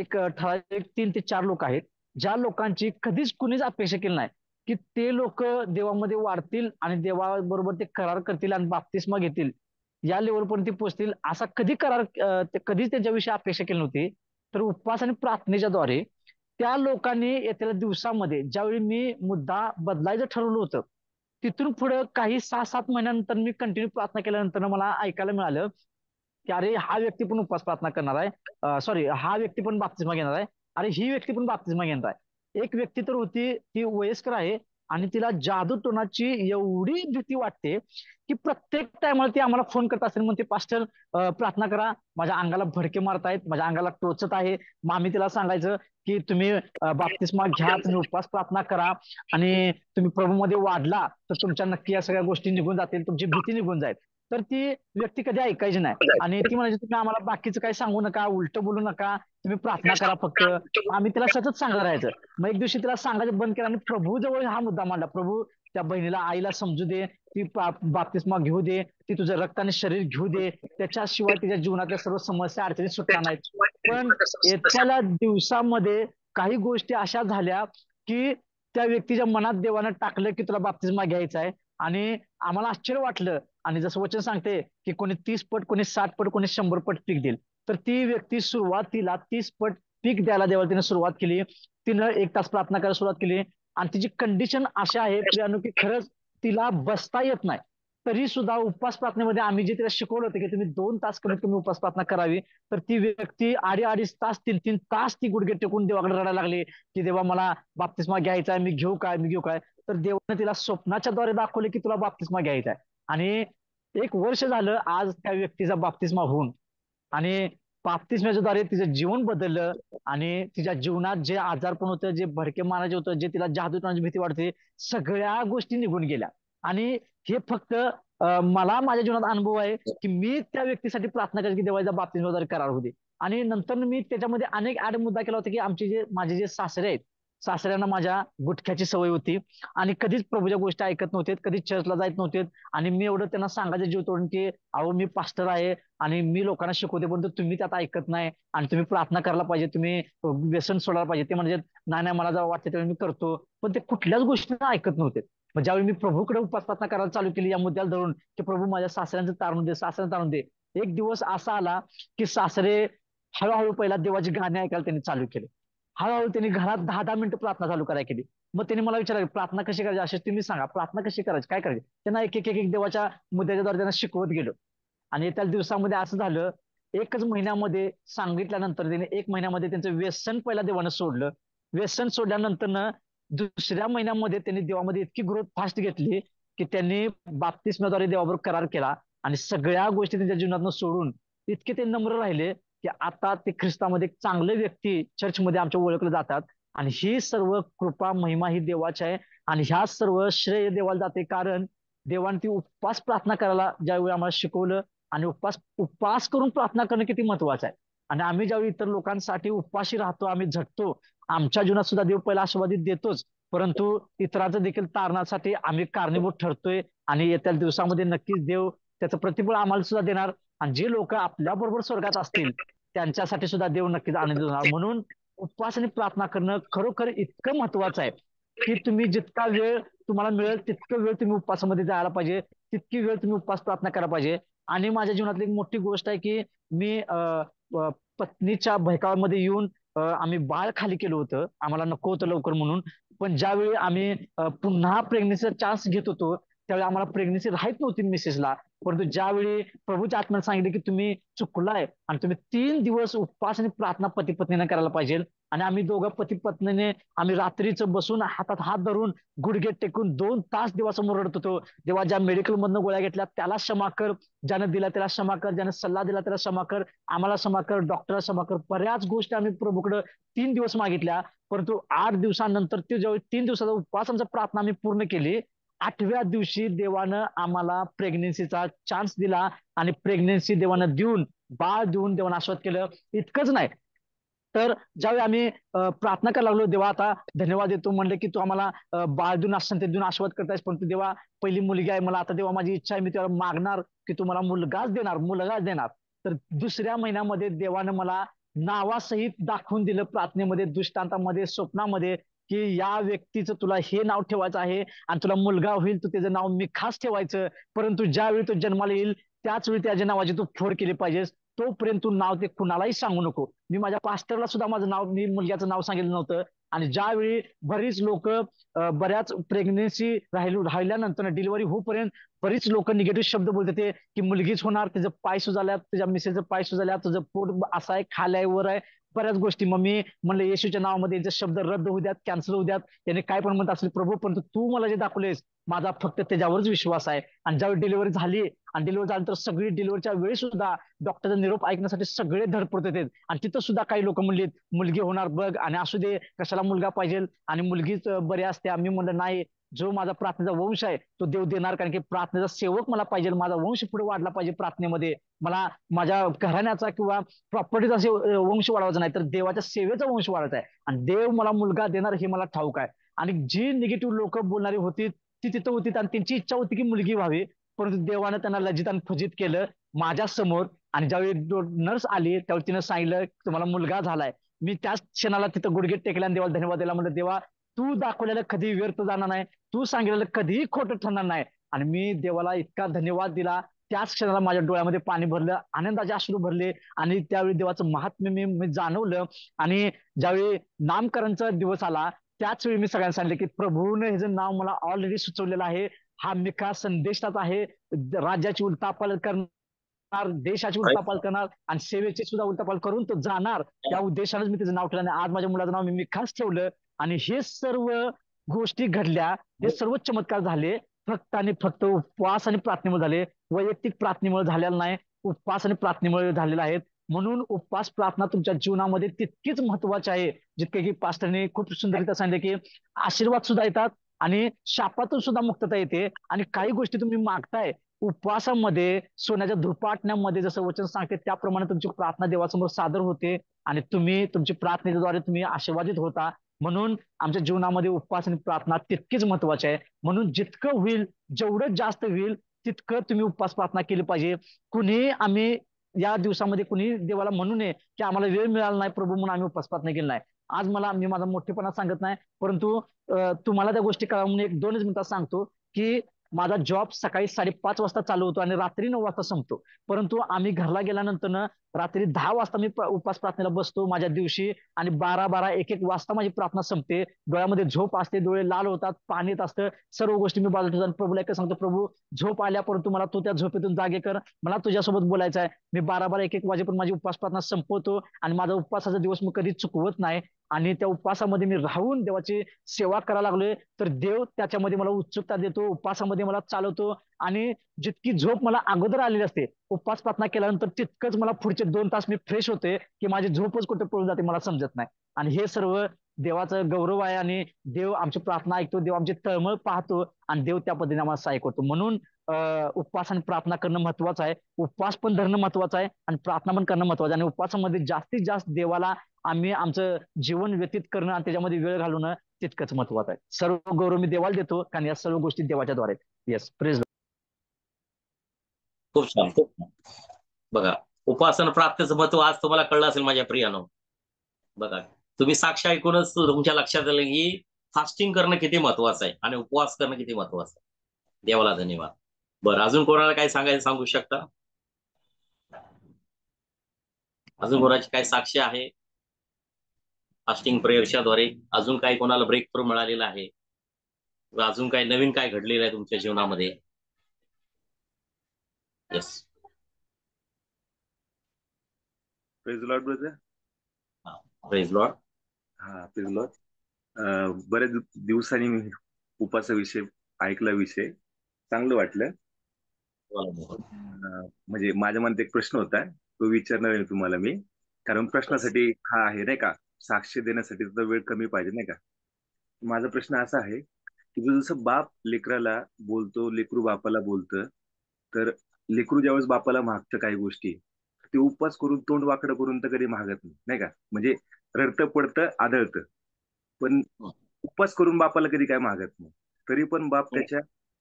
एक ठराविक 3 ते 4 लोक आहेत, ज्या लोकांची कधीच कुणीच अपेक्षा केली नाही की ते लोक देवामध्ये वाढतील आणि देवाबरोबर ते करार करतील आणि बाप्तिस्मा घेतील, या लेवलपर्यंत ते पोहोचतील, असा कधीच त्यांच्याविषयी अपेक्षा केली नव्हती. तर उपवास आणि प्रार्थनेच्या द्वारे त्या लोकांनी येत्या दिवसामध्ये ज्यावेळी मी मुद्दा बदलायचं ठरवलं होतं, तिथून पुढे काही 6-7 महिन्यानंतर मी कंटिन्यू प्रार्थना केल्यानंतर मला ऐकायला मिळालं की अरे हा व्यक्ती पण उपवास प्रार्थना करणार आहे, सॉरी हा व्यक्ती पण बाप्तिस्मा घेणार आहे, अरे ही व्यक्ती पण बाप्तिस्मा घेणार आहे. एक व्यक्ती तर होती ती वयस्कर आहे, आणि तिला जादूटोणाची एवढी भीती वाटते की प्रत्येक टायमाला ती आम्हाला फोन करत असेल, म्हणते पास्टर प्रार्थना करा, माझ्या अंगाला भडके मारतायत, माझ्या अंगाला टोचत आहे. मग आम्ही तिला सांगायचं की तुम्ही बाप्तिस्मा घ्या, तुम्ही उपवास प्रार्थना करा आणि तुम्ही प्रभूमध्ये वाढला तर तुमच्या नक्की या सगळ्या गोष्टी निघून जातील, तुमची भीती निघून जाईल. तर ती व्यक्ती कधी ऐकायची नाही आणि ती म्हणायची तुम्ही आम्हाला बाकीचं काही सांगू नका, उलट बोलू नका, तुम्ही प्रार्थना करा फक्त. आम्ही तिला सतत सांगत राहायचं. मग एक दिवशी तिला सांगायचं बंद केलं आणि प्रभू जवळ हा मुद्दा मांडला, प्रभू त्या बहिणीला आईला समजू दे, ती बाप्तिस्मा घेऊ दे, ती तुझं रक्त आणि शरीर घेऊ दे, त्याच्याशिवाय तिच्या जीवनातल्या सर्व समस्या अडचणी सुटणार नाहीत. पण येत्या दिवसामध्ये काही गोष्टी अशा झाल्या की त्या व्यक्तीच्या मनात देवानं टाकलं की तुला बाप्तिस्मा घ्यायचा आहे आणि आम्हाला आश्चर्य वाटलं. आणि जसं वचन सांगते की कोणी 30 पट, कोणी 60 पट, कोणी 100 पट पीक देईल. तर ती व्यक्ती सुरुवातीला 30 पट पीक द्यायला देवाला तिने सुरुवात केली. तिनं 1 तास प्रार्थना करायला सुरुवात केली आणि तिची कंडिशन अशी आहे प्रियानो की खरंच तिला बसता येत नाही. तरी सुद्धा उपवास प्रार्थनेमध्ये आम्ही जे तिला शिकवलं होतं की तुम्ही 2 तास कमीत कमी उपवास प्रार्थना करावी, तर ती व्यक्ती अडीच तास 3 तास ती गुडघे टेकून देवाकडे रडायला लागली की देवा मला बाप्तिस्मा घ्यायचा आहे, मी घेऊ काय, मी घेऊ काय. तर देवाने तिला स्वप्नाच्या द्वारे दाखवले की तुला बाप्तिस्मा घ्यायचा आहे. आणि 1 वर्ष झालं आज त्या व्यक्तीचा बाप्तिस्मा होऊन आणि बाप्तिस्म्याच्या द्वारे तिचं जीवन बदललं आणि तिच्या जीवनात जे आजारपण होतं, जे भडके मारायचे होतं, जे तिला जादू टोणाची भीती वाटते, सगळ्या गोष्टी निघून गेल्या. आणि हे फक्त मला माझ्या जीवनात अनुभव आहे की मी त्या व्यक्तीसाठी प्रार्थना करायची की देवाचा बाप्तिस्माद्वारे करार होऊ दे. आणि नंतर मी त्याच्यामध्ये अनेक मुद्दा केला होता की आमचे जे माझे जे सासरे आहेत, सासऱ्यांना माझ्या गुटख्याची सवय होती आणि कधीच प्रभूच्या गोष्टी ऐकत नव्हते, कधीच चर्चला जात नव्हते. आणि मी एवढं त्यांना सांगायचं जीव तोडून की अहो मी पास्टर आहे आणि मी लोकांना शिकवते, पण तुम्ही त्यात ऐकत नाही आणि तुम्ही प्रार्थना करायला पाहिजे, तुम्ही व्यसन सोडायला पाहिजे. ते म्हणजे नाही नाही मला जेव्हा वाटतं तेव्हा मी करतो, पण ते कुठल्याच गोष्टींना ऐकत नव्हते. मग ज्यावेळी मी प्रभूकडे उपास प्रार्थना करायला चालू केली या मुद्द्याला धरून की प्रभू माझ्या सासऱ्यांचं तारून दे, सासऱ्यांचं तारून दे. एक दिवस असा आला की सासरे हळूहळू पहिला देवाची गाणी ऐकायला त्यांनी चालू केले. हळूहळू त्यांनी घरात 10-10 मिनिटं प्रार्थना चालू करायला केली. मग त्यांनी मला विचारलं प्रार्थना कशी करायची, असे तुम्ही सांगा प्रार्थना कशी करायची, काय करायची. त्यांना एक देवाच्या मुद्द्याच्याद्वारे त्यांना शिकवत गेलो. आणि त्या दिवसामध्ये असं झालं, 1च महिन्यामध्ये सांगितल्यानंतर त्याने 1 महिन्यामध्ये त्यांचं व्यसन पहिला देवानं सोडलं. व्यसन सोडल्यानंतर दुसऱ्या महिन्यामध्ये त्यांनी देवामध्ये इतकी ग्रोथ फास्ट घेतली की त्यांनी बाप्तिस्माद्वारे देवाबरोबर करार केला आणि सगळ्या गोष्टी त्यांच्या जीवनातून सोडून इतके ते नम्र राहिले की आता ते ख्रिस्तामध्ये एक चांगले व्यक्ती चर्चमध्ये आमच्या ओळखले जातात. आणि ही सर्व कृपा महिमा ही देवाची आहे आणि ह्या सर्व श्रेय देवाला जाते, कारण देवाने ती उपवास प्रार्थना करायला ज्यावेळी आम्हाला शिकवलं आणि उपवास करून प्रार्थना करणं किती महत्वाचं आहे. आणि आम्ही ज्यावेळी इतर लोकांसाठी उपवासी राहतो, आम्ही झटतो, आमच्या जीवनात सुद्धा देव पहिला आशीर्वादित देतोच, परंतु इतरांचं देखील तारणासाठी आम्ही कारणीभूत ठरतोय. आणि येत्या दिवसामध्ये नक्कीच देव त्याचं प्रतिफळ आम्हाला सुद्धा देणार आणि जे लोक आपल्या बरोबर स्वर्गात असतील त्यांच्यासाठी सुद्धा देव नक्कीच आनंद होणार. म्हणून उपवास आणि प्रार्थना करणं खरोखर इतकं महत्वाचं आहे की तुम्ही जितका वेळ तुम्हाला मिळेल तितका वेळ तुम्ही उपवासामध्ये जायला पाहिजे, तितकी वेळ तुम्ही उपवास प्रार्थना करायला पाहिजे. आणि माझ्या जीवनातली एक मोठी गोष्ट आहे की मी पत्नीच्या बहकाव्यामध्ये येऊन आम्ही बाळ खाली केलं होतं, आम्हाला नको होतं लवकर म्हणून. पण ज्यावेळी आम्ही पुन्हा प्रेग्नन्सीचा चान्स घेत होतो त्यावेळी आम्हाला प्रेग्नन्सी राहत नव्हती मिसेसला. परंतु ज्यावेळी प्रभूच्या आत्म्याने सांगितले की तुम्ही चुकलाय आणि तुम्ही 3 दिवस उपवास आणि प्रार्थना पती पत्नीने करायला पाहिजे. आणि आम्ही दोघं पती पत्नीने आम्ही रात्रीचं बसून हातात हात धरून गुडघे टेकून 2 तास देवासमोर रडत होतो. देवा ज्या मेडिकल मधनं गोळ्या घेतल्या त्याला क्षमा कर, ज्यानं दिला त्याला क्षमा कर, ज्यानं सल्ला दिला त्याला क्षमा कर, आम्हाला क्षमा कर, डॉक्टरला क्षमा कर. बऱ्याच गोष्टी आम्ही प्रभूकडे 3 दिवस मागितल्या. परंतु 8 दिवसानंतर ते जेव्हा 3 दिवसाचा उपवास आमचा प्रार्थना आम्ही पूर्ण केली, 8व्या दिवशी देवानं आम्हाला प्रेग्नेन्सीचा चान्स दिला आणि प्रेग्नेन्सी देवानं देऊन बाळ देऊन देवानं आशीर्वाद केलं. इतकंच नाही तर ज्यावेळी आम्ही प्रार्थना करायला लागलो, देवा आता धन्यवाद देतो, म्हणलं की तू आम्हाला बाळ देऊन असं देऊन आशीर्वाद करतायस, पण तू देवा पहिली मुलगी आहे मला, आता देवा माझी इच्छा आहे मी तुला मागणार की तू मला मुलगाच देणार. तर दुसऱ्या महिन्यामध्ये देवानं मला नावासहित दाखवून दिलं प्रार्थनेमध्ये, दृष्टांतामध्ये, स्वप्नामध्ये की या व्यक्तीचं तुला हे नाव ठेवायचं आहे आणि तुला मुलगा होईल तू त्याचं नाव मी खास ठेवायचं, परंतु ज्यावेळी तो जन्माला येईल त्याच वेळी त्याच्या नावाची तू फोड केली पाहिजेस, तोपर्यंत तू नाव ते कुणालाही सांगू नको. मी माझ्या पास्टरला सुद्धा माझं नाव, मी मुलग्याचं नाव सांगितलं नव्हतं. आणि ज्यावेळी बरीच लोक बऱ्याच प्रेग्नेन्सी राहिल्यानंतर डिलिव्हरी होईपर्यंत बरीच लोक निगेटिव्ह शब्द बोलते ते की मुलगीच होणार, तिचं पाय सुजाल्यात, तुझ्या मिसेसचं पाय सुजाल्यात, तुझं पोट असं आहे, खाली आहे, वर आहे, बऱ्याच गोष्टी. मग मी म्हणलं येशूच्या नावामध्ये यांचे शब्द रद्द होऊ द्यात, कॅन्सल होऊ द्यात, त्याने काय पण म्हणत असेल प्रभू, परंतु तू मला जे दाखवलेस माझा फक्त त्याच्यावरच विश्वास आहे. आणि ज्यावेळी डिलिव्हरी झाली आणि डिलिव्हरी झाल्यानंतर सगळी डिलिव्हरीच्या वेळी सुद्धा डॉक्टरचा निरोप ऐकण्यासाठी सगळे धडपडत होते. आणि तिथं सुद्धा काही लोक म्हणलीत मुलगी होणार बघ, आणि असू दे, कशाला मुलगा पाहिजे आणि मुलगीच बरी असते. आम्ही म्हणलं नाही, जो माझा प्रार्थनेचा वंश आहे तो देव देणार, कारण की प्रार्थनेचा सेवक मला पाहिजे, माझा वंश पुढे वाढला पाहिजे प्रार्थनेमध्ये. मला माझ्या घराण्याचा किंवा प्रॉपर्टीचा वंश वाढवायचा नाही, तर देवाच्या सेवेचा वंश वाढवायचा आहे. आणि देव मला मुलगा देणार हे मला ठाऊक आहे. आणि जी निगेटिव्ह लोक बोलणारी होती ती तिथं होती आणि त्यांची इच्छा होती की मुलगी व्हावी, परंतु देवानं त्यांना लज्जित आणि फजित केलं माझ्या समोर. आणि ज्यावेळी नर्स आली त्यावेळी तिनं सांगितलं तुम्हाला मुलगा झालाय. मी त्याच क्षणाला तिथं गुडघे टेकले आणि देवाला धन्यवाद दिला. म्हणलं देवा, तू दाखवलेलं कधी व्यर्थ जाणार नाही, तू सांगितलेलं कधीही खोटं ठरणार नाही. आणि मी देवाला इतका धन्यवाद दिला, त्याच क्षणाला माझ्या डोळ्यामध्ये पाणी भरलं, आनंदाचे अश्रू भरले. आणि त्यावेळी देवाचं महात्म्य मी जाणवलं. आणि ज्यावेळी नामकरणचा दिवस आला त्याच वेळी मी सगळ्यांना सांगितलं की प्रभूने हे नाव मला ऑलरेडी सुचवलेलं आहे. हा मिका संदेशाचा आहे. राज्याची उलटापालट करणार, देशाची उलटापालट करणार आणि सेवेची सुद्धा उलटापालट करून तो जाणार. त्या उद्देशानेच मी त्याचं नाव ठेवलं आणि आज माझ्या मुलाचं नाव मी मिकाच ठेवलं. आणि हे सर्व गोष्टी घडल्या, हे सर्व चमत्कार झाले फक्त आणि फक्त उपवास आणि प्रार्थनेमुळे झाले. वैयक्तिक प्रार्थनेमुळे झालेला नाही, उपवास आणि प्रार्थनेमुळे झालेला आहेत. म्हणून उपवास प्रार्थना तुमच्या जीवनामध्ये तितकीच महत्वाची आहे, जितके की पास्टरने खूप सुंदररित्या सांगितले की आशीर्वाद सुद्धा येतात आणि शापातून सुद्धा मुक्तता येते. आणि काही गोष्टी तुम्ही मागताय उपवासामध्ये, सोन्याच्या धुपाटण्यामध्ये जसं वचन सांगते त्याप्रमाणे तुमची प्रार्थना देवासमोर सादर होते आणि तुम्ही तुमची प्रार्थनेद्वारे तुम्ही आशीर्वादित होता. म्हणून आमच्या जीवनामध्ये उपवास आणि प्रार्थना तितकीच महत्वाची आहे. म्हणून जितकं होईल, जेवढं जास्त होईल तितकं तुम्ही उपवास प्रार्थना केली पाहिजे. कुणी आम्ही या दिवसामध्ये कुणी देवाला म्हणू नये की आम्हाला वेळ मिळाला नाही प्रभू म्हणून आम्ही उपवास प्रार्थना केली नाही. आज मी माझा मोठेपणा सांगत नाही, परंतु तुम्हाला त्या गोष्टी करा म्हणून 1-2 मिनिटात सांगतो की माझा जॉब सकाळी 5:30 वाजता चालू होतो आणि रात्री 9 वाजता संपतो. परंतु आम्ही घरला गेल्यानंतर रात्री 10 वाजता मी उपवास प्रार्थनेला बसतो माझ्या दिवशी. आणि 12-12, 1-1 वाजता माझी प्रार्थना संपते. डोळ्यामध्ये झोप असते, डोळे लाल होतात, पाणी येत असतं, सर्व गोष्टी मी बाजूला ठेवतो आणि प्रभूला एकच सांगतो, प्रभू झोप आल्या परंतु मला तू त्या झोपेतून जागे कर, मला तुझ्यासोबत बोलायचं आहे. मी 12-12, 1-1 वाजेपर्यंत माझी उपवास प्रार्थना संपवतो आणि माझा उपवासाचा दिवस मी कधी चुकवत नाही. आणि त्या उपवासामध्ये मी राहून देवाची सेवा करायला लागलोय तर देव त्याच्यामध्ये मला उत्सुकता देतो, उपवासामध्ये मला चालवतो. आणि जितकी झोप मला अगोदर आलेली असते उपवास प्रार्थना केल्यानंतर तितकंच मला पुढचे 2 तास मी फ्रेश होते की माझी झोपच कुठे पळून जाते मला समजत नाही. आणि हे सर्व देवाचं गौरव आहे आणि देव आमची प्रार्थना ऐकतो, देव आमची तळमळ पाहतो आणि देव त्या पद्धतीने आम्हाला सहाय्य करतो. म्हणून उपवास आणि प्रार्थना करणं महत्वाचं आहे. उपवास पण धरणं महत्वाचं आहे आणि प्रार्थना पण करणं महत्वाचं आहे. आणि उपवासामध्ये जास्तीत जास्त देवाला आम्ही आमचं जीवन व्यतीत करणं आणि त्याच्यामध्ये वेळ घालवणं तितकंच महत्वाचं आहे. सर्व गौरव मी देवाला देतो कारण या सर्व गोष्टी देवाच्या द्वारे. Yes, praise. खूप छान, खूप छान. बघा, उपासना प्रार्थनेचं महत्व आज तुम्हाला कळलं असेल माझ्या प्रियानो. बघा, तुम्ही साक्ष ऐकूनच तुमच्या लक्षात आलं की फास्टिंग करणं किती महत्वाचं आहे आणि उपवास करणं किती महत्वाचं आहे. देवाला धन्यवाद. बरं, अजून कोणाला काय सांगायचं सांगू शकता? अजून कोणाची काय साक्ष आहे फास्टिंग प्रेयरच्या द्वारे? अजून काही कोणाला ब्रेक थ्रू मिळालेला आहे? अजून काय नवीन काय घडलेलं आहे तुमच्या जीवनामध्ये? Yes, praise Lord brother. Praise Lord. हा, प्रेज लॉर्ड. बरेच दिवसांनी मी उपासाविषयी ऐकला विषय, चांगलं वाटलं. म्हणजे माझ्या मनात एक प्रश्न होता तो विचारणार आहे तुम्हाला मी, कारण प्रश्नासाठी हा आहे नाही का, साक्ष देण्यासाठी तर वेळ कमी पाहिजे नाही का. माझा प्रश्न असा आहे की जसं बाप लेकराला बोलतो, लेकरू बापाला बोलतं, तर लेकरू ज्यावेळेस बापाला मागतं काही गोष्टी, ते उपवास करून तोंड वाकडं करून तर कधी मागत नाही का. म्हणजे रडतं पडतं आदळतं, पण उपवास करून बापाला कधी काय मागत नाही. तरी पण बाप त्याच्या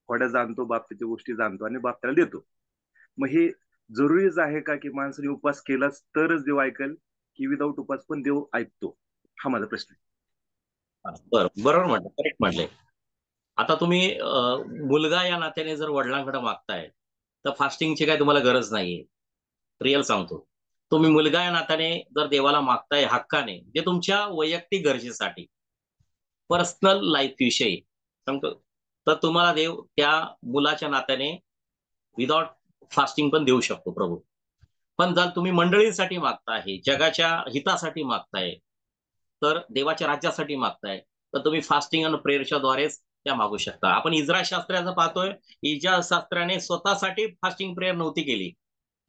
खोड्या जाणतो, बाप त्याच्या गोष्टी जाणतो आणि बाप त्याला देतो. मग हे जरुरीच आहे का की माणसाने उपवास केलाच तरच देव ऐकेल, की विदाऊट उपवास पण देव ऐकतो? हा माझा प्रश्न आहे. बरोबर म्हटलं, करेक्ट म्हटले. आता तुम्ही मुलगा या नात्याने जर वडिलांकडे मागताय तर फास्टिंगची काय तुम्हाला गरज नाहीये. रिअल सांगतो, तुम्ही मुलगा या नात्याने जर देवाला मागताय हक्काने, जे तुमच्या वैयक्तिक गरजेसाठी, पर्सनल लाईफ विषयी सांगतो, तर तुम्हाला देव त्या मुलाच्या नात्याने विदाउट फास्टिंग पण देऊ शकतो प्रभू. पण जर तुम्ही मंडळींसाठी मागताय, जगाच्या हितासाठी मागताय, तर देवाच्या राज्यासाठी मागताय, तर तुम्ही फास्टिंग आणि प्रेयरच्या द्वारेच त्या मागू शकता. आपण इस्रायल शास्त्राचं पाहतोय, इस्रायल शास्त्राने स्वतःसाठी फास्टिंग प्रेयर नव्हती केली.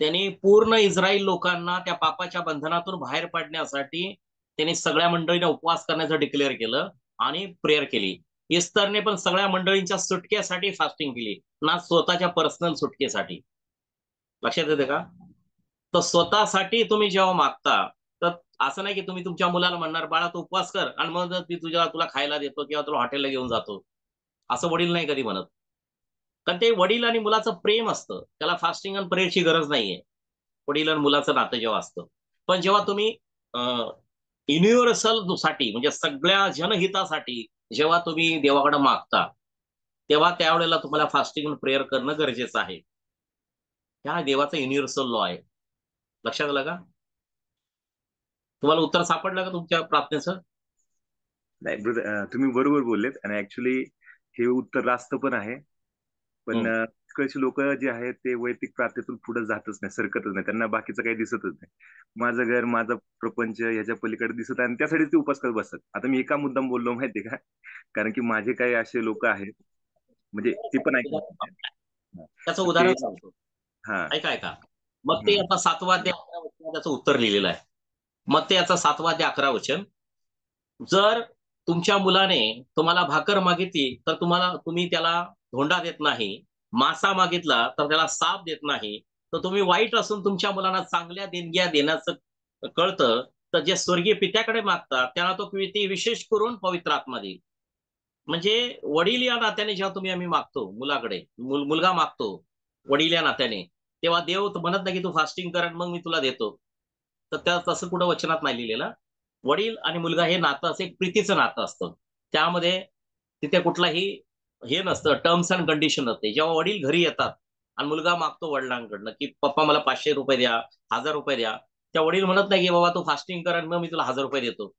त्यांनी पूर्ण इस्रायल लोकांना त्या पापाच्या बंधनातून बाहेर पडण्यासाठी त्यांनी सगळ्या मंडळींना उपवास करण्याचं डिक्लेअर केलं आणि प्रेयर केली. इस्तरने पण सगळ्या मंडळींच्या सुटकेसाठी फास्टिंग केली, ना स्वतःच्या पर्सनल सुटकेसाठी. लक्षात येते का? तर स्वतःसाठी तुम्ही जेव्हा मागता, तर असं नाही की तुम्ही तुमच्या मुलाला म्हणणार बाळा तू उपवास कर आणि मग ती तुला खायला देतो किंवा तुला हॉटेलला घेऊन जातो, असं वडील नाही कधी म्हणत. कारण ते वडील आणि मुलाचं प्रेम असतं, त्याला फास्टिंग आणि प्रेयरची गरज नाहीये. वडील आणि मुलाचं नातं जेव्हा असतं. पण जेव्हा तुम्ही युनिव्हर्सल साठी म्हणजे सगळ्या जनहितासाठी जेव्हा तुम्ही देवाकडे मागता, तेव्हा त्यावेळेला तुम्हाला फास्टिंग आणि प्रेयर करणं गरजेचं आहे. हा देवाचा युनिव्हर्सल लॉ आहे. लक्षात आलं का? तुम्हाला उत्तर सापडलं का तुमच्या प्रार्थनेचं? नाही ब्रदर, तुम्ही बरोबर बोललेत आणि ऍक्च्युली हे उत्तर रास्त पण आहे. पण तिकडचे लोक जे आहेत ते वैयक्तिक प्रार्थनेतून पुढे जातच नाही, सरकतच नाही. त्यांना बाकीचं काही दिसतच नाही. माझं घर, माझं प्रपंच ह्याच्या पलीकडे दिसत आहे आणि त्यासाठी ते उपास करत बसतात. आता मी एका मुद्दाम बोललो माहितीये का, कारण की माझे काही असे लोक आहेत, म्हणजे ते पण ऐकतात. त्याचं तर ते उदाहरण सांगतो, हा ऐका. मग ते आता 7 ते 11 वचन त्याचं उत्तर लिहिलेलं आहे. मग ते याचा 7 ते 11 वचन, जर तुमच्या मुलाने तुम्हाला भाकर मागितली तर तुम्ही त्याला धोंडा देत नाही, मासा मागितला तर त्याला साप देत नाही, तर तुम्ही वाईट असून तुमच्या मुलांना चांगल्या देणग्या देण्याचं कळतं, तर जे स्वर्गीय पित्याकडे मागतात त्यांना तो ती विशेष करून पवित्र आत्मा देईल. म्हणजे वडील या नात्याने जेव्हा आम्ही मागतो मुलाकडे, मुलगा मागतो वडील या नात्याने, तेव्हा देव म्हणत नाही की तू फास्टिंग कर मग मी तुला देतो. तर त्या तसं कुठं वचनात नाही लिहिलेलं. वडील आणि मुलगा हे नातं असं एक प्रीतीचं नातं असतं. त्यामध्ये तिथे कुठलाही हे नसतं, टर्म्स अँड कंडिशन नसते. जेव्हा वडील घरी येतात आणि मुलगा मागतो वडिलांकडनं की पप्पा मला 500 रुपये द्या, 1000 रुपये द्या, त्या वडील म्हणत नाही की बाबा तू फास्टिंग कर आणि मग मी तुला 1000 रुपये देतो.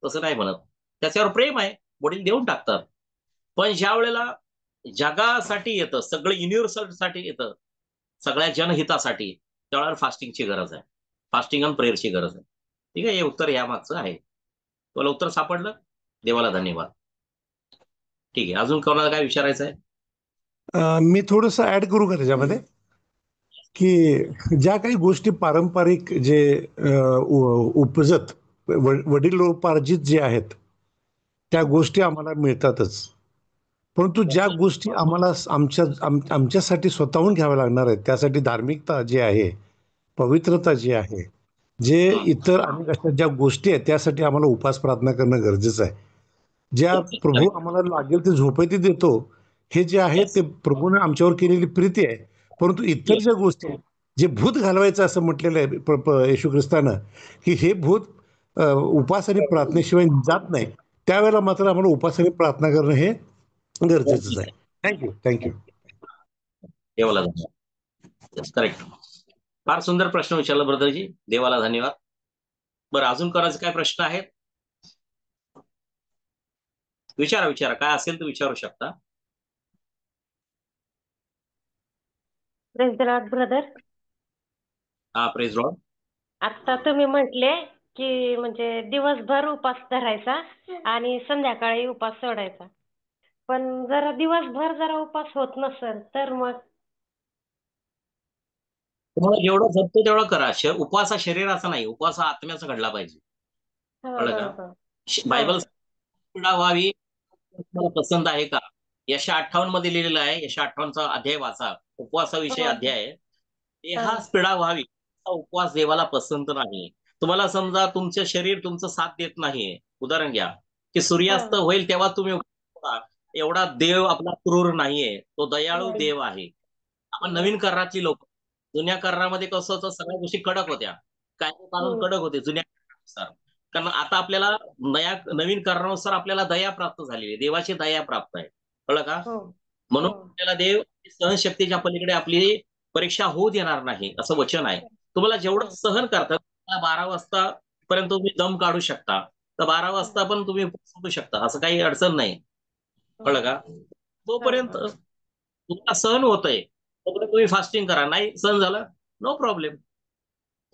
तसं नाही म्हणत. त्याच्यावर प्रेम आहे, वडील देऊन टाकतात. पण ज्या वेळेला जगासाठी येतं, सगळं युनिव्हर्सल साठी येतं, सगळ्या जनहितासाठी, त्यावेळेला फास्टिंगची गरज आहे. फास्टिंग आणि प्रेयरची गरज आहे. ठीक आहे, हे उत्तर या मागचं आहे. तुम्हाला उत्तर सापडलं? देवाला धन्यवाद. ठीक आहे, अजून कोणाला काय विचारायचं आहे? मी थोडंसं ऍड करू का त्याच्यामध्ये, की ज्या काही गोष्टी पारंपरिक जे उपजत वडिलोपार्जित जे आहेत त्या गोष्टी आम्हाला मिळतातच, परंतु ज्या गोष्टी आम्हाला आमच्यासाठी स्वतःहून घ्याव्या लागणार आहेत, त्यासाठी धार्मिकता जी आहे, पवित्रता जी आहे, जे इतर अनेक अशा ज्या गोष्टी आहेत त्यासाठी आम्हाला उपास प्रार्थना करणं गरजेचं आहे. ज्या प्रभू आम्हाला लागेल ते झोपेती देतो, हे जे आहे ते प्रभूने आमच्यावर केलेली प्रीती आहे. परंतु इतर ज्या गोष्टी आहेत, जे भूत घालवायचं असं म्हटलेलं आहे येशू ख्रिस्तानं, की हे भूत उपास आणि प्रार्थनेशिवाय जात नाही, त्यावेळेला मात्र आम्हाला उपास आणि प्रार्थना करणं हे गरजेचंच आहे. थँक्यू. देवाला धन्यवाद. करेक्ट. फार सुंदर प्रश्न विचारला ब्रदरजी, देवाला धन्यवाद. बरं, अजून कोणाचे काय प्रश्न आहेत? विचारा, काय असेल तर विचारू शकता. Praise the Lord brother. हा, प्रेज लॉर्ड. आता तुम्ही म्हटले की म्हणजे दिवसभर उपास धरायचा आणि संध्याकाळी उपास सोडायचा, पण जरा दिवसभर जरा उपास होत नसेल तर मग? तुम्हाला जेवढं जमतं तेवढं करा. उपवास हा शरीराचा नाही, उपवास हा आत्म्याचा घडला पाहिजे. कळलं का? बायबल पीडा व्हावी तुम्हाला पसंत आहे का? 158 मध्ये लिहिलेलं आहे. 158चा अध्याय वाचा, उपवासाविषयी अध्याय आहे. देहास पीडा व्हावी हा उपवास देवाला पसंत नाही. तुम्हाला समजा तुमचं शरीर तुमचं साथ देत नाहीये, उदाहरण घ्या की सूर्यास्त होईल तेव्हा तुम्ही उपवास करा. एवढा देव आपला क्रूर नाहीये, तो दयाळू देव आहे. आपण नवीन करारातली लोक, जुन्या करारामध्ये कसं होतं, सगळ्या गोष्टी कडक होत्या, कायदे कानून कडक होते जुन्या करारानुसार. कारण आता आपल्याला नवीन करारानुसार आपल्याला दया प्राप्त झालेली आहे, देवाची दया प्राप्त आहे. कळलं का? म्हणून आपल्याला देव सहनशक्तीच्या पलीकडे आपली परीक्षा होऊ देणार नाही असं वचन आहे. तुम्हाला जेवढं सहन करतात 12 वाजता पर्यंत तुम्ही दम काढू शकता, तर 12 वाजता पण तुम्ही सोडू शकता, असं काही अडचण नाही. कळलं का? तोपर्यंत तुम्हाला सहन होतंय तोपर्यंत तुम्ही फास्टिंग करा. नाही सहन झालं, नो प्रॉब्लेम.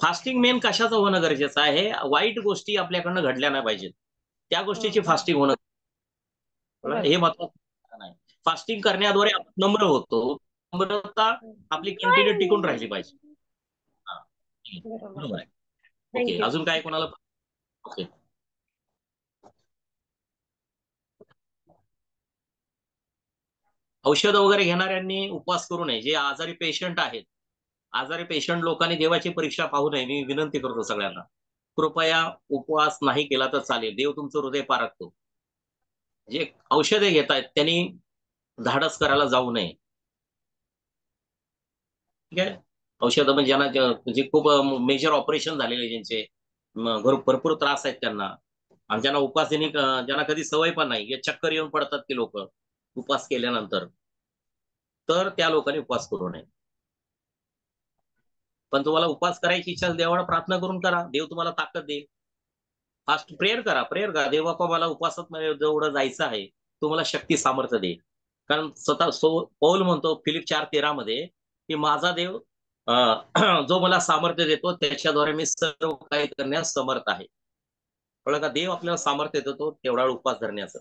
फास्टिंग मेन कशाचं होणं गरजेचं आहे? वाईट गोष्टी आपल्याकडनं घडल्या नाही पाहिजेत, त्या गोष्टीची फास्टिंग होणं हे महत्वाचं नाही. फास्टिंग करण्याद्वारे आपण नम्र होतो, नम्रता आपली कंटिन्यू टिकून राहिली पाहिजे. हा, बरोबर आहे. Okay, thank you. अजून काय कोणाला? ओके, औषध वगैरे घेणाऱ्यांनी उपवास करू नये. जे आजारी पेशंट आहेत, आजारी पेशंट लोकांनी देवाची परीक्षा पाहू नये. मी विनंती करतो सगळ्यांना, कृपया उपवास नाही केला तर चालेल, देव तुमचं हृदय पारखतो. जे औषधे घेत आहेत त्यांनी धाडस करायला जाऊ नये. ठीक आहे, औषधं म्हणजे ज्यांना जे खूप मेजर ऑपरेशन झालेले, ज्यांचे भरपूर त्रास आहेत त्यांना, आणि ज्यांना उपासनी ज्यांना कधी सवय पण नाही, हे चक्कर येऊन पडतात की लोक उपवास केल्यानंतर, तर त्या लोकांनी उपवास करू नये. पण तुम्हाला उपवास करायची इच्छा, देवाला प्रार्थना करून करा, देव तुम्हाला ताकद देईल. फास्ट प्रेयर करा, देव बाप्पा मला उपवासात जेवढं जायचं आहे, तुम्हाला शक्ती सामर्थ्य दे. कारण स्वतः पौल म्हणतो फिलिप 4:13 मध्ये की माझा देव जो मला सामर्थ्य देतो त्याच्याद्वारे मी सर्व काही करण्यास समर्थ आहे. कळलं का? देव आपल्याला सामर्थ्य देतो तेवढा वेळ उपवास धरण्याचं.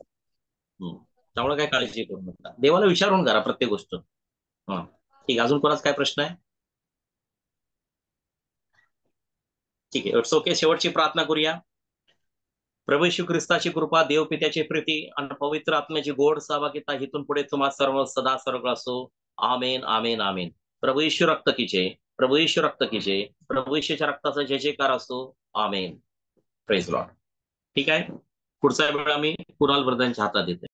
त्यामुळे काय काळजी करू नका, देवाला विचारून करा प्रत्येक गोष्ट. हा, ठीक आहे. अजून कोणाचा काय प्रश्न आहे? ठीक आहे, इट्स ओके. शेवटची प्रार्थना करूया. प्रभू येशू ख्रिस्ताची कृपा, देव पित्याची प्रीती आणि पवित्र आत्म्याची गोड सहभागिता इथून पुढे तुम्हा सर्व सदा सर्व असो. आमेन, आमेन, आमेन. प्रभू येशू रक्त कीजे, प्रभू येशू रक्त कीजे, प्रभू येशूच्या रक्ताचा जय जयकार असो. आमेन. Praise Lord. ठीक आहे, पुढचा वेळ आम्ही कुणाल ब्रदरांच्या हातात देते.